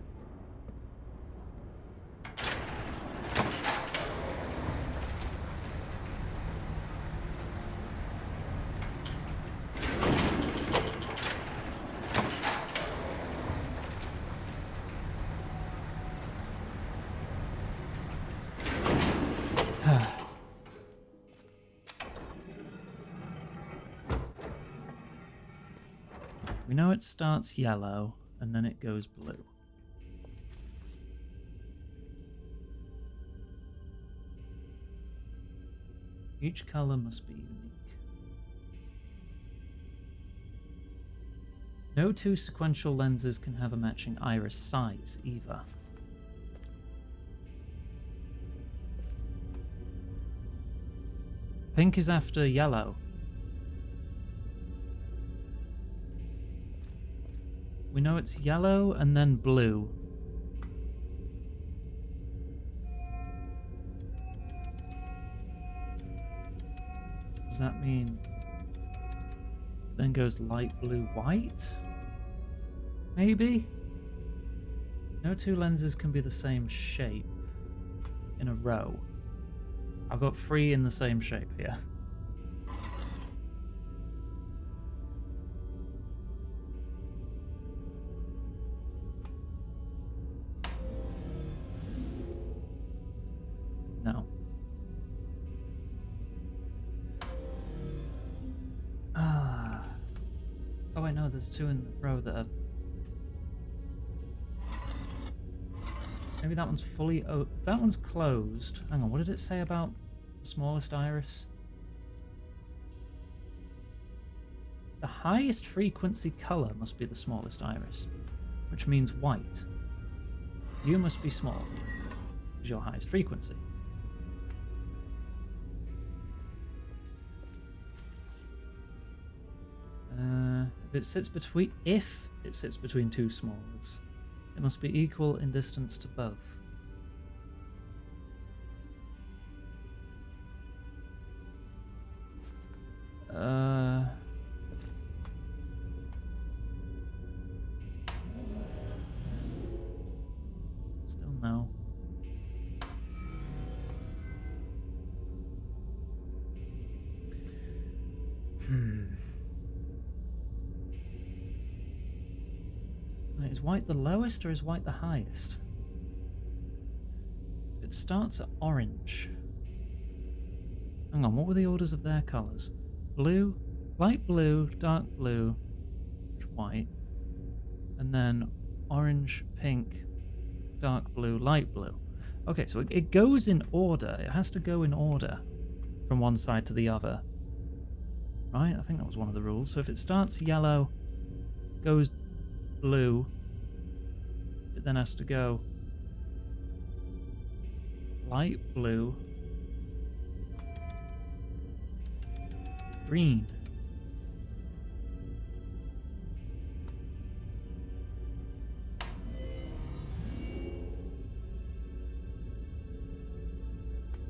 We know it starts yellow and then it goes blue. Each color must be unique. No two sequential lenses can have a matching iris size either. Pink is after yellow. We know it's yellow and then blue. Does that mean then goes light blue, white? Maybe? No two lenses can be the same shape in a row. I've got 3 in the same shape here. No. Oh, I know there's 2 in the row that are... Maybe that one's fully... Oh, that one's closed. Hang on, what did it say about the smallest iris? The highest frequency color must be the smallest iris, which means white. You must be small, is your highest frequency. If it sits between 2 smalls, it must be equal in distance to both. Still no. Is white the lowest or is white the highest? It starts at orange. Hang on, what were the orders of their colours? Blue, light blue, dark blue, white, and then orange, pink, dark blue, light blue. Okay, so it goes in order. It has to go in order from one side to the other. Right? I think that was one of the rules. So if it starts yellow, goes blue, it then has to go light blue, green.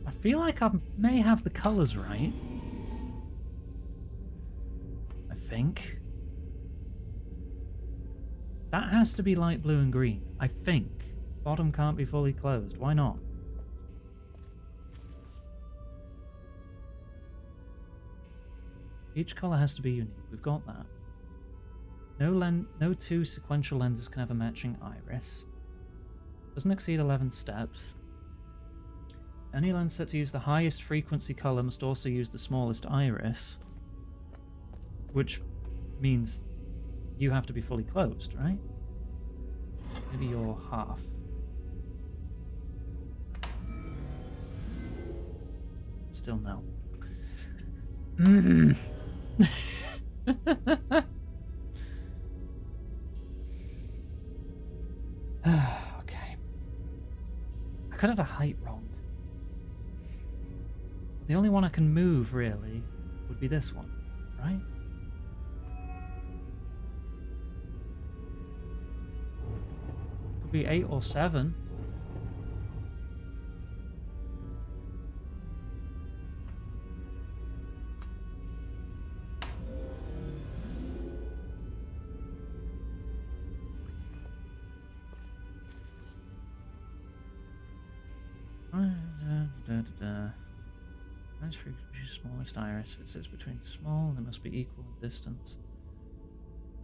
I feel like I may have the colours right. I think. That has to be light blue and green, I think. Bottom can't be fully closed. Why not? Each colour has to be unique. We've got that. No 2 sequential lenses can have a matching iris. Doesn't exceed 11 steps. Any lens set to use the highest frequency colour must also use the smallest iris. Which means you have to be fully closed, right? Maybe you're half. Still no. Okay. I could have a height wrong. The only one I can move, really, would be this one, right? Could be 8 or 7. Smallest iris. If it sits between small, they must be equal in distance.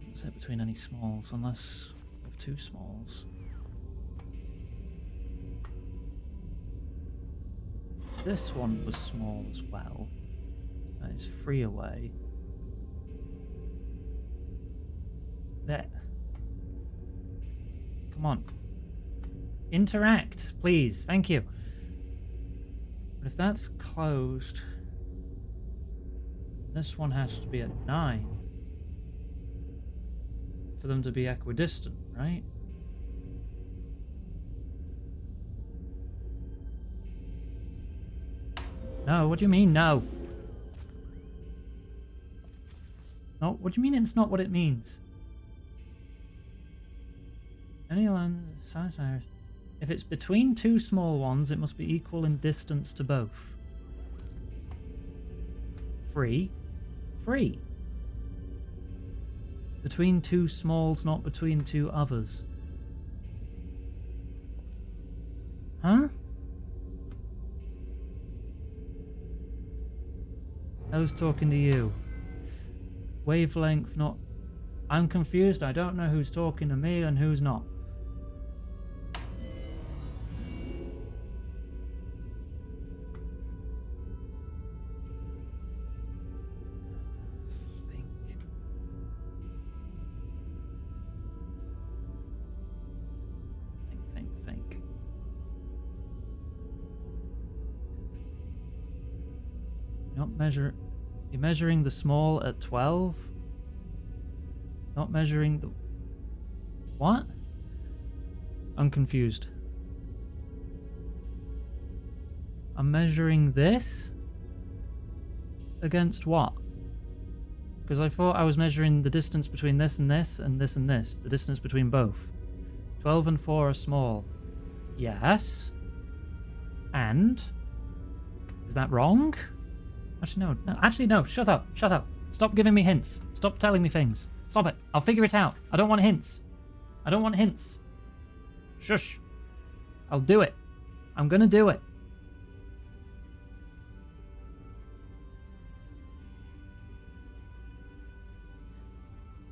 It doesn't sit between any smalls unless we have 2 smalls. This one was small as well. That is 3 away. there. Come on. Interact, please. Thank you. But if that's closed, this one has to be at 9 for them to be equidistant, right? No, what do you mean, no? No, what do you mean it's not what it means? Any land size iris. If it's between two small ones, it must be equal in distance to both. Free. Free. Between two smalls, not between two others. Huh? Who's talking to you? Wavelength, not... I'm confused. I don't know who's talking to me and who's not. Think. You're measuring the small at 12? Not measuring the... What? I'm confused. I'm measuring this? Against what? Because I thought I was measuring the distance between this and this and this and this. The distance between both. 12 and 4 are small. Yes. And? Is that wrong? Actually, no. Actually, no. Shut up. Shut up. Stop giving me hints. Stop telling me things. Stop it. I'll figure it out. I don't want hints. I don't want hints. Shush. I'll do it. I'm gonna do it.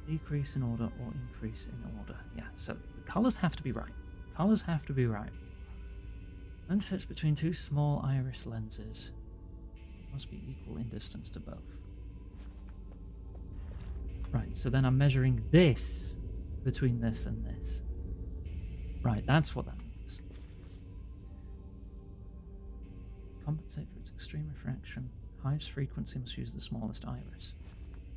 Decrease in order or increase in order. Yeah, so the colours have to be right. Colours have to be right. Lens fits between two small iris lenses. Must be equal in distance to both. Right, so then I'm measuring this between this and this. Right, that's what that means. Compensate for its extreme refraction. Highest frequency must use the smallest iris.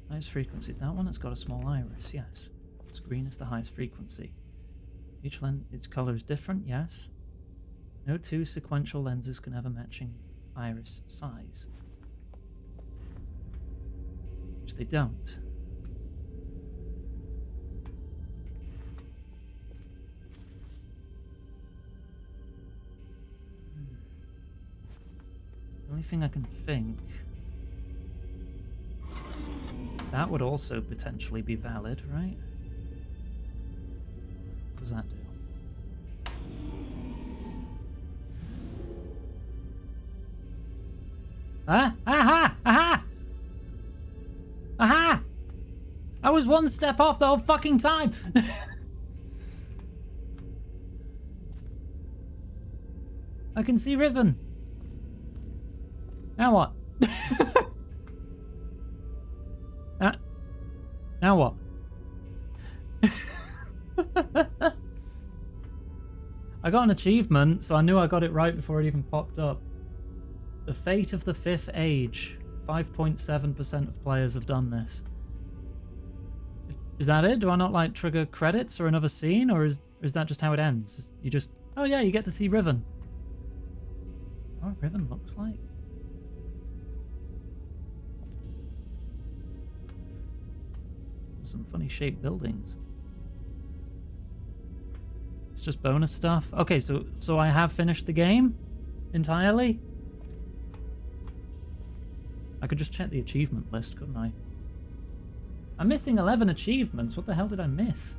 Highest frequency is that one that's got a small iris, yes. It's green is the highest frequency. Each lens, its color is different, yes. No two sequential lenses can have a matching iris size. Which they don't. The only thing I can think... That would also potentially be valid, right? What does that do? Ah! Aha! Aha! Aha! I was one step off the whole fucking time! I can see Riven. Now what? Now what? I got an achievement, so I knew I got it right before it even popped up. The Fate of the Fifth Age. 5.7% of players have done this. Is that it? Do I not like trigger credits or another scene, or is that just how it ends? You just... Oh yeah, you get to see Riven. Oh, what Riven looks like? Some funny shaped buildings. It's just bonus stuff. Okay, so I have finished the game entirely. I could just check the achievement list, couldn't I? I'm missing 11 achievements. What the hell did I miss?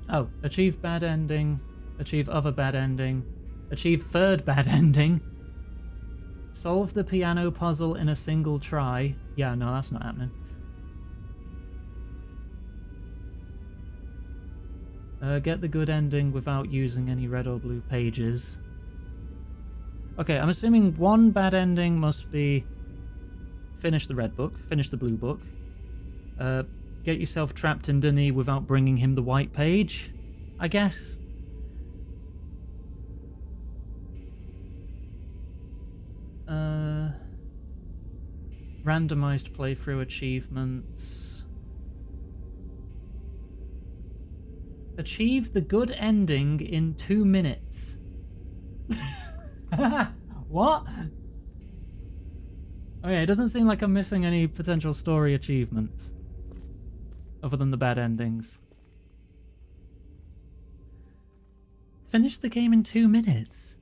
Oh, achieve bad ending, achieve other bad ending, achieve third bad ending, solve the piano puzzle in a single try. Yeah, no, that's not happening. Get the good ending without using any red or blue pages. Okay, I'm assuming one bad ending must be finish the red book, finish the blue book, get yourself trapped in Denis without bringing him the white page, I guess. Randomized playthrough achievements. Achieve the good ending in 2 minutes. What? Okay, it doesn't seem like I'm missing any potential story achievements. Other than the bad endings. Finish the game in 2 minutes.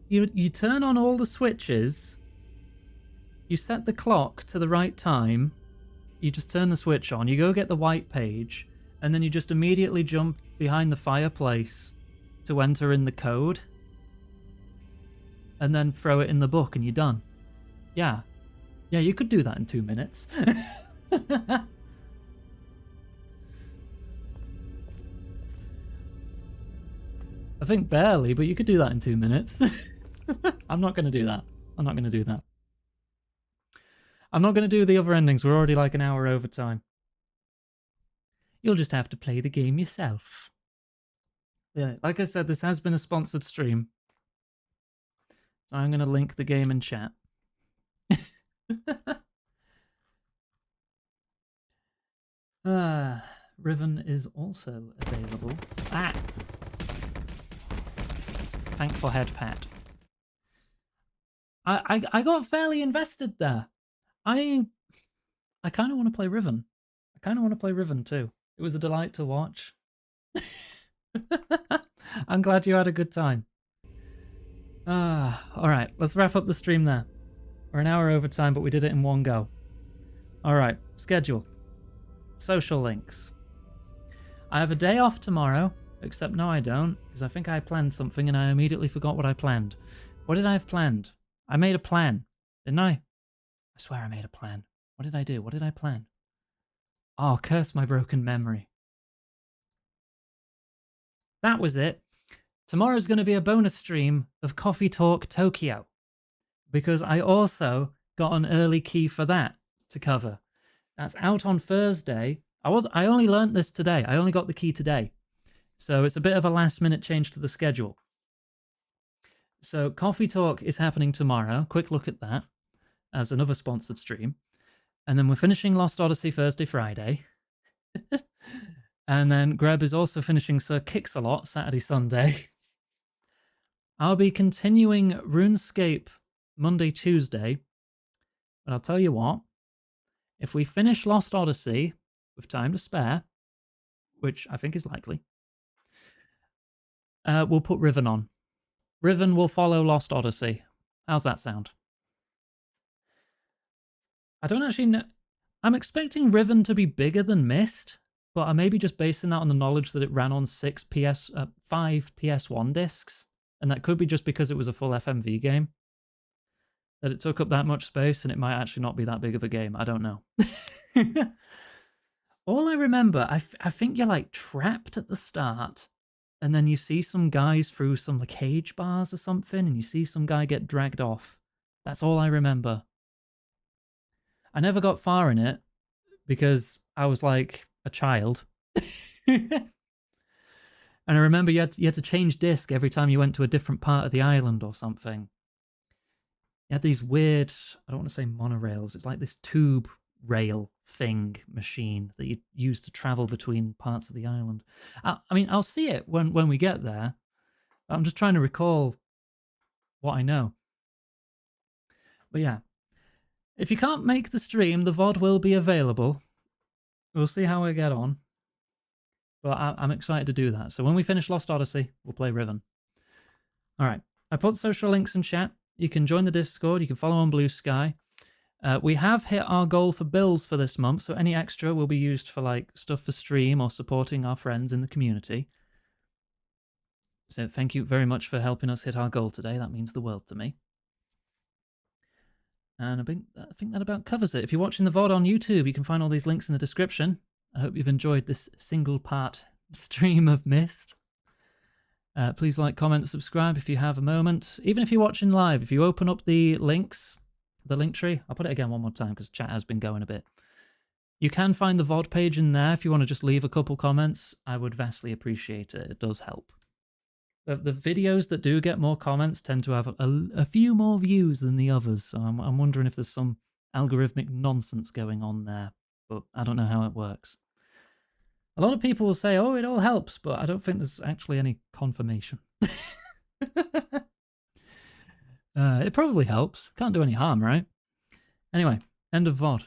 You turn on all the switches. You set the clock to the right time. You just turn the switch on. You go get the white page. And then you just immediately jump behind the fireplace to enter in the code. And then throw it in the book and you're done. Yeah. Yeah, you could do that in 2 minutes. I think barely, but you could do that in 2 minutes. I'm not going to do that. I'm not going to do that. I'm not going to do the other endings. We're already like an hour over time. You'll just have to play the game yourself. Yeah, like I said, this has been a sponsored stream. So I'm going to link the game in chat. Riven is also available. Ah! Thankful head pat. I got fairly invested there. I kind of want to play Riven. I kind of want to play Riven too. It was a delight to watch. I'm glad you had a good time. Alright, let's wrap up the stream there. We're an hour over time, but we did it in one go. Alright, schedule. Social links. I have a day off tomorrow, except no I don't, because I think I planned something and I immediately forgot what I planned. What did I have planned? I made a plan, didn't I? I swear I made a plan. What did I do? What did I plan? Oh, curse my broken memory. That was it. Tomorrow's going to be a bonus stream of Coffee Talk Tokyo, because I also got an early key for that to cover. That's out on Thursday. I only learnt this today. I only got the key today. So it's a bit of a last minute change to the schedule. So Coffee Talk is happening tomorrow. Quick look at that as another sponsored stream. And then we're finishing Lost Odyssey Thursday, Friday. And then Greb is also finishing Sir Kix-a-Lot Saturday, Sunday. I'll be continuing RuneScape Monday, Tuesday. But I'll tell you what, if we finish Lost Odyssey with time to spare, which I think is likely, we'll put Riven on. Riven will follow Lost Odyssey. How's that sound? I don't actually know. I'm expecting Riven to be bigger than Myst, but I may be just basing that on the knowledge that it ran on 5 PS1 discs, and that could be just because it was a full FMV game. That it took up that much space, and it might actually not be that big of a game. I don't know. All I remember, I think you're like trapped at the start, and then you see some guys through some like cage bars or something, and you see some guy get dragged off. That's all I remember. I never got far in it because I was like a child. And I remember you had to change disc every time you went to a different part of the island or something. You had these weird, I don't want to say monorails, it's like this tube rail thing machine that you use to travel between parts of the island. I mean, I'll see it when we get there. I'm just trying to recall what I know. But yeah, if you can't make the stream, the VOD will be available. We'll see how we get on. But I'm excited to do that. So when we finish Lost Odyssey, we'll play Riven. Alright, I put social links in chat. You can join the Discord, you can follow on Blue Sky. We have hit our goal for bills for this month, so any extra will be used for like stuff for stream or supporting our friends in the community. So thank you very much for helping us hit our goal today. That means the world to me. And I think that about covers it. If you're watching the VOD on YouTube, you can find all these links in the description. I hope you've enjoyed this single part stream of Myst. Please like, comment, subscribe if you have a moment. Even if you're watching live, if you open up the links, the link tree, I'll put it again one more time because chat has been going a bit. You can find the VOD page in there if you want to just leave a couple comments. I would vastly appreciate it. It does help. The videos that do get more comments tend to have a few more views than the others, so I'm wondering if there's some algorithmic nonsense going on there, but I don't know how it works. A lot of people will say, oh, it all helps, but I don't think there's actually any confirmation. It probably helps. Can't do any harm, right? Anyway, end of VOD.